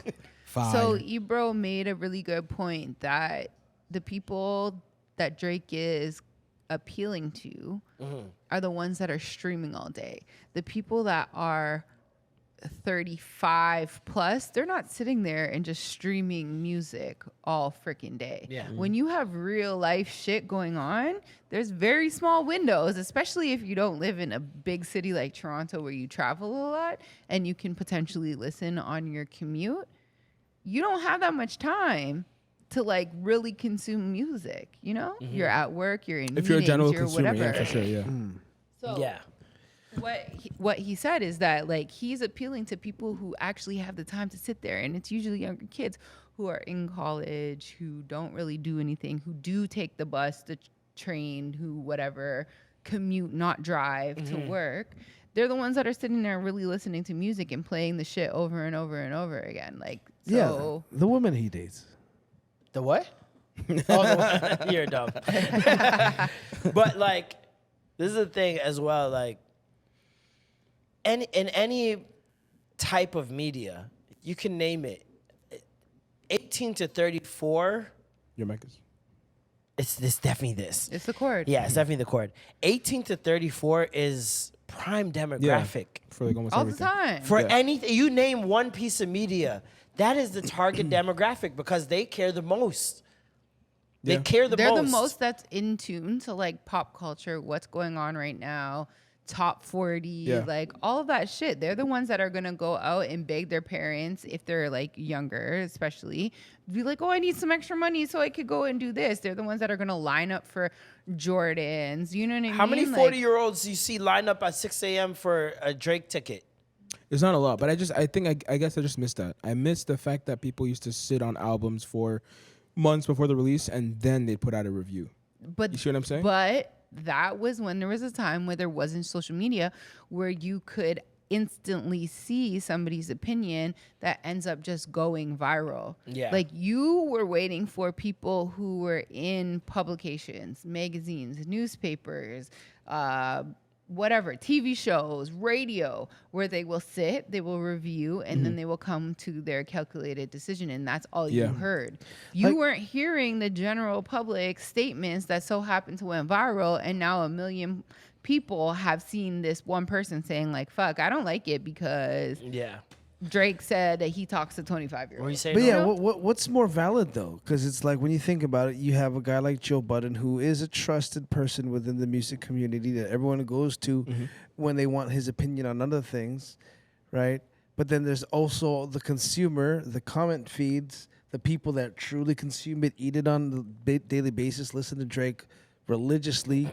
Fire. So Ebro made a really good point that the people that Drake is appealing to are the ones that are streaming all day. The people that are 35 plus, they're not sitting there and just streaming music all freaking day. Yeah. When you have real life shit going on, there's very small windows, especially if you don't live in a big city like Toronto where you travel a lot and you can potentially listen on your commute. You don't have that much time to like really consume music, you know? You're at work, you're in if you're a meetings, general you're consumer, whatever. yeah, for sure, yeah. So yeah. what he said is that like he's appealing to people who actually have the time to sit there, and it's usually younger kids who are in college, who don't really do anything, who do take the bus, the train, who whatever, commute, not drive to work. They're the ones that are sitting there really listening to music and playing the shit over and over and over again. Like, so Yeah, the woman he dates. The what? Oh, you're dumb. But like, this is the thing as well. Like, in any type of media, you can name it. 18 to 34. Your mic is. It's definitely this. It's the cord. Yeah, it's definitely the cord. 18 to 34 is prime demographic. For like almost All everything. the time. For Yeah. anything, you name one piece of media, that is the target demographic because they care the most. They Yeah. care the They're most. the most that's in tune to like pop culture, what's going on right now, top 40, Yeah. like all of that shit. They're the ones that are gonna go out and beg their parents, if they're like younger, especially, be like, oh, I need some extra money so I could go and do this. They're the ones that are gonna line up for Jordans. You know what I mean? How many Like, 40-year-olds do you see line up at 6 a.m. for a Drake ticket? It's not a lot, but I guess I just missed that. I missed the fact that people used to sit on albums for months before the release and then they'd put out a review. But You see what I'm saying? But that was when there was a time where there wasn't social media where you could instantly see somebody's opinion that ends up just going viral. Yeah. Like you were waiting for people who were in publications, magazines, newspapers, whatever, TV shows, radio, where they will sit, they will review, and then they will come to their calculated decision. And that's all you Yeah. heard. You weren't hearing the general public statements that so happened to went viral. And now 1 million people have seen this one person saying like, fuck, I don't like it because Yeah. Drake said that he talks to What were you 25-year-olds. saying? But yeah, Nora? what's more valid though? Because it's like when you think about it, you have a guy like Joe Budden who is a trusted person within the music community that everyone goes to when they want his opinion on other things, right? But then there's also the consumer, the comment feeds, the people that truly consume it, eat it on the daily basis, listen to Drake religiously.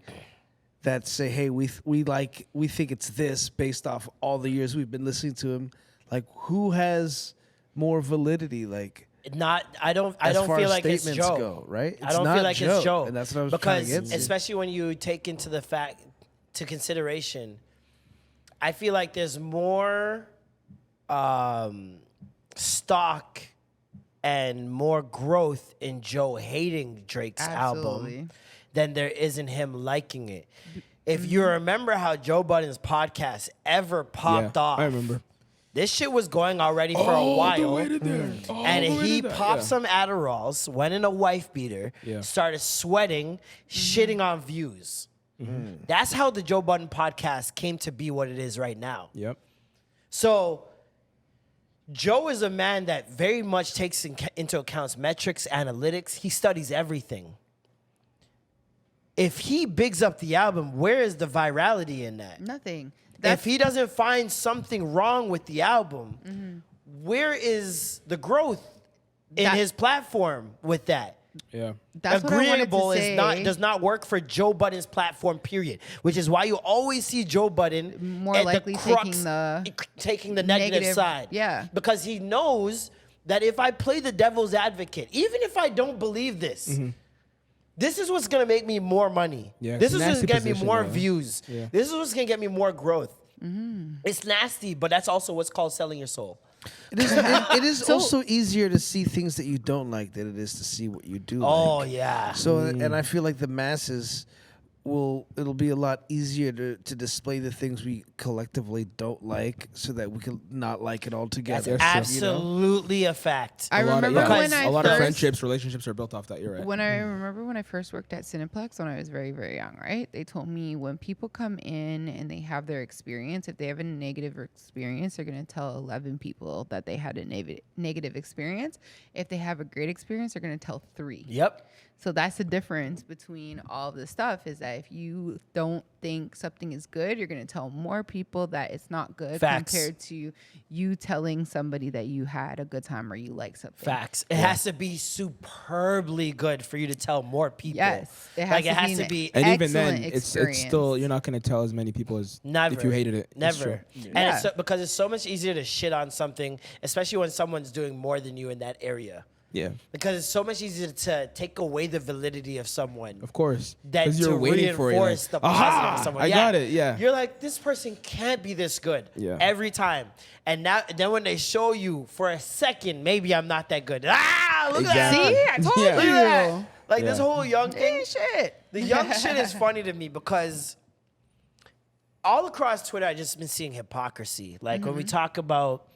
That say, hey, we think it's this based off all the years we've been listening to him. Like, who has more validity? Like, I don't as far feel as like it's statements Joe. go, right? I It's don't not feel like it's Joe. and that's what I was because trying to get to. especially when you take into the fact to consideration, I feel like there's more stock and more growth in Joe hating Drake's Absolutely. album than there is in him liking it. If you remember how Joe Budden's podcast ever popped off, I remember. this shit was going already for a while. Oh, And he popped some Adderalls, went in a wife beater, Yeah. started sweating, shitting on views. That's how the Joe Budden podcast came to be what it is right now. Yep. So Joe is a man that very much takes into account metrics, analytics. He studies everything. If he bigs up the album, where is the virality in that? Nothing. If he doesn't find something wrong with the album, where is the growth in That- his platform with that? Yeah. That's what I wanted to Agreeable say. does not work for Joe Budden's platform, period. Which is why you always see Joe Budden More at the likely crux, taking the negative side. yeah. Because he knows that if I play the devil's advocate, even if I don't believe this, this is what's gonna make me more money. Yeah, This it's is a what's nasty gonna get me position, more yeah. views. Yeah. This is what's gonna get me more growth. It's nasty, but that's also what's called selling your soul. It is also easier to see things that you don't like than it is to see what you do Oh like. yeah. So, and I feel like the masses it'll be a lot easier to display the things we collectively don't like so that we can not like it altogether. That's That's true. absolutely a fact. I A lot of- remember yeah. when I a lot of first- friendships, relationships are built off that. You're right. When I remember when I first worked at Cineplex when I was very, very young, right? They told me when people come in and they have their experience, if they have a negative experience, they're going to tell 11 people that they had a negative experience. If they have a great experience, they're going to tell 3. Yep. So that's the difference between all of this stuff is that if you don't think something is good, you're going to tell more people that it's not good Facts. compared to you telling somebody that you had a good time or you like something. Facts. It has to be superbly good for you to tell more people. Yes. It has like to it has be to an be and even then, excellent it's experience. still you're not going to tell as many people as never if you hated it. It's true. Never. And it's because it's so much easier to shit on something, especially when someone's doing more than you in that area. Yeah. Because it's so much easier to take away the validity of someone. Of course. Than Because to you're waiting for it. Like, reinforce the positive aha, of someone. I got it. Yeah. You're like, this person can't be this good. Yeah. Every time. And then when they show you for a second, maybe I'm not that good. Ah, look Exactly. at See, that. I told Yeah. Look you. at that. Like this Yeah. whole young thing. Shit. The young shit is funny to me because all across Twitter, I just been seeing hypocrisy. Like when we talk about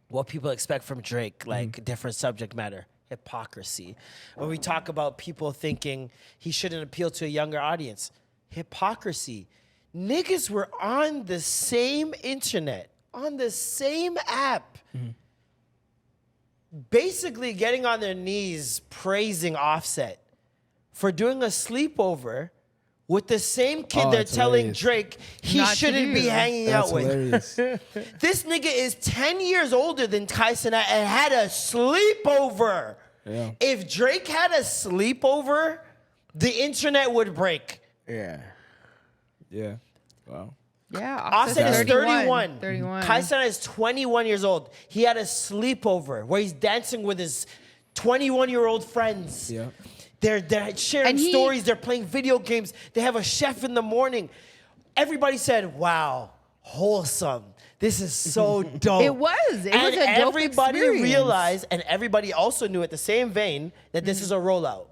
what people expect from Drake, like different subject matter, hypocrisy. When we talk about people thinking he shouldn't appeal to a younger audience, hypocrisy. Niggas were on the same internet, on the same app, basically getting on their knees praising Offset for doing a sleepover with the same kid they're it's telling hilarious. Drake he Not to shouldn't be do. hanging That's out with. hilarious. This nigga is 10 years older than Tyson and had a sleepover. Yeah. If Drake had a sleepover, the internet would break. Yeah. Yeah. Wow. Yeah, Offset is 31. 31. Tyson is 21 years old. He had a sleepover where he's dancing with his 21-year-old friends. Yeah. They're sharing And he- stories. They're playing video games. They have a chef in the morning. Everybody said, wow, wholesome. This is so dope. It was. It was and a dope everybody experience. realized, and everybody also knew at the same vein that this is a rollout.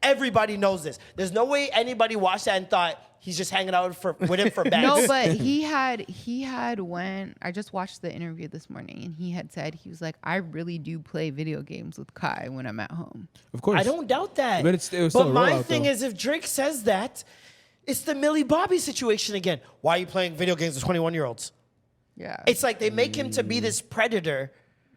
Everybody knows this. There's no way anybody watched that and thought he's just hanging out with him for bags. No, but he had when I just watched the interview this morning, and he had said he was like, I really do play video games with Kai when I'm at home. Of course. I don't doubt that. But it was still a my rollout, thing though. is, if Drake says that, it's the Millie Bobby situation again. Why are you playing video games with 21-year-olds? Yeah, It's like they make him to be this predator.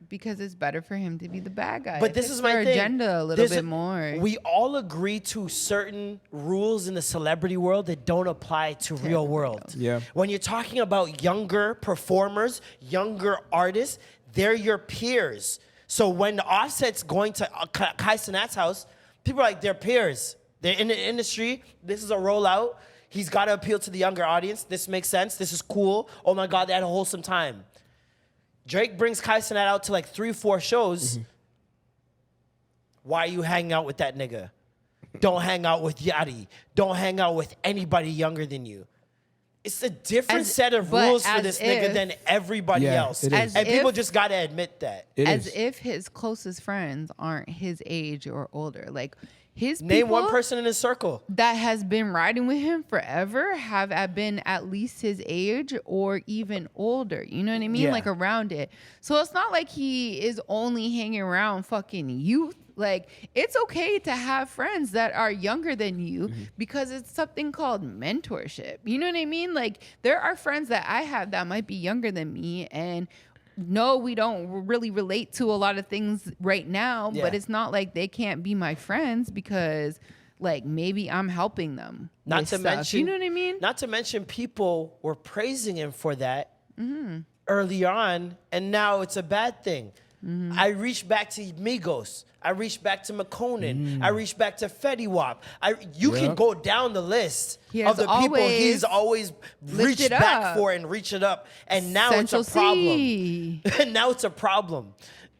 because it's better for him to be the bad guy. But It this fits is my their thing. agenda a little There's bit more. We all agree to certain rules in the celebrity world that don't apply to real world. Yeah. When you're talking about younger performers, younger artists, they're your peers. So when Offset's going to Kai Cenat's house, people are like, they're peers. They're in the industry. This is a rollout. He's got to appeal to the younger audience. This makes sense. This is cool. Oh my God, they had a wholesome time. Drake brings Kai Cenat out to like 3-4 shows. Why are you hanging out with that nigga? Don't hang out with Yachty. Don't hang out with anybody younger than you. It's a different As- set of but rules for as this nigga if- than everybody Yeah, else. it is. And people As if- just gotta admit that. It As is. if his closest friends aren't his age or older. Like his Name people one person in his circle. that has been riding with him forever have been at least his age or even older. You know what I mean? Yeah. Like around it. So it's not like he is only hanging around fucking youth. Like it's okay to have friends that are younger than you because it's something called mentorship. You know what I mean? Like there are friends that I have that might be younger than me, and no, we don't really relate to a lot of things right now, Yeah. but it's not like they can't be my friends because like maybe I'm helping them. Not with to stuff. mention, you know what I mean? Not to mention, people were praising him for that early on, and now it's a bad thing. I reached back to Migos. I reached back to McConan. I reached back to Fetty Wap. You can Yeah. go down the list He of has the people he's always reached lifted back up. for and reached it up, and now Central it's a problem. C. And now it's a problem.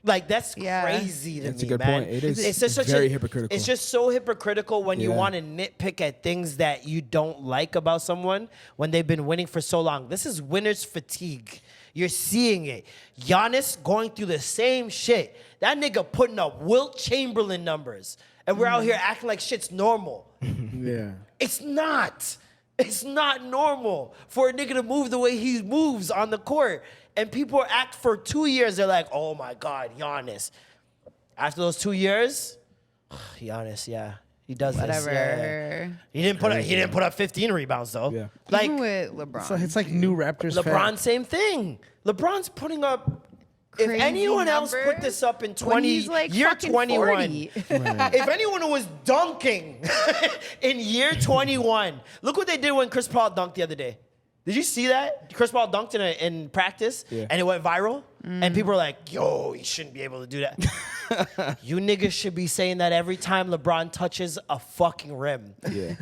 Like that's Yeah. crazy to That's me, a good man. point. It is It's just such very a, hypocritical. It's just so hypocritical when you Yeah. want to nitpick at things that you don't like about someone when they've been winning for so long. This is winner's fatigue. You're seeing it. Giannis going through the same shit. That nigga putting up Wilt Chamberlain numbers, and we're out here acting like shit's normal. Yeah. It's not. It's not normal for a nigga to move the way he moves on the court. And people act for 2 years, they're like, oh my God, Giannis. After those 2 years, Giannis, yeah. He does Whatever. this. Yeah. He didn't put up 15 rebounds though. Yeah. Like Even with LeBron. So it's like new Raptors LeBron, fan. same thing. LeBron's putting up. Crazy If anyone else put numbers this up in when 20, he's like year fucking 21, 40. if anyone was dunking in year 21, look what they did when Chris Paul dunked the other day. Did you see that? Chris Paul dunked in practice, Yeah. and it went viral. And people were like, yo, he shouldn't be able to do that. You niggas should be saying that every time LeBron touches a fucking rim. Yeah.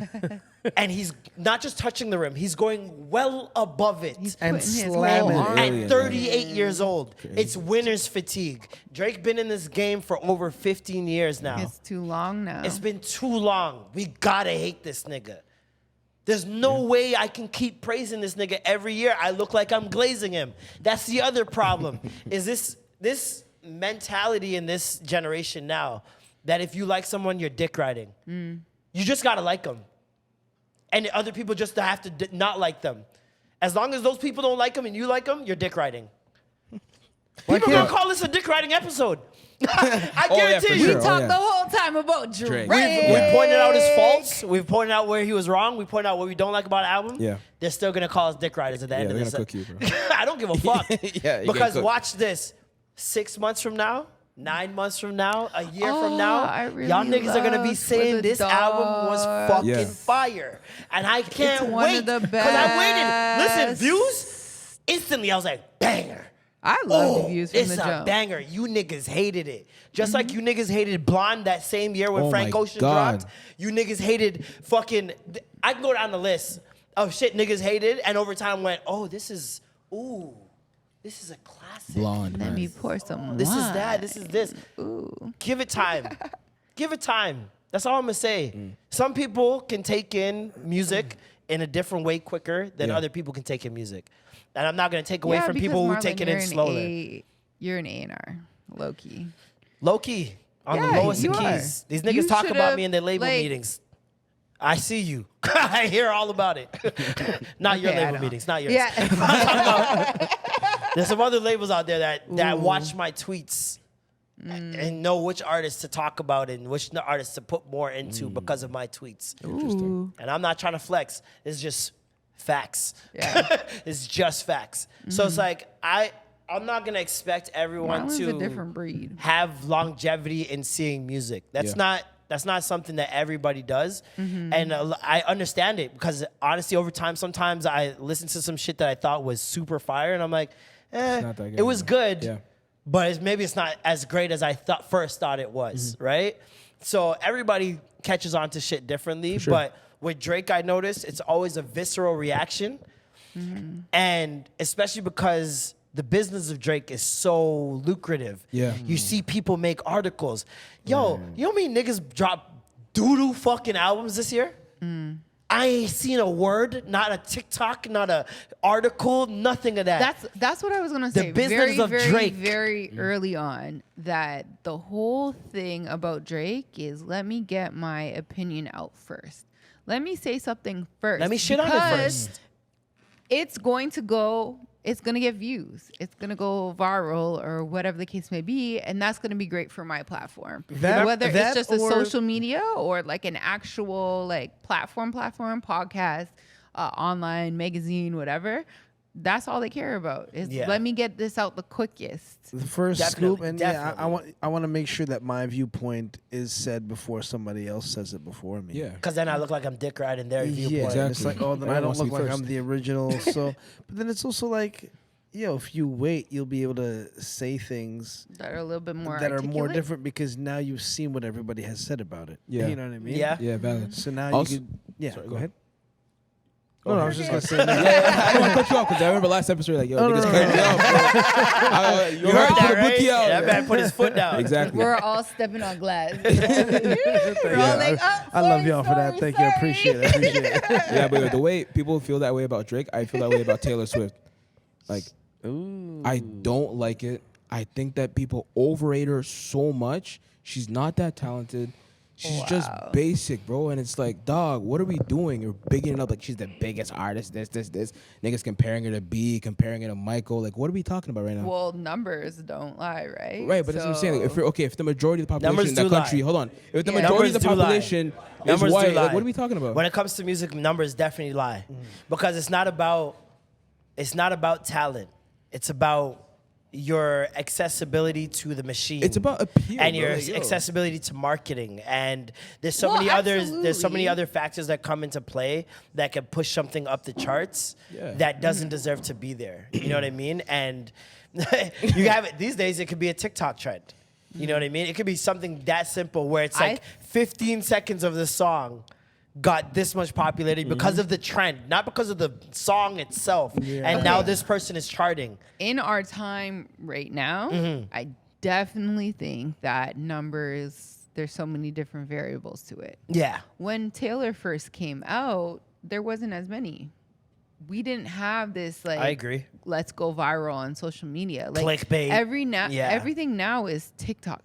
And he's not just touching the rim, he's going well above it. And putting his whole slamming arm- it. At Alien, 38 years old. It's winner's fatigue. Drake been in this game for over 15 years now. It's too long now. It's been too long. We gotta hate this nigga. There's no way I can keep praising this nigga every year. I look like I'm glazing him. That's the other problem. Is this mentality in this generation now that if you like someone, you're dick riding. You just gotta like them. And other people just have to not like them. As long as those people don't like him and you like him, you're dick riding. People gonna call this a dick riding episode. I guarantee for you. sure. We talked the whole time about Drake. We pointed out his faults. We've pointed out where he was wrong. We pointed out what we don't like about the album. Yeah. They're still gonna call us dick riders at the end they're of gonna this. cook you, bro. I don't give a fuck. Yeah, you get because cooked. watch this. 6 months from now, 9 months from now, a year from I now, really y'all niggas are gonna be love saying For the this album was Dogs. fucking Yeah. fire, and I can't It's one wait of the because I waited. Listen, best. views instantly. I was like, banger. I love the views from It's the a jump. banger. You niggas hated it. Just like you niggas hated Blonde that same year when Oh Frank my Ocean God. dropped. You niggas hated fucking. I can go down the list of shit niggas hated, and over time went, oh, this is a classic. Blonde, Let man. me pour some This wine. is that. This is this. Give it time. Give it time. That's all I'm gonna say. Some people can take in music in a different way quicker than Yeah. other people can take in music. And I'm not gonna take away Yeah, from because people who Marlon, take it you're in an slower. You're an A&R, low key. Low key, on the Yeah, lowest of you are. keys. These niggas You talk about should've, me in their label like- meetings. I see you. I hear all about it. Not your Okay, I label don't. meetings, not yours. Yeah. There's some other labels out there that watch my tweets and know which artists to talk about and which artists to put more into because of my tweets. Ooh. And I'm not trying to flex. It's just facts. Yeah. It's just facts. So it's like I'm not gonna expect everyone Marlon's to a different breed. have longevity in seeing music. That's not something that everybody does. And I understand it because honestly, over time, sometimes I listen to some shit that I thought was super fire, and I'm like, not that good, it was yeah. good, Yeah. but maybe it's not as great as I first thought it was, right? So everybody catches on to shit differently, sure. but with Drake, I noticed it's always a visceral reaction, and especially because the business of Drake is so lucrative. Yeah. You see people make articles. Yo, you know how many niggas drop doo-doo fucking albums this year? I ain't seen a word, not a TikTok, not a article, nothing of that. That's what I was gonna say. business very, of very, Drake. very early on, that the whole thing about Drake is let me get my opinion out first. Let me say something first. Let me shit on it because first. It's going to get views. It's going to go viral or whatever the case may be. And that's going to be great for my platform. Whether it's that just a or- social media or like an actual like platform, podcast, online, magazine, whatever. That's all they care about is Yeah. let me get this out the quickest. The first Definitely, scoop, and definitely. I want to make sure that my viewpoint is said before somebody else says it before me. Yeah. Because then I look like I'm dick riding their Yeah, viewpoint. Exactly. it's like, oh, then Everyone I don't wants to look be like first. I'm the original. So, but then it's also like, yo, if you wait, you'll be able to say things That are a little bit more that are more articulate. different because now you've seen what everybody has said about it. Yeah. You know what I mean? Yeah. Yeah, valid. So now Also- you could, yeah, Sorry, go go ahead. No, I was just gonna say that. I don't want to cut you off because I remember last episode, like, yo, niggas cut me off, bro. You You heard heard that, put a right? bookie out. That man put his foot down. Exactly. We're all stepping on glass. We're all like, oh, I love sorry, y'all for that. sorry, Thank you. I appreciate it. I appreciate it. Yeah, but the way people feel that way about Drake, I feel that way about Taylor Swift. Like, I don't like it. I think that people overrate her so much. She's not that talented. She's just basic, bro. And it's like, dog, what are we doing? You're bigging it up like she's the biggest artist. This. Niggas comparing her to B, comparing her to Michael. Like, what are we talking about right now? Well, numbers don't lie, right? Right, but that's what I'm saying. Like, if the majority of the Numbers population in do that country, lie. hold on, if the Yeah. majority of Numbers the do lie. population is Numbers do white, lie. like, what are we talking about? When it comes to music, numbers definitely lie. Because it's not about talent. It's about your accessibility to the machine. It's about appeal, and bro. your Like, yo. accessibility to marketing. And there's so Well, many others. There's so many absolutely. other factors that come into play that can push something up the charts Yeah. that doesn't deserve to be there. You know what I mean? And you have it these days. It could be a TikTok trend. You know what I mean? It could be something that simple where it's like 15 seconds of the song got this much popularity because of the trend, not because of the song itself. And now this person is charting. In our time right now, I definitely think that numbers, there's so many different variables to it. Yeah. When Taylor first came out, there wasn't as many. we didn't have this like I agree. let's go viral on social media. Like Clickbait. Everything now is TikTok.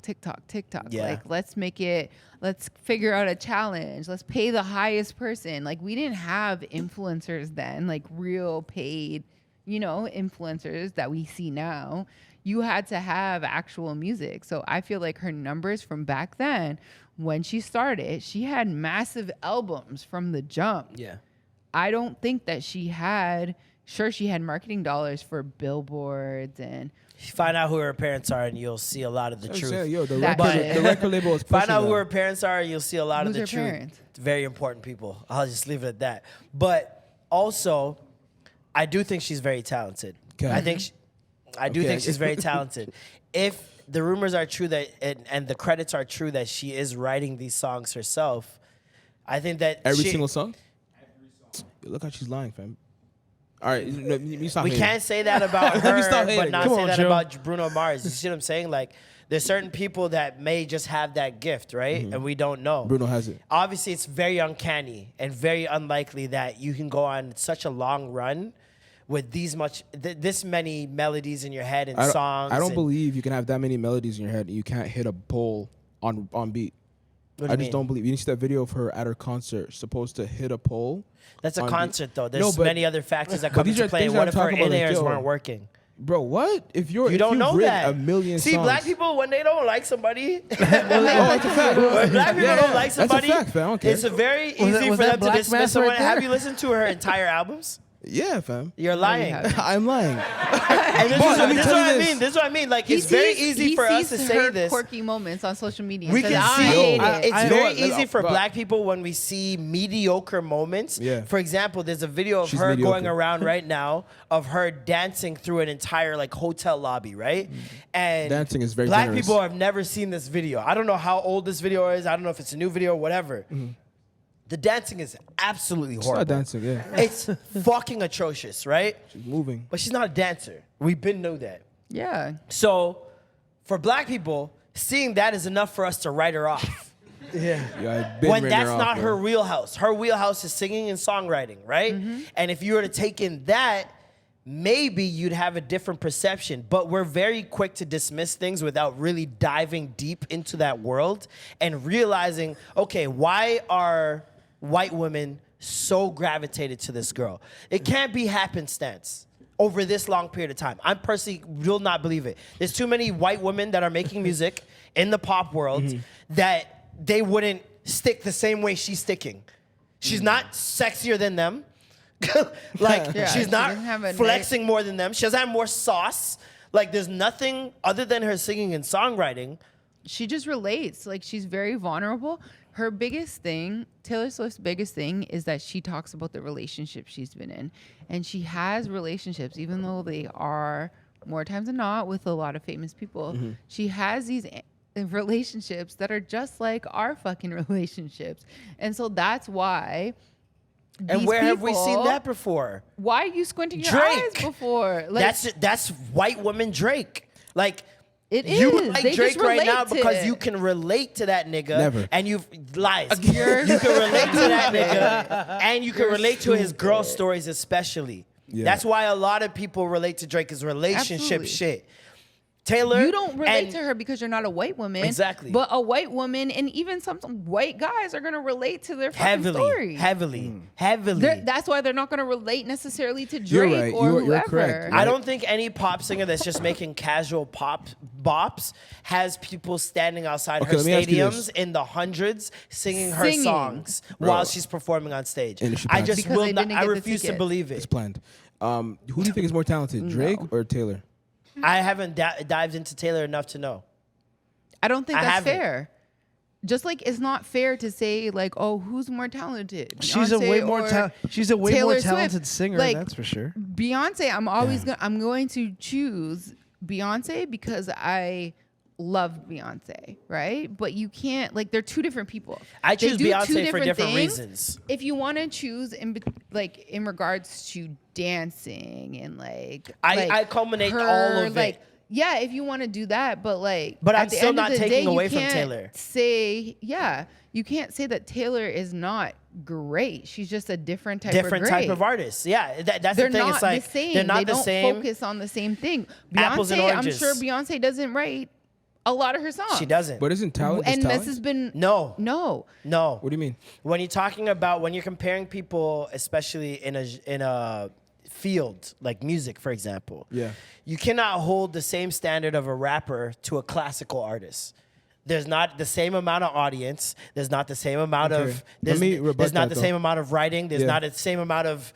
Yeah. Like let's figure out a challenge. Let's pay the highest person. Like we didn't have influencers then, like real paid, influencers that we see now. You had to have actual music. So I feel like her numbers from back then, when she started, she had massive albums from the jump. Yeah. I don't think that she had marketing dollars for billboards and Find out who her parents are, and you'll see a lot of the truth. The That record, shit. the record label is Find pushing out who them. her parents are, and you'll see a lot Who's of the her truth. parents? Very important people. I'll just leave it at that. But also, I do think she's very talented. Okay. I do think she's very talented. If the rumors are true that and the credits are true that she is writing these songs herself, I think that Every single song? Look how she's lying, fam. All right, you stop we hating. can't say that about Let me her, stop but hating. not Come say on, that Joe. about Bruno Mars. You see what I'm saying? Like, there's certain people that may just have that gift, right? And we don't know. Bruno has it. Obviously, it's very uncanny and very unlikely that you can go on such a long run with this many melodies in your head and songs. I don't and- believe you can have that many melodies in your head and you can't hit a bowl on beat. What do I you just mean? don't believe. You see that video of her at her concert, supposed to hit a pole. That's a on concert, beat. though. There's No, but- many other factors that but come these into are play. things What that if I'm her talking about, like, in-ears yo, weren't working? Bro, what? If you've know written that. a million See, songs. black people, when they don't like somebody, Oh, that's a fact. when black people Yeah, don't yeah. like That's a somebody, fact, fam. I don't care. it's a very Was that- easy was for that them to Black dismiss Mass someone. right there? Have you listened to her entire albums? Yeah, fam. You're lying. haven't. I'm lying. And this Boss, is let me this is tell what you I this. mean. This is what I mean. Like, He it's very sees- easy he for us to sees say her this. quirky moments on social media. We and can says, see I hate Yo, it. it's I- very you know what? easy for Bro. black people when we see mediocre moments. Yeah. For example, there's a video of She's her mediocre. going around right now of her dancing through an entire like hotel lobby, right? And Dancing is very black generous. people have never seen this video. I don't know how old this video is. I don't know if it's a new video or whatever. The dancing is absolutely She's horrible. not dancing, yeah. It's fucking atrocious, right? She's moving. But she's not a dancer. We've been know that. Yeah. So for black people, seeing that is enough for us to write her off. Yeah, I've been When written that's her not off, her bro. wheelhouse. Her wheelhouse is singing and songwriting, right? And if you were to take in that, maybe you'd have a different perception. But we're very quick to dismiss things without really diving deep into that world and realizing, okay, why are white women so gravitated to this girl? It can't be happenstance over this long period of time. I personally will not believe it. There's too many white women that are making music in the pop world that they wouldn't stick the same way she's sticking. She's not sexier than them. Like, Yeah, she's she not doesn't have a flexing more than them. She doesn't have more sauce. Like, there's nothing other than her singing and songwriting. She just relates. Like, she's very vulnerable. Her biggest thing, Taylor Swift's biggest thing, is that she talks about the relationships she's been in. And she has relationships, even though they are more times than not with a lot of famous people. She has these relationships that are just like our fucking relationships. And so that's why. And these where have we people- seen that before? Why are you squinting your Drake. eyes before? Like, That's white woman Drake. Like, it you is. like They Drake just right relate now to because it. you can relate to that nigga. Never. And you've lies. You're You can relate to that nigga. And you can You're relate to his girl stupid. stories especially. Yeah. That's why a lot of people relate to Drake is relationship Absolutely. shit. Taylor, You don't relate and- to her because you're not a white woman. Exactly. But a white woman and even some white guys are going to relate to their fucking story. heavily. That's why they're not going to relate necessarily to You're Drake right. or You're whoever. correct. I don't think any pop singer that's just making casual pop bops has people standing outside Okay, her let me ask you stadiums this. in the hundreds singing her Singing. songs Bro. while she's performing on stage. And she I passed. just Because will they not. didn't I get the refuse to tickets. believe It's it. planned. Who do you think is more talented, Drake or Taylor? I haven't dived into Taylor enough to know. I don't think I that's haven't. fair. Just like it's not fair to say like, oh, who's more talented? She's a Beyonce way more or she's a way Taylor more Swift? talented singer, Like, that's for sure. Beyonce, I'm going to choose Beyonce because I love Beyonce, right? But you can't like they're two different people. I They choose do two Beyonce for different things. reasons. If you want to choose in regards to dancing and like I culminate her, all of like it yeah, if you want to do that, but like, But at I'm the still end of not the taking day, away you from can't Taylor. Say, yeah, you can't say that Taylor is not great. She's just a different type Different of type great. of artist. Yeah, that's They're the thing. not It's like the same. they're not they the don't same. focus on the same thing. Apples and Beyonce, I'm oranges. sure Beyonce doesn't write a lot of her songs. She doesn't. But isn't talent just And talent? this has been No. no. No. What do you mean? When you're talking about when you're comparing people, especially in a field like music, for example, Yeah. you cannot hold the same standard of a rapper to a classical artist. There's not the same amount of audience. There's not the same amount Okay. of Let me rebut there's not that, the though. same amount of writing. There's Yeah. not the same amount of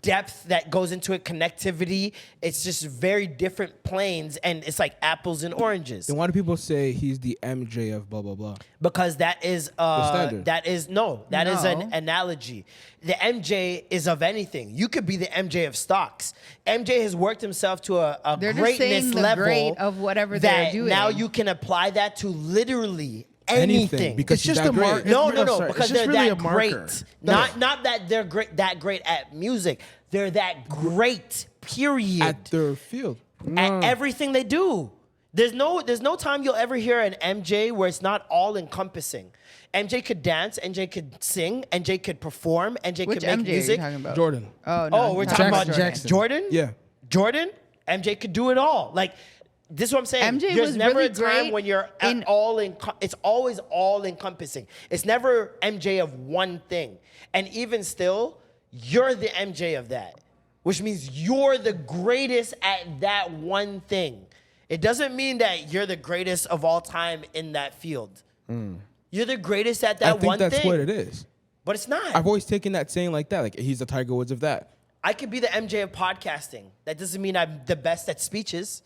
depth that goes into it, connectivity. It's just very different planes, and it's like apples and oranges. Then why do people say he's the MJ of blah blah blah? Because that is standard. that is an No. analogy. The MJ is of anything. You could be the MJ of stocks. MJ has worked himself to a They're just greatness saying the level great of whatever they're that doing. now you can apply that to literally anything. because It's she's just that a great. mark. No, It's- sorry, because it's just they're really that a marker. great. Not that they're that great at music. They're that great. Period. At their field. At everything they do. There's no time you'll ever hear an MJ where it's not all encompassing. MJ could dance, MJ could sing, MJ could perform, MJ Which could make MJ music. are you talking about? Jordan. Oh no. Oh, we're he's talking about Jordan. Jackson. Jordan? Yeah. Jordan? MJ could do it all. Like, this is what I'm saying. MJ There's was never really a time great when you're in- it's always all encompassing. It's never MJ of one thing. And even still, you're the MJ of that, which means you're the greatest at that one thing. It doesn't mean that you're the greatest of all time in that field. You're the greatest at that I think one that's thing. what it is. But it's not. I've always taken that saying like that. Like he's the Tiger Woods of that. I could be the MJ of podcasting. That doesn't mean I'm the best at speeches.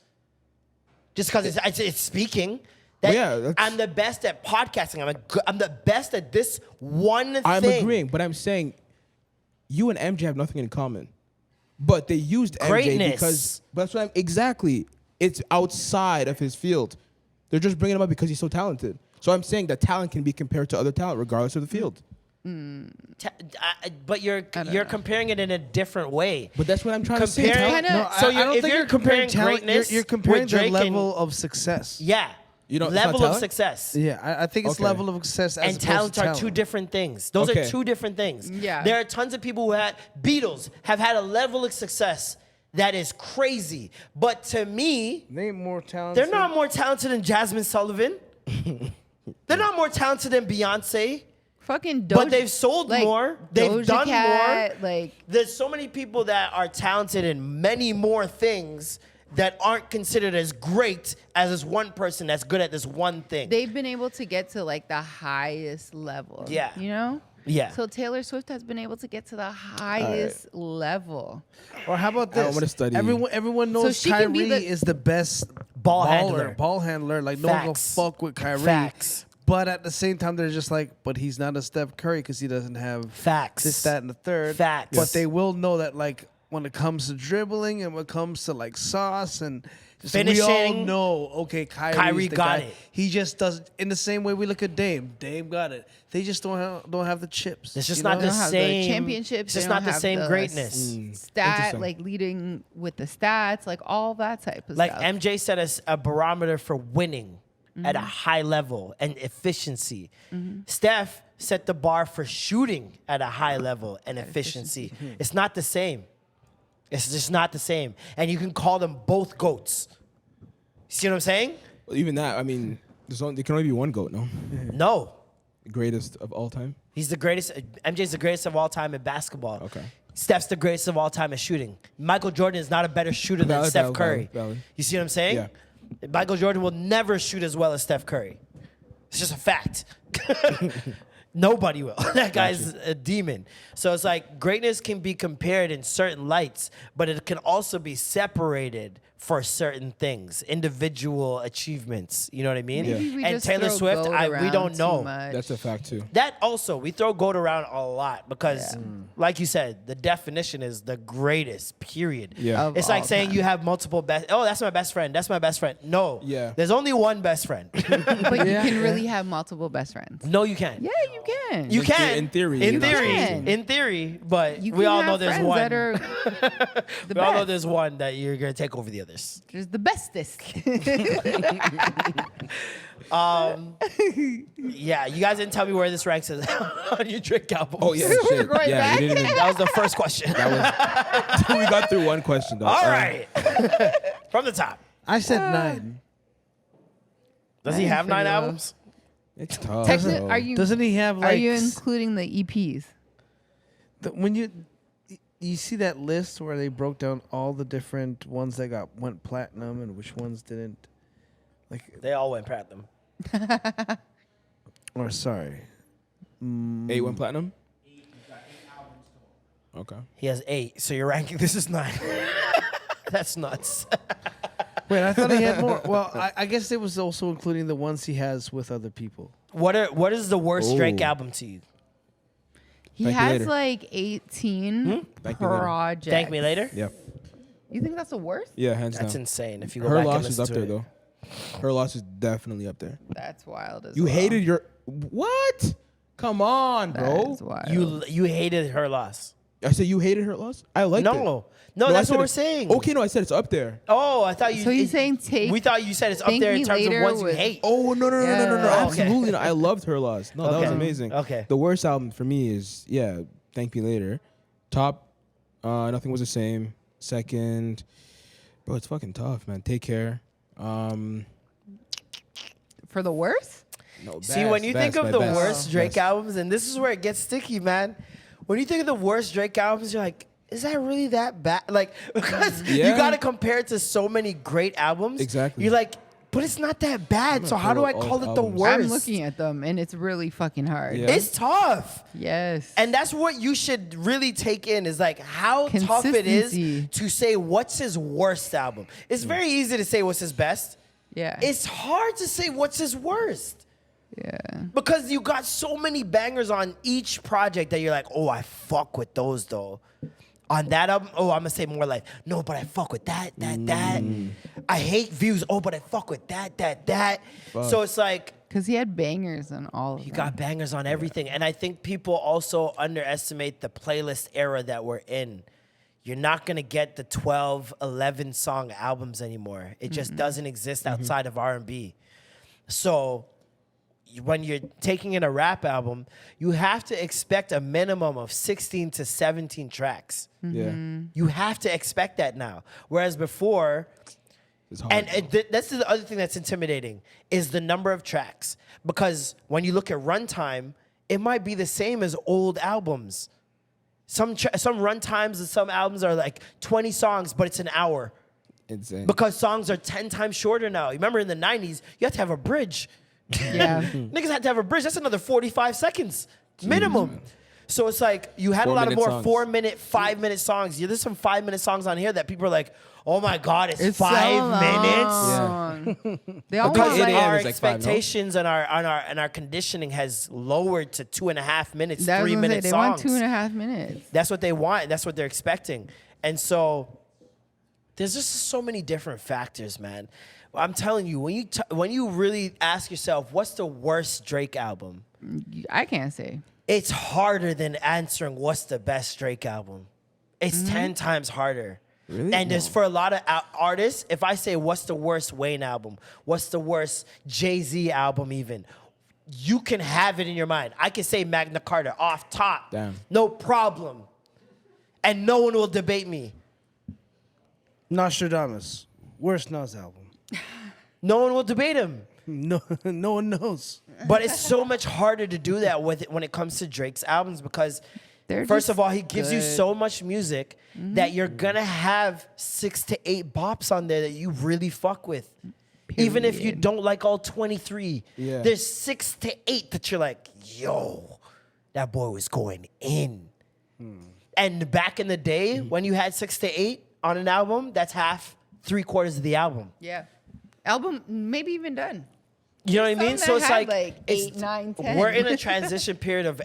Just because it's speaking. That Well, yeah, that's- I'm the best at podcasting. I'm the best at this one thing. I'm agreeing, but I'm saying you and MJ have nothing in common. But they used MJ Greatness. because that's what exactly. It's outside of his field. They're just bringing him up because he's so talented. So I'm saying that talent can be compared to other talent regardless of the field. But you're know. comparing it in a different way. But that's what I'm trying to say. Comparing, Kinda- No, so I you're, don't if think you're comparing talent, greatness, you're comparing with the Drake level of success. yeah, You don't- it's not level of talent? success. Yeah, I think it's Okay. level of success as And opposed talent to are two different things. Those Okay. are two different things. Yeah. There are tons of people who had Beatles have had a level of success that is crazy. But to me, Name more talented. they're not more talented than Jasmine Sullivan. They're not more talented than Beyonce. Fucking Doja, But they've sold like, more. They've Doja done Cat, more. Like There's so many people that are talented in many more things that aren't considered as great as this one person that's good at this one thing. they've been able to get to like the highest level. Yeah. You know? Yeah. So Taylor Swift has been able to get to the highest level. Or how about I this? wanna study. Everyone knows she can be Kyrie the- is the best Ball handler. ball handler. Like no one will Facts. fuck with Kyrie. Facts. But at the same time, they're just like, but he's not a Steph Curry because he doesn't have Facts. this, that, and the third. Facts. But they will know that like when it comes to dribbling and when it comes to like sauce and just, we all Finishing. know, okay, Kyrie the got guy. it. He just does in the same way we look at Dame. Dame got it. They just don't have the chips. It's just you not know? the They don't have same. the championships. It's they just don't not the have same greatness. Stat, Interesting. like leading with the stats, like all that type of Like stuff. MJ set us a barometer for winning at a high level and efficiency. Steph set the bar for shooting at a high level and efficiency. It's not the same. It's just not the same. And you can call them both GOATs. See what I'm saying? Well, even that, I mean, there can only be one GOAT, no? No. Greatest of all time. He's the greatest. MJ's the greatest of all time in basketball. Okay. Steph's the greatest of all time in shooting. Michael Jordan is not a better shooter than Valid, Steph valid, Curry. valid. You see what I'm saying? Yeah. Michael Jordan will never shoot as well as Steph Curry. It's just a fact. Nobody will. That guy's a demon. So it's like greatness can be compared in certain lights, but it can also be separated for certain things, individual achievements. You know what I mean? Maybe we And just Taylor throw Swift, goat we around don't too know. much. That's a fact too. That also, we throw GOAT around a lot because, like you said, the definition is the greatest, period. Yeah. Of It's like all saying time. you have multiple best. Oh, that's my best friend. That's my best friend. No. Yeah. There's only one best friend. But you can really have multiple best friends. No, you can't. Yeah, you can. You can. in theory, In you know. theory. can. In theory. But You we can all have know there's friends one. that are the We all know best. there's one that you're going to take over the other. this. There's the bestest. Yeah, you guys didn't tell me where this ranks is on your Drake album. Oh yeah, shit. going Yeah, back? we didn't even. That was the first question. That was. We got through one question though. All right. From the top. I said 9. Does he Nice have 9 pretty low. albums? It's tough. Techni- bro. are you Doesn't he have are like you including the E EPs? when you see that list where they broke down all the different ones that went platinum and which ones didn't? Like, They all went platinum. or sorry, 8 went platinum. Okay. He has 8, so you're ranking this is 9. That's nuts. wait, I thought he had more. Well, I guess it was also including the ones he has with other people. What is the worst Drake Ooh. album to you? He Thank you has later. like 18 Thank you later. projects. Thank me later. Yeah. You think that's the worst? Yeah, hands That's down. insane. If you go Her back loss and is listen up to there it. though. Her loss is definitely up there. That's wild as You well. hated your what? Come on, That bro. is wild. You hated her loss. I said you hated her loss. I liked it. No, I that's said what we're it- saying. Okay, no, I said it's up there. Oh, I thought you. So he's saying take. We thought you said it's up Thank there in Me terms of Later ones you was- hate. Oh no, Yeah. absolutely not. I loved her loss. No, that was Okay. amazing. Okay. The worst album for me is Thank Me Later. Top, Nothing Was the Same. Second, bro, it's fucking tough, man. Take Care. For the worst? No, See, when you think of the worst Best. Drake Best. albums, and this is where it gets sticky, man. When you think of the worst Drake albums, you're like, is that really that bad? Like, because you Yeah. got to compare it to so many great albums. Exactly. You're like, but it's not that bad. So how do I all call his it the albums. worst? I'm looking at them and it's really fucking hard. Yeah. It's tough. Yes. And that's what you should really take in is like how tough it is Consistency. to say what's his worst album. It's very easy to say what's his best. yeah. It's hard to say what's his worst. yeah. Because you got so many bangers on each project that you're like, oh, I fuck with those though. On that album, oh, I'm gonna say More Life. No, but I fuck with that. I hate Views. Oh, but I fuck with that. So it's like Because he had bangers on all of you them. got bangers on everything. And I think people also underestimate the playlist era that we're in. You're not gonna get the 12, 11 song albums anymore. It just doesn't exist outside of R&B. So when you're taking in a rap album, you have to expect a minimum of 16 to 17 tracks. Yeah. You have to expect that now. Whereas before, It's hard. and that's the other thing that's intimidating is the number of tracks. Because when you look at runtime, it might be the same as old albums. Some runtimes of some albums are like 20 songs, but it's an hour. Insane. Because songs are 10 times shorter now. You remember in the 90s, you had to have a bridge. Yeah. Niggas had to have a bridge. That's another 45 seconds minimum. So it's like you had a lot of 4-minute more songs. 4-minute, 5-minute songs. Yeah, there's some 5-minute songs on here that people are like, oh my God, it's, It's 5 so minutes. long. They all Because want it like, is. our It's like 5, no? expectations and our conditioning has lowered to 2.5 minutes, That's what I'm 3-minute saying. They want songs. 2.5 minutes. That's what they want. That's what they're expecting. And so there's just so many different factors, man. I'm telling you, when you really ask yourself, what's the worst Drake album? I can't say. It's harder than answering what's the best Drake album. It's 10 times harder. Really? And there's for a lot of artists, if I say what's the worst Wayne album, what's the worst Jay-Z album even, you can have it in your mind. I can say Magna Carta off top. Damn. No problem. And no one will debate me. Nostradamus, worst Nas album. No one will debate him. No, no one knows. But it's so much harder to do that with it when it comes to Drake's albums because They're first just of all, he gives you good. so much music that you're gonna have 6 to 8 bops on there that you really fuck with. Even if you Period. don't like all 23, Yeah. there's 6 to 8 that you're like, yo, that boy was going in. And back in the day, when you had 6 to 8 on an album, that's half, 3/4 of the album. Yeah. Album, maybe even done. You know what I mean? Some So that it's had, like, like, it's- 8, 9, 10. we're in a transition period of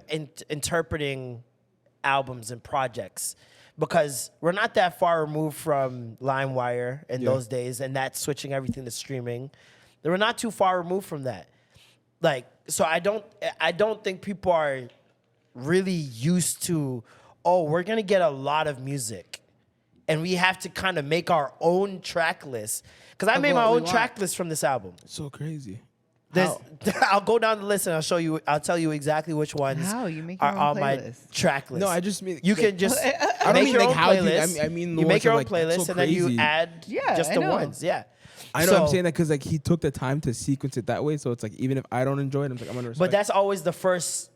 interpreting albums and projects because we're not that far removed from LimeWire in Yeah. those days and that switching everything to streaming. We're not too far removed from that. Like, so I don't think people are really used to, oh, we're gonna get a lot of music and we have to kind of make our own track list. Because I Of made my what we own want. track list from this album. So crazy. I'll go down the list and I'll tell you exactly which ones How? You make are your own on my playlist. track list. No, I just mean you can just I don't make mean your like own how you- playlist. I mean the you make ones your that, own like, that's playlist so and then you crazy. add Yeah, just I the know. ones. Yeah. I know So- I'm saying that because like he took the time to sequence it that way, so it's like even if I don't enjoy it, I'm like I'm gonna respect But that's always the first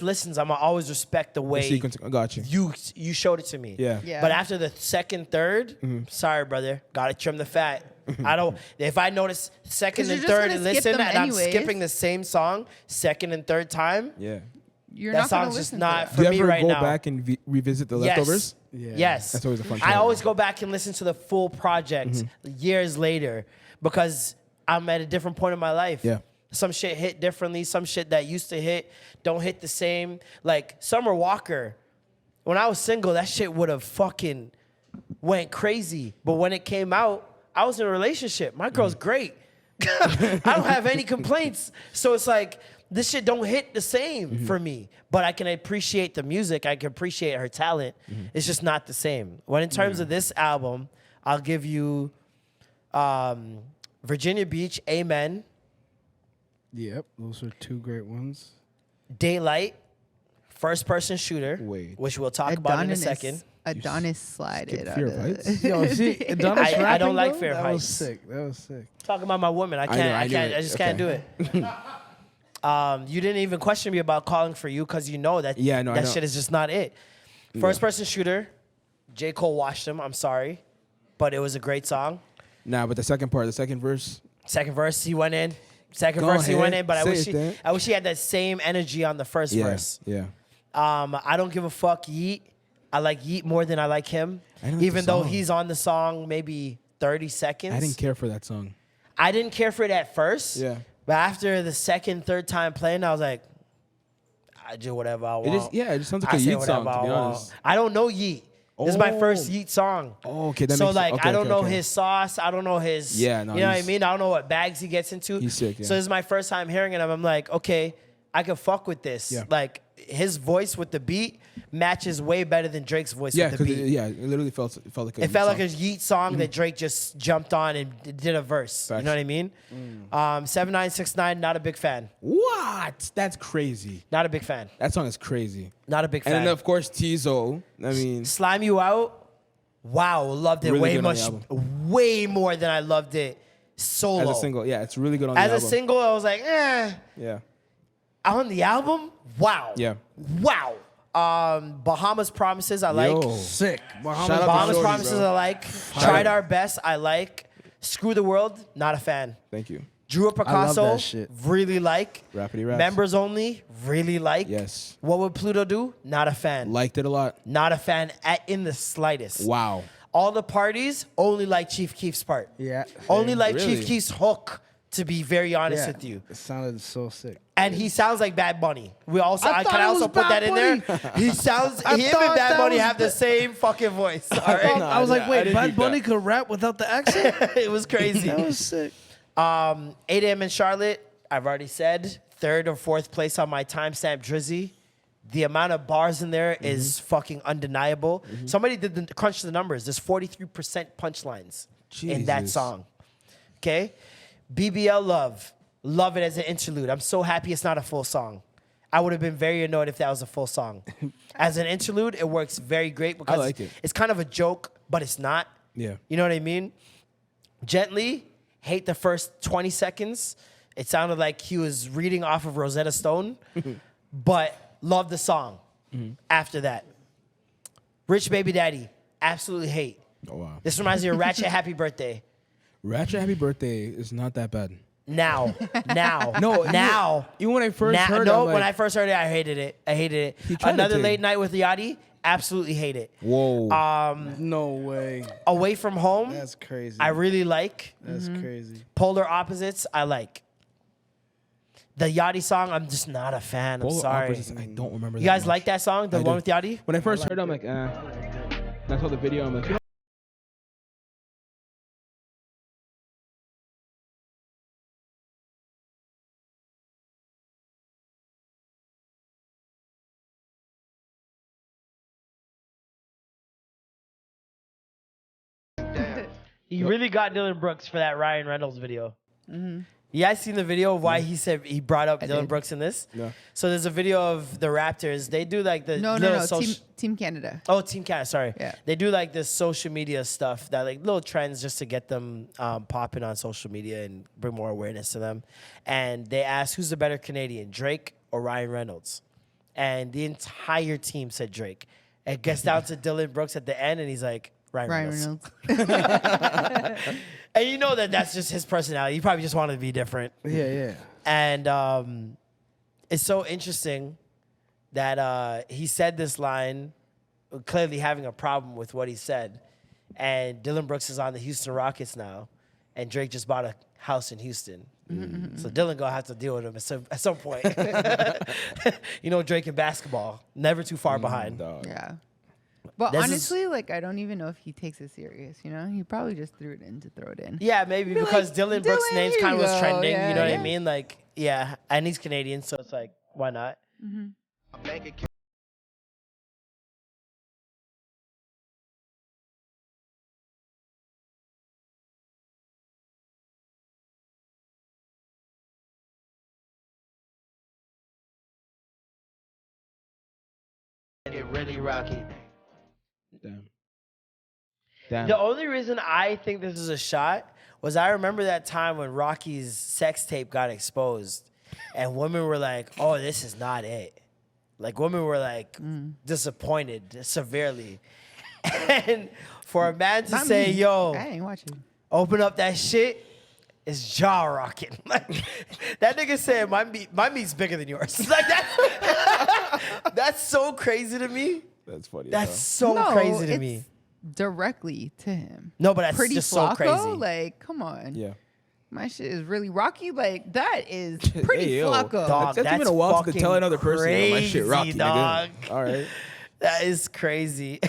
listens. I'm gonna always respect the the way sequence. I got you. you showed it to me. Yeah. Yeah. But after the second, third, sorry, brother, gotta trim the fat. I don't. If I notice second 'Cause and you're just third gonna and skip listen, them and anyways. I'm skipping the same song second and third time, Yeah. You're that not gonna song's just listen not to that. for Do you me ever right go now. back and revisit the Yes. leftovers? Yeah. Yes. That's always a fun I time. always go back and listen to the full project years later because I'm at a different point in my life. Yeah. Some shit hit differently. Some shit that used to hit don't hit the same. Like Summer Walker, when I was single, that shit would have fucking went crazy. But when it came out, I was in a relationship. My girl's great. I don't have any complaints. So it's like, this shit don't hit the same for me. But I can appreciate the music. I can appreciate her talent. It's just not the same. When in terms of this album, I'll give you Virginia Beach, Amen, Yep, those are two great ones. Daylight, First Person Shooter, Wait. which we'll talk about in a second. Adonis slide skip it out Fear of of Heights? it. Yo, see, Adonis I rapping, don't like though, Fair that Heights. was sick. That was sick. Talking about my woman, I can't. knew I it. just can't do Okay. it. You didn't even question me about calling for you because you know that Yeah, no, I that know. shit is just not it. First Person Shooter, J. Cole washed him. I'm sorry, but it was a great song. Nah, but the second part, the second verse. Second verse, he went in. Second Go verse, he went ahead. in. But Say it then. I wish he had that same energy on the first Yeah. verse. Yeah. I don't give a fuck, Yeet. I like Yeet more than I like him, I didn't like even the though song. he's on the song maybe 30 seconds. I didn't care for that song. I didn't care for it at first. Yeah. But after the second, third time playing, I was like, I do whatever I want. It just sounds like I a say Yeet song, whatever to be I want. honest. I don't know Yeet. This is my Oh. first Yeet song. Oh, okay, that So makes like, okay, I don't okay, know okay. his sauce. I don't know his. Yeah, no, you know what I he's- mean? I don't know what bags he gets into. He's sick, yeah. So this is my first time hearing it. I'm like, okay, I can fuck with this. Yeah. Like his voice with the beat matches way better than Drake's voice Yeah, with the because beat. it literally felt like a It Yeet felt like song. a Yeet song that Drake just jumped on and did a verse. You Facts. know what I mean? 7969, not a big fan. What? That's crazy. Not a big fan. That song is crazy. Not a big fan. And then of course Tizo. I mean, Slime You Out. Wow, loved it Really way good on the much, way more than I loved it solo. as a single, yeah, it's really good on As the a album. single, I was like, eh. Yeah. On the album, wow. Yeah. Wow. Bahamas Promises, I like. Yo. Sick. Shout out to Bahamas Shorty, Promises, bro. I like. Tried Our Best, I like. Screw the World, not a fan. Thank you. Drew Picasso, that shit. really like. Rappity raps. Members Only, really like. Yes. What Would Pluto Do? Not a fan. Liked it a lot. Not a fan in the slightest. Wow. All the parties, only like Chief Keef's part. Yeah. Only like Really? Chief Keef's hook, to be very honest Yeah. with you. It sounded so sick. And he sounds like Bad Bunny. We also, I I thought can it also was put that Bad in there. He sounds, I him and thought Bad that Bunny was have the same fucking voice. All right? I was like, I wait, didn't Bad think Bunny that. could rap without the accent? It was crazy. That was sick. 8 a.m. in Charlotte, I've already said, third or fourth place on my timestamp Drizzy. The amount of bars in there is fucking undeniable. Somebody did crunch the numbers. There's 43% punchlines in that Jesus. song. Okay? BBL Love. Love it as an interlude. I'm so happy it's not a full song. I would have been very annoyed if that was a full song. As an interlude, it works very great because like it. it's kind of a joke, but it's not. Yeah. You know what I mean? Gently, hate the first 20 seconds. It sounded like he was reading off of Rosetta Stone, but love the song after that. Rich Baby Daddy, absolutely hate. Oh wow. This reminds me of Ratchet Happy Birthday. Ratchet Happy Birthday is not that bad. Now. No, now. Even when I first Now- heard it, no, I'm when like, I first heard it, I hated it. He tried to Another take- Late Night with Yachty, absolutely hate it. whoa. No way. Away From Home, That's crazy. I really like. That's crazy. Polar Opposites, I like. The Yachty song, I'm just not a fan. I'm Polar sorry. Opposites, I don't remember. You that guys much. like that song, the I one did. with Yachty? When I first heard it, I'm like, I saw the video. I'm like, He really got Dylan Brooks for that Ryan Reynolds video. Yeah, I seen the video of why he said he brought up Dylan did. Brooks in this. Yeah. So there's a video of the Raptors. They do like the No, little Team Canada. Oh, Team Canada, sorry. Yeah. They do like this social media stuff, that like little trends just to get them popping on social media and bring more awareness to them. And they asked, who's the better Canadian, Drake or Ryan Reynolds? And the entire team said Drake. It gets down to Dylan Brooks at the end, and he's like, Ryan Reynolds. And you know that's just his personality. He probably just wanted to be different. Yeah. And it's so interesting that he said this line, clearly having a problem with what he said. And Dylan Brooks is on the Houston Rockets now, and Drake just bought a house in Houston. So Dylan gonna have to deal with him at some point. You know, Drake in basketball, never too far behind. Dog. Yeah. But This is- honestly, like, I don't even know if he takes it serious, you know? He probably just threw it in to throw it in. Yeah, maybe Be because like, Dylan Brooks' "Dylan, name's here kind of you was go." trending. Yeah, You know what I yeah. mean? Like, yeah, and he's Canadian, so it's like, why not? Get really rocky. Damn. The only reason I think this is a shot was I remember that time when Rocky's sex tape got exposed, and women were like, "Oh, this is not it." Like women were like disappointed severely, and for a man to Not say, me. "Yo, I ain't watching. open up that shit," is jaw rocking. Like that nigga said, "My meat's bigger than yours." Like that's so crazy to me. That's funny. That's so No, crazy to it's me. directly to him. No, but that's Pretty just Flacco, so crazy. like, come on. Yeah. My shit is really rocky. Like, that is pretty Hey, yo. Flacco. Dog, That's even that's a while to tell fucking another person, "Yo, my shit crazy, rocky, dog. nigga." All right. That is crazy.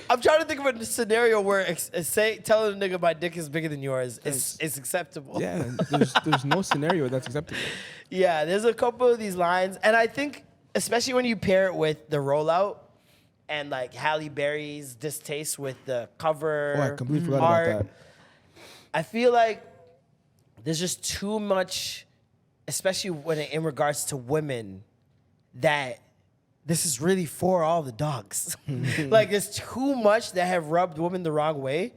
I'm trying to think of a scenario where telling a nigga my dick is bigger than yours is acceptable. Yeah. There's no scenario that's acceptable. Yeah, there's a couple of these lines, and I think especially when you pair it with the rollout and like Halle Berry's distaste with the cover Oh, I completely forgot art, about that. I feel like there's just too much, especially when in regards to women, that this is really for all the dogs. Like there's too much that have rubbed women the wrong way.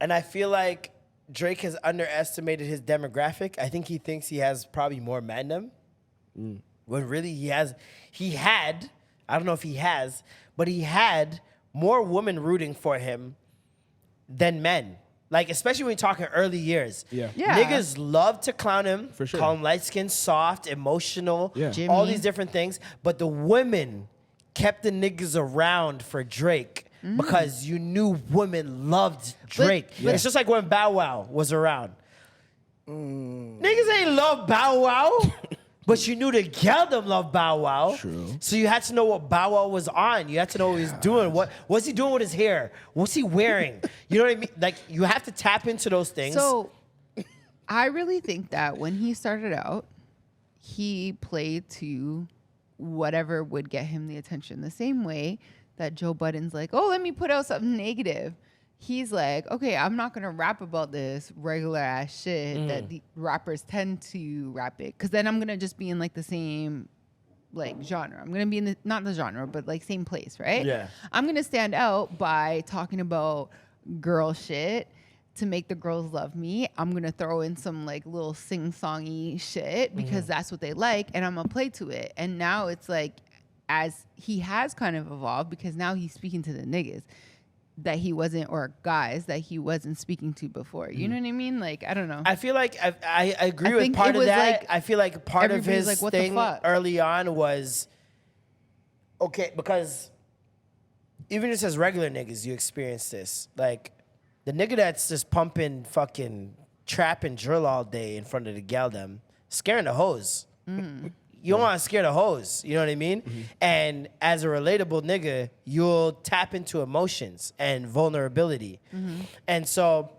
And I feel like Drake has underestimated his demographic. I think he thinks he has probably more men than him. When really he had, I don't know if he has, but he had more women rooting for him than men. Like, especially when you're talking early years. Yeah. Yeah. Niggas love to clown him, For sure. call him light-skinned, soft, emotional, Yeah. Jimmy. all these different things. But the women kept the niggas around for Drake because you knew women loved Drake. It's just like when Bow Wow was around. Niggas ain't love Bow Wow. But you knew the gal them loved Bow Wow. True. So you had to know what Bow Wow was on. You had to know what he was doing. What's he doing with his hair? What's he wearing? You know what I mean? Like, you have to tap into those things. So I really think that when he started out, he played to whatever would get him the attention. The same way that Joe Budden's like, oh, let me put out something negative. He's like, okay, I'm not gonna rap about this regular ass shit that the rappers tend to rap it, because then I'm gonna just be in like the same like genre. I'm gonna be in the, not the genre, but like same place, right? Yeah. I'm gonna stand out by talking about girl shit to make the girls love me. I'm gonna throw in some like little sing-songy shit because that's what they like, and I'm gonna play to it. And now it's like, as he has kind of evolved, because now he's speaking to the niggas that he wasn't, or guys that he wasn't speaking to before. You know what I mean? Like, I don't know. I feel like I agree I with think part it of was that. like I feel like part of everybody's his like, what the thing fuck? early on was, okay, because even just as regular niggas, you experience this. Like, the nigga that's just pumping fucking trap and drill all day in front of the gal them, scaring the hoes. You don't want to scare the hoes. You know what I mean? And as a relatable nigga, you'll tap into emotions and vulnerability. And so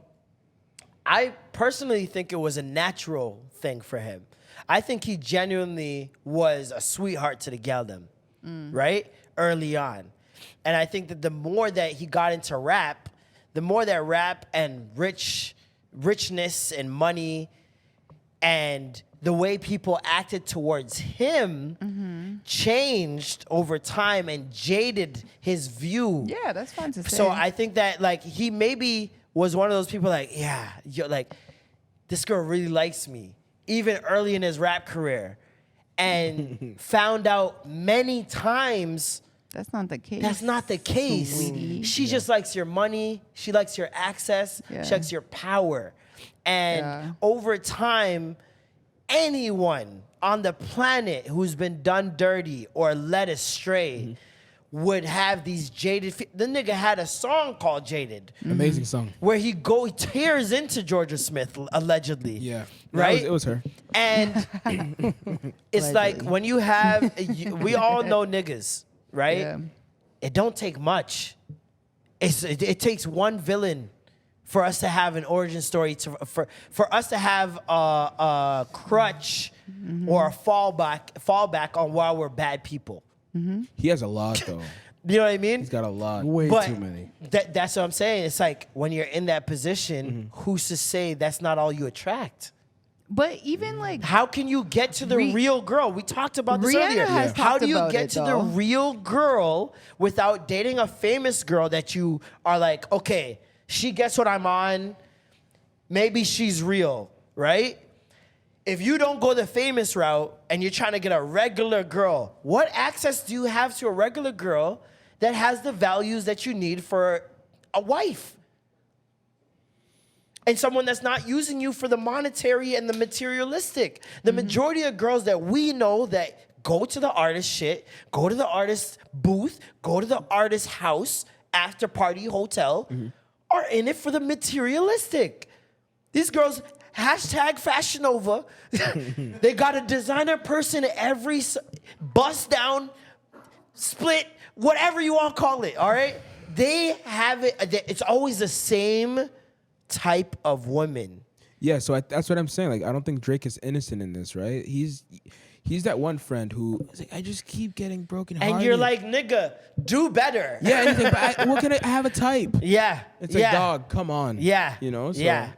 I personally think it was a natural thing for him. I think he genuinely was a sweetheart to the gal them, right? Early on. And I think that the more that he got into rap, the more that rap and richness and money and the way people acted towards him changed over time and jaded his view. Yeah, that's fine to say. So I think that like he maybe was one of those people like, yeah, you're like, this girl really likes me, even early in his rap career. And found out many times that's not the case. that's not the case. Sweetie. She just likes your money. She likes your access. Yeah. She likes your power. And over time, anyone on the planet who's been done dirty or led astray would have these jaded. The nigga had a song called Jaded. Amazing song. Where he tears into Georgia Smith, allegedly. Yeah. Right? It was her. And it's like when you have, we all know niggas, right? Yeah. It don't take much. It takes one villain for us to have an origin story, for us to have a crutch or a fallback on why we're bad people. He has a lot though. You know what I mean? He's got a lot. Way But too many. that's what I'm saying. It's like when you're in that position, who's to say that's not all you attract? But even like How can you get to the real girl? We talked about this Rihanna earlier. has How talked do you about get it, to the though. real girl without dating a famous girl that you are like, okay, she gets what I'm on. Maybe she's real, right? If you don't go the famous route and you're trying to get a regular girl, what access do you have to a regular girl that has the values that you need for a wife? And someone that's not using you for the monetary and the materialistic. The majority of girls that we know that go to the artist shit, go to the artist booth, go to the artist house, after party hotel, are in it for the materialistic. These girls, hashtag Fashion Nova, they got a designer person every bust down, split, whatever you want to call it, all right? They have it, it's always the same type of woman. Yeah, so that's what I'm saying. Like, I don't think Drake is innocent in this, right? He's that one friend who is like, I just keep getting broken hearted. And you're like, nigga, do better. yeah, and he's like, but what can I have a type? Yeah. It's like, yeah. dog, come on. Yeah. You know? So, yeah.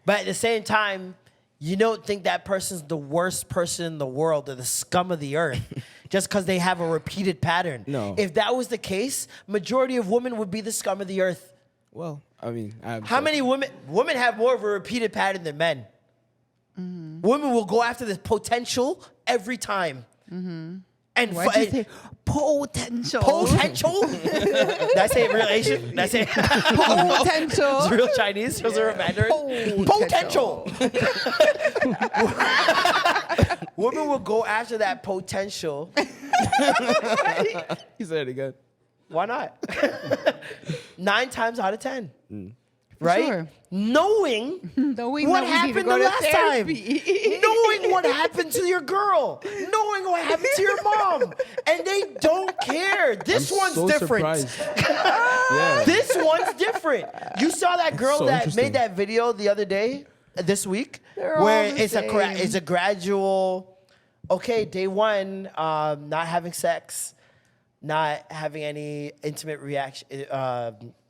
But at the same time, you don't think that person's the worst person in the world or the scum of the earth just because they have a repeated pattern. No. If that was the case, majority of women would be the scum of the earth. Well, I mean, How many women have more of a repeated pattern than men? Women will go after the potential every time. And why'd you say potential? potential? Did I say it real Asian? Did I say Potential. it's real Chinese? Was there a Mandarin? Potential. Women will go after that potential. He said it again. Why not? 9 times out of 10. Right? Sure. Knowing Knowing what that we need to happened go the to last time. therapy. Knowing what happened to your girl. Knowing what happened to your mom. And they don't care. This I'm one's so different. surprised. Yeah. This one's different. You saw that girl so that interesting. made that video the other day, this week, They're all where the it's same. a gradual, okay, day one, not having sex, not having any intimate interaction.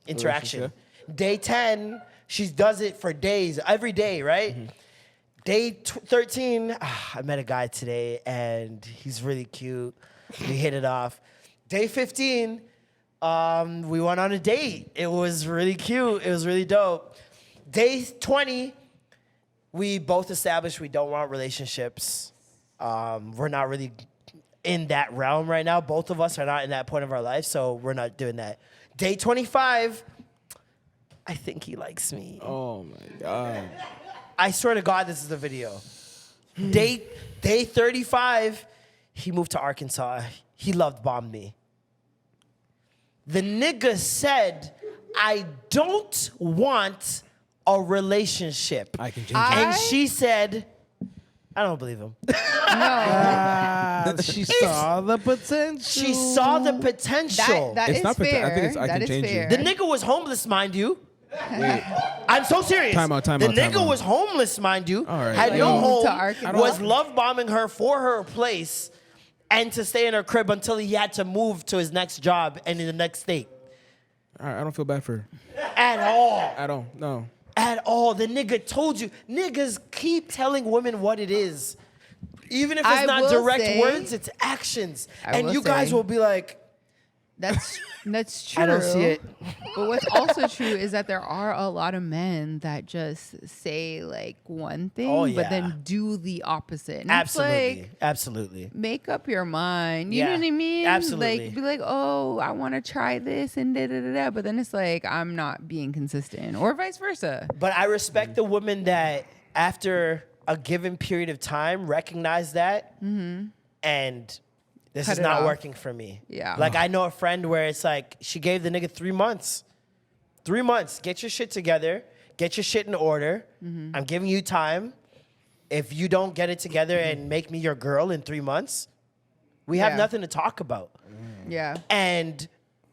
Relationship. Day 10, she does it for days, every day, right? Day 13, I met a guy today and he's really cute. We hit it off. Day 15, we went on a date. It was really cute. It was really dope. Day 20, we both established we don't want relationships. We're not really in that realm right now. Both of us are not in that point of our life, so we're not doing that. Day 25, I think he likes me. Oh my God. I swear to God, this is the video. Day 35, he moved to Arkansas. He love bombed me. The nigga said, I don't want a relationship. I can change And it. she said, I don't believe him. She saw the potential. She saw the potential. That It's is not fair. I think it's I That can is change fair. The nigga was homeless, mind you. Wait. I'm so serious. Time out, the time nigga out. was homeless, mind you. All right. Had Like, no he moved to home. Arkansas? Was love bombing her for her place. and to stay in her crib until he had to move to his next job and in the next state. I don't feel bad for her. At all. I don't. No. At all. The nigga told you. Niggas keep telling women what it is. Even if it's I not will direct say- words, it's actions. I And will you guys say- will be like, That's true. I don't see it. But what's also true is that there are a lot of men that just say like one thing, Oh, but yeah. then do the opposite. And absolutely. It's like, Absolutely. make up your mind. You Yeah, know what I mean? absolutely. Like, be like, oh, I want to try this and da da da da. But then it's like, I'm not being consistent, or vice versa. But I respect the women that after a given period of time recognize that and this Cut is it not off. working for me. Yeah. Like I know a friend where it's like she gave the nigga 3 months. 3 months. Get your shit together. Get your shit in order. I'm giving you time. If you don't get it together and make me your girl in 3 months, we have Yeah. nothing to talk about. Yeah. And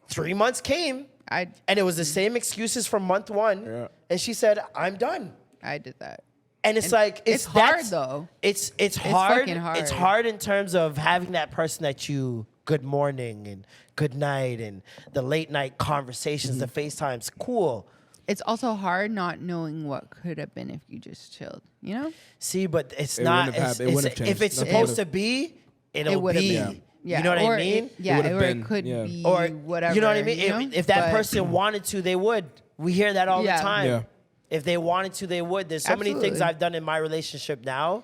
3 months came and it was the same excuses from month one. Yeah. And she said, I'm done. I did that. And it's like it's hard, that's- though. It's hard. fucking hard. It's hard in terms of having that person that you good morning and good night and the late night conversations, the FaceTimes, cool. It's also hard not knowing what could have been if you just chilled, you know? See, but it's It not. wouldn't have It's, happened. It wouldn't it's, have if changed. it's Nothing supposed would've- to be, it'll It would've be. been. Yeah. You know what I or mean? Yeah, would've or been, it could yeah. be Or whatever. you know what I mean? you know? If that But- person wanted to, they would. We hear that all Yeah. the time. Yeah. If they wanted to, they would. There's so many things Absolutely. I've done in my relationship now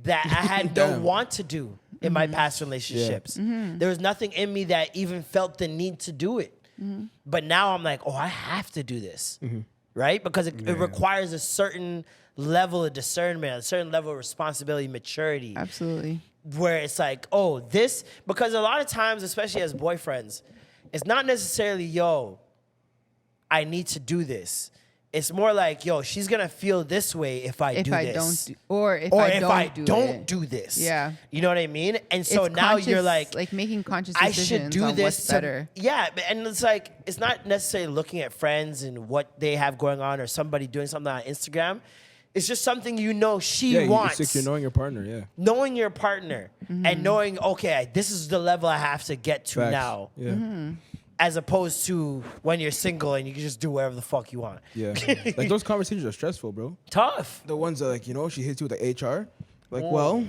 that I had no Damn. want to do in my past relationships. There was nothing in me that even felt the need to do it. But now I'm like, oh, I have to do this, right? Because it requires a certain level of discernment, a certain level of responsibility, maturity, Absolutely. where it's like, oh, this, because a lot of times, especially as boyfriends, it's not necessarily, yo, I need to do this. It's more like, yo, she's gonna feel this way if I If do I this. don't do, or if or I if don't I do don't it. do this. Yeah. You know what I mean? And so It's now you're conscious, like, making conscious I decisions should do on this what's better. Yeah, and it's like, it's not necessarily looking at friends and what they have going on or somebody doing something on Instagram. It's just something you know she Yeah, wants. it's like you're knowing your partner. Yeah. Knowing your partner and knowing, okay, this is the level I have to get to Facts. now. Yeah. As opposed to when you're single and you can just do whatever the fuck you want. Yeah. Like those conversations are stressful, bro. Tough. The ones that, like, you know, she hits you with the HR. Like, well,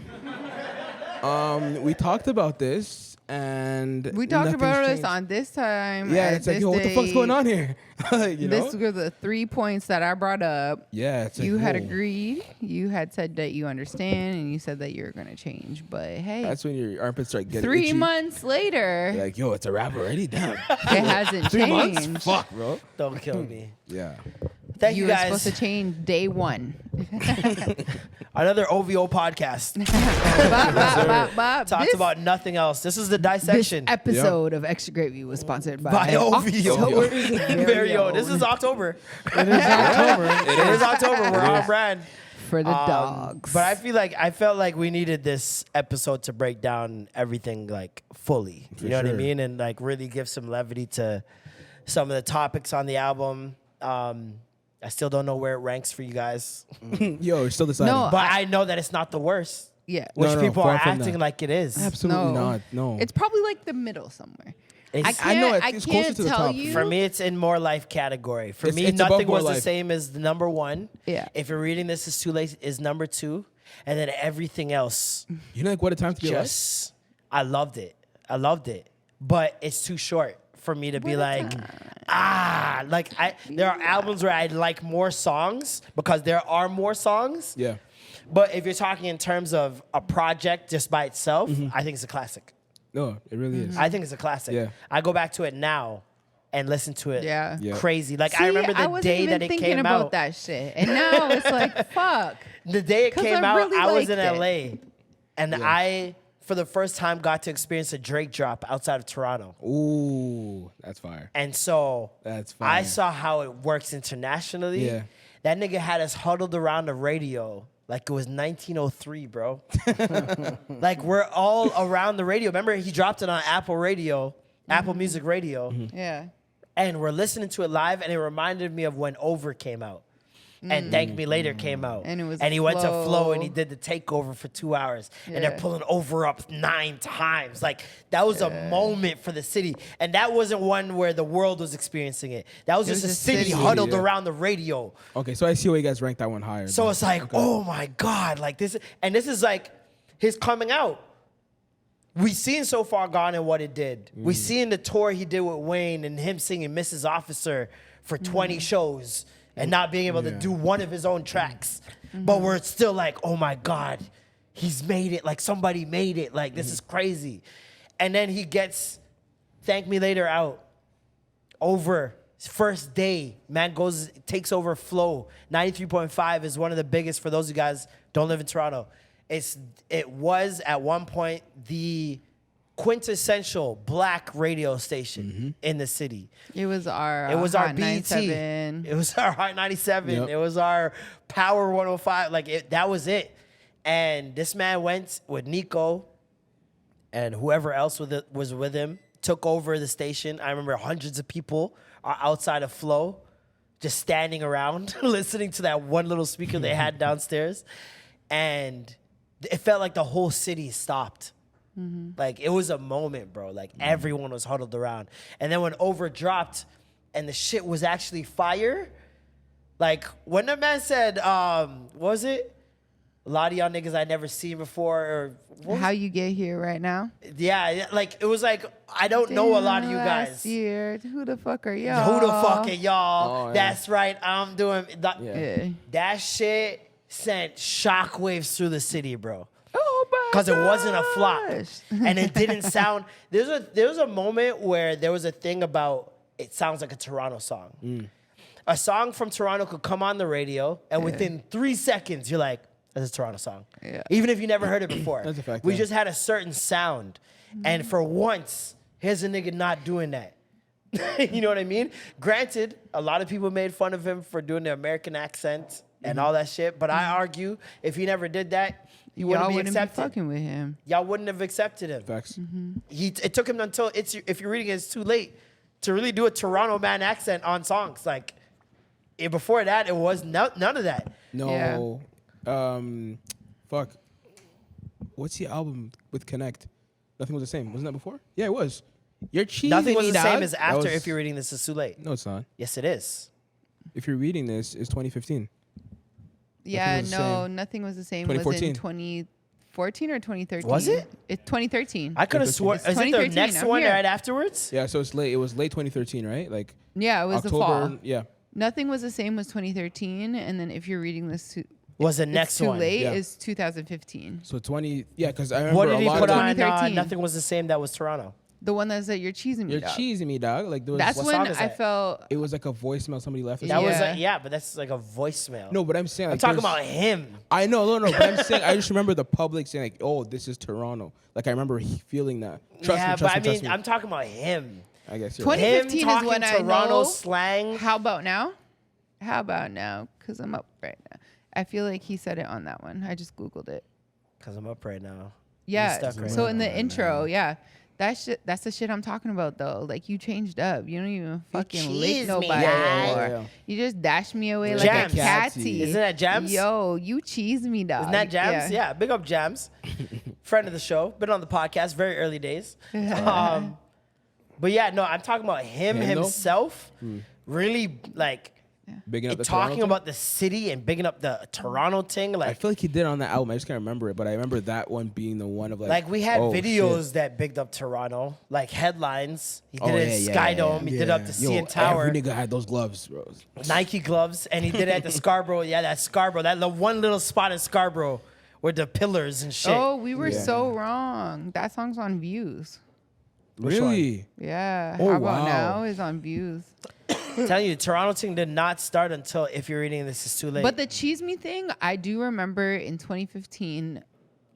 we talked about this and We talked nothing's about this changed. on this time. Yeah, at it's like, this yo, what the fuck's date. going on here? Like, you know? This were the 3 points that I brought up. Yeah, it's like, You had whoa. agreed. You had said that you understand, and you said that you're gonna change. But hey, That's when your armpits start getting 3 itchy. months later, You're like, yo, it's a wrap already? Damn. it hasn't 3 months? changed. Fuck, bro. Don't kill me. Yeah. Thank You you were guys. supposed to change day 1. Another OVO podcast. Talks This- about nothing else. This is the This dissection episode of Extra Gravy was sponsored by, by OVO. October's Very own. This is October. It is October. It is October. We're on brand. for the dogs. But I felt like we needed this episode to break down everything like fully. You know what I sure. mean? And like really give some levity to some of the topics on the album. I still don't know where it ranks for you guys, Yo, it's still deciding. No, but I know that it's not the worst, yeah. which No, people far are from acting that. like it is. Absolutely not. No. It's probably like the middle somewhere. It's- I know I it's closer can't to the tell top. you. For me, it's in more life category. For It's- me, it's above nothing more was the life. same as the number one. Yeah. If you're reading this is too late is number two, and then everything else You know, like, what a time to be alive? just I loved it. But it's too short for me to be like, there are albums where I like more songs because there are more songs. Yeah. But if you're talking in terms of a project just by itself, Mm-hmm. I think it's a classic. No, it really is. I think it's a classic. Yeah. I go back to it now and listen to it. Yeah. Yeah. Crazy. Like See, I remember the wasn't day even that it thinking came about out. that shit, and now it's like fuck. The day it 'Cause came I out, really I was in liked LA, and I, for the first time, got to experience a Drake drop outside of Toronto. Ooh, that's fire. And so That's I fire. saw how it works internationally. Yeah. That nigga had us huddled around the radio like it was 1903, bro. Like we're all around the radio. Remember, he dropped it on Apple Radio, Apple Music Radio, Yeah. and we're listening to it live, and it reminded me of when Over came out. and Thank Me Later came out. And it was he went to Flow and he Flow. did the takeover for 2 hours. And they're Yeah. pulling over up 9 times. Like, that was a moment for the city. And that wasn't one where the world was experiencing it. That was It just was a the city city. huddled Yeah. around the radio. Okay, so I see why you guys ranked that one higher. So then. it's like, oh my God, like this, and this is like his coming out. We seen So Far Gone and what it did. We seen the tour he did with Wayne and him singing Mrs. Officer for 20 shows and not being able to do one of his own tracks. But we're still like, oh my God, he's made it. Like somebody made it. Like this is crazy. And then he gets Thank Me Later out over his first day. Man takes over Flow. 93.5 is one of the biggest for those of you guys don't live in Toronto. It was at one point the quintessential black radio station in the city. It was our It was our Hot BET. 97. It was our Hot 97. Yep. It was our Power 105. That was it. And this man went with Nico and whoever else was with him, took over the station. I remember hundreds of people are outside of Flow, just standing around, listening to that one little speaker they had downstairs. And it felt like the whole city stopped. Like, it was a moment, bro. Like, everyone was huddled around. And then when Over dropped and the shit was actually fire, like, when the man said, what was it? A lot of y'all niggas I never seen before, or what was How you get here right now? yeah, like, it was like, I don't know a lot of you Last guys. year, who the fuck are y'all? Who the fuck are y'all? Oh, yeah. That's right, I'm doing that. Yeah. That shit sent shockwaves through the city, bro. Oh my Because it wasn't a flop. gosh. And it didn't sound, there was a moment where there was a thing about, it sounds like a Toronto song. A song from Toronto could come on the radio, and within 3 seconds, you're like, that's a Toronto song. Yeah. Even if you never heard it before. That's a fact, We yeah. just had a certain sound. And for once, here's a nigga not doing that. You know what I mean? Granted, a lot of people made fun of him for doing the American accent and all that shit, but I argue if he never did that, he wouldn't Y'all be wouldn't be accepted. fucking with him. Y'all wouldn't have accepted him. Facts. It took him until if you're reading it, it's too late to really do a Toronto man accent on songs. Like, before that, it was none of that. No. Fuck. What's the album with Connect? Nothing Was the Same. Wasn't that before? Yeah, it was. You're cheating. Nothing was me, the same dog. as That after. was- If you're reading this, it's too late. No, it's not. Yes, it is. If you're reading this, it's 2015. Yeah, was the no, same. nothing was the same. Was in 2014. 2014 or 2013. Was it? It's 2013. I could have sworn. It's Is it the 2013, next I'm one here. right afterwards? Yeah, so it's late. It was late 2013, right? Like Yeah, it was October. the fall. Yeah. Nothing was the same was 2013, and then if you're reading this, Was the it's next too one? late Yeah. is 2015. So 20. Yeah, because I remember What did a he lot put of on? 2013. Nothing was the same. That was Toronto. The one that's that you're cheesing me. You're dog. cheesing me, dog. Like there was. That's What when song is I that? felt. It was like a voicemail somebody left. us. That was Yeah. but that's like a voicemail. No, but I'm saying like I'm talking there's- about him. I know, no, but I'm saying I just remember the public saying like, "Oh, this is Toronto." Like I remember feeling that. Trust Yeah, me, but trust I me, trust mean, me. I'm talking about him. I guess you're 20 right. Him 2015 is talking when I Toronto know- slang. How about now? How about now? Because I'm up right now. I feel like he said it on that one. I just Googled it. Cause I'm up right now. Yeah. stuck right So now. in the intro, yeah. That's the shit I'm talking about though. Like you changed up. You don't even fucking cheesed lick me, nobody guy. anymore. Yeah. You just dashed me away like Jams. a catty. Isn't that Jams? Yo, you cheese me, dog. Isn't that Jams? Yeah. Big up Jams. Friend of the show. Been on the podcast, very early days. But yeah, no, I'm talking about him Him, though? himself. Really like Bigging up the talking Toronto about the city and bigging up the Toronto thing. thing? I Like, feel like he did on that album. I just can't remember it, but I remember that one being the one of like. we had oh, videos shit. that bigged up Toronto, like headlines. He did Oh, it yeah, at yeah, Sky yeah, Dome. He did it up to Yo, CN Tower. Every nigga had those gloves, bro. Nike gloves, and he did it at the Scarborough. Yeah, that Scarborough, one little spot in Scarborough with the pillars and shit. Oh, we were Yeah. so wrong. That song's on Views. Which one? Really? Yeah. Oh, How about wow. now is on Views. I'm telling you, Toronto thing did not start until if you're reading this, it's too late. But the cheese me thing, I do remember in 2015,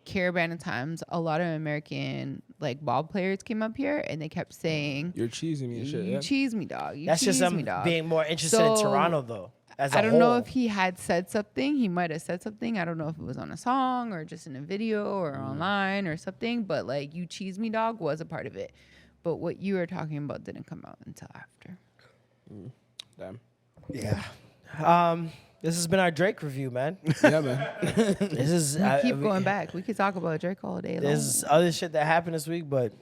Caravan of Times, a lot of American like ball players came up here and they kept saying, You're cheesing me and shit. "You Yeah. cheese me, dog. You that's cheese just me, him dog." being more interested in So, Toronto, though. As a I don't know whole. if he had said something. He might have said something. I don't know if it was on a song or just in a video or online or something. But like, "You cheese me, dog" was a part of it. But what you were talking about didn't come out until after. Damn. Yeah. This has been our Drake review, man. Yeah, man. This is Keep going back. We could talk about Drake all day long. There's other shit that happened this week, but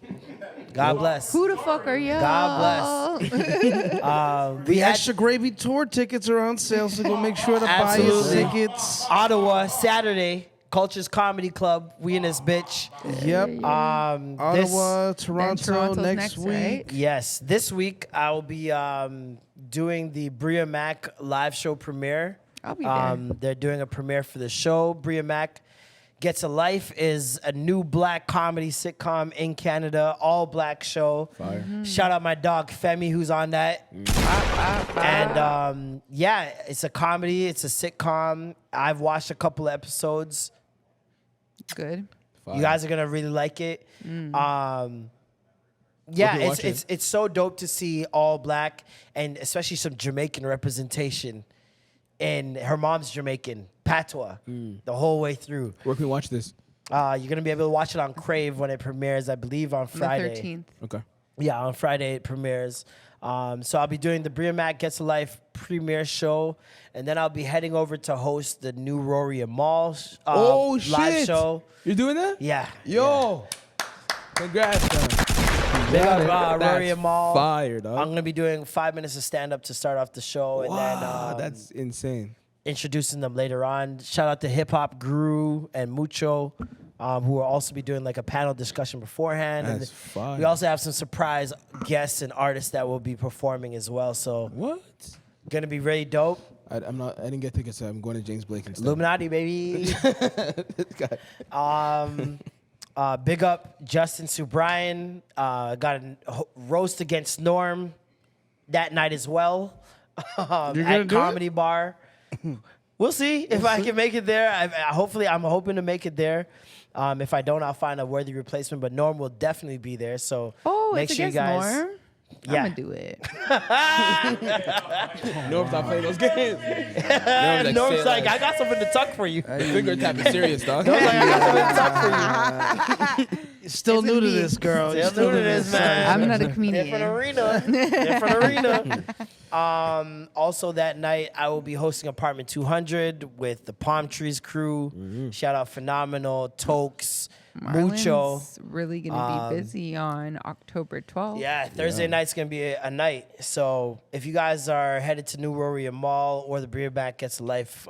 God bless. Who the fuck are you? God bless. The Extra Gravy tour tickets are on sale, so go make sure to buy your Absolutely. tickets. Ottawa, Saturday, Cultures Comedy Club. We in this bitch. Yep. Ottawa, Toronto Toronto's next next, week. right? Yes, this week I will be doing the Bria Mac live show premiere. I'll be there. They're doing a premiere for the show. Bria Mac Gets a Life is a new black comedy sitcom in Canada, all black show. Fire. Shout out my dog Femi, who's on that. And yeah, it's a comedy. It's a sitcom. I've watched a couple of episodes. Good. Fire. You guys are gonna really like it. Yeah, Okay, watch it's so dope to see all black and especially some Jamaican representation. And her mom's Jamaican, patois, the whole way through. Where can we watch this? You're gonna be able to watch it on Crave when it premieres, I believe, on Friday. The 13th. Okay. Yeah, on Friday it premieres. So I'll be doing the Bria Mac Gets a Life premiere show, and then I'll be heading over to host the new Rory and Mal live show. You're doing that? Yeah. Yo. Congrats, man. Big up That's Rory and Mal. Fire, dog. I'm gonna be doing 5 minutes of stand up to start off the show, and Wow, then that's insane. introducing them later on. Shout out to Hip Hop Guru and Mucho, who will also be doing like a panel discussion beforehand. That's And fire. we also have some surprise guests and artists that will be performing as well. So What? gonna be really dope. I didn't get tickets, so I'm going to James Blake instead. Illuminati, baby. Big up Justin Subrian. Got a roast against Norm that night as well gonna at do it? Comedy Bar. We'll see if I can make it there. Hopefully, I'm hoping to make it there. If I don't, I'll find a worthy replacement. But Norm will definitely be there. So Oh, make it's sure you against guys. Norm? Yeah. I'm gonna do it. Norm's not playing those games. Norm's Norm's "Say like, less." I got something to tuck for you. The finger tap is serious, dog. Norm's like, I got something to tuck for you. You're still It's new gonna to be- this, girl. You're Still new to this, man. I'm not a comedian. Different arena. Also that night, I will be hosting Apartment 200 with the Palm Trees crew. Shout out Phenomenal, Tokes, Mucho. Marlon's really gonna be busy on October 12th. Yeah, Thursday night's going to be a night. So if you guys are headed to New Rory Mall or the Beer Back Gets a Life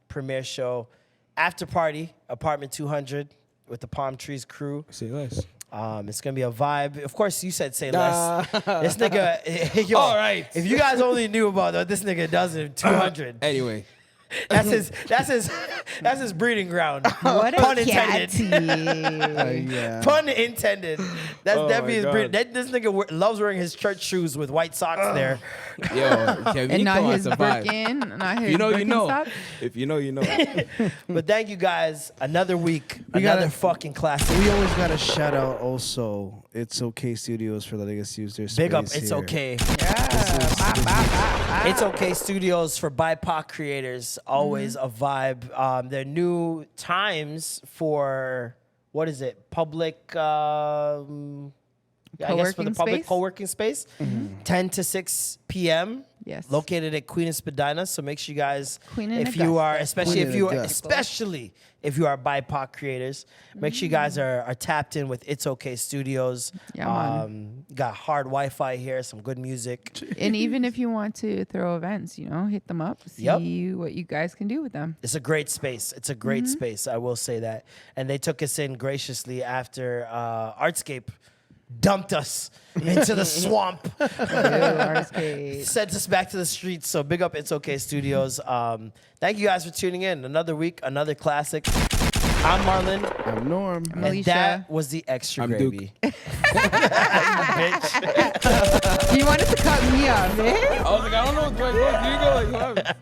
premiere show, after party, Apartment 200 with the Palm Trees crew. Say less. It's gonna be a vibe. Of course, you said say less. This nigga, yo, All right. If you guys only knew about what this nigga does in 200, Anyway. that's his breeding ground. What a Pun intended. catty. Yeah. Pun intended. That's Oh definitely my his God. breeding. This nigga loves wearing his church shoes with white socks there. Yo, Kevin, And not his a vibe. Birkin, not his You know, you know. Birkenstock. If you know, you know. But thank you guys. Another week, We another gotta- fucking classic. We always got to shout out also It's Okay Studios for letting us use their space. Big up. It's here. okay. It's okay studios for BIPOC creators. Always a vibe. Their new times for what is it? Public. I guess for the Co-working public space? co-working space. 10 to 6 p.m. Yes. Located at Queen and Spadina. So make sure you guys, Queen and if you are, Augusta. especially Queen if and you are, Augusta. especially if you are BIPOC creators, make sure you guys are tapped in with It's Okay Studios. Yeah, man. Got hard Wi-Fi here, some good music. And even if you want to throw events, hit them up, see Yep. what you guys can do with them. It's a great space. It's a great space. I will say that. And they took us in graciously after Artscape dumped us into the swamp, sent us back to the streets. So big up It's Okay Studios. Thank you guys for tuning in. Another week, another classic. I'm Marlon. I'm Norm. I'm And Alicia. that was the extra I'm Duke. gravy. You wanted to cut me off, eh? I was like, I don't know what's going on. You go like, what?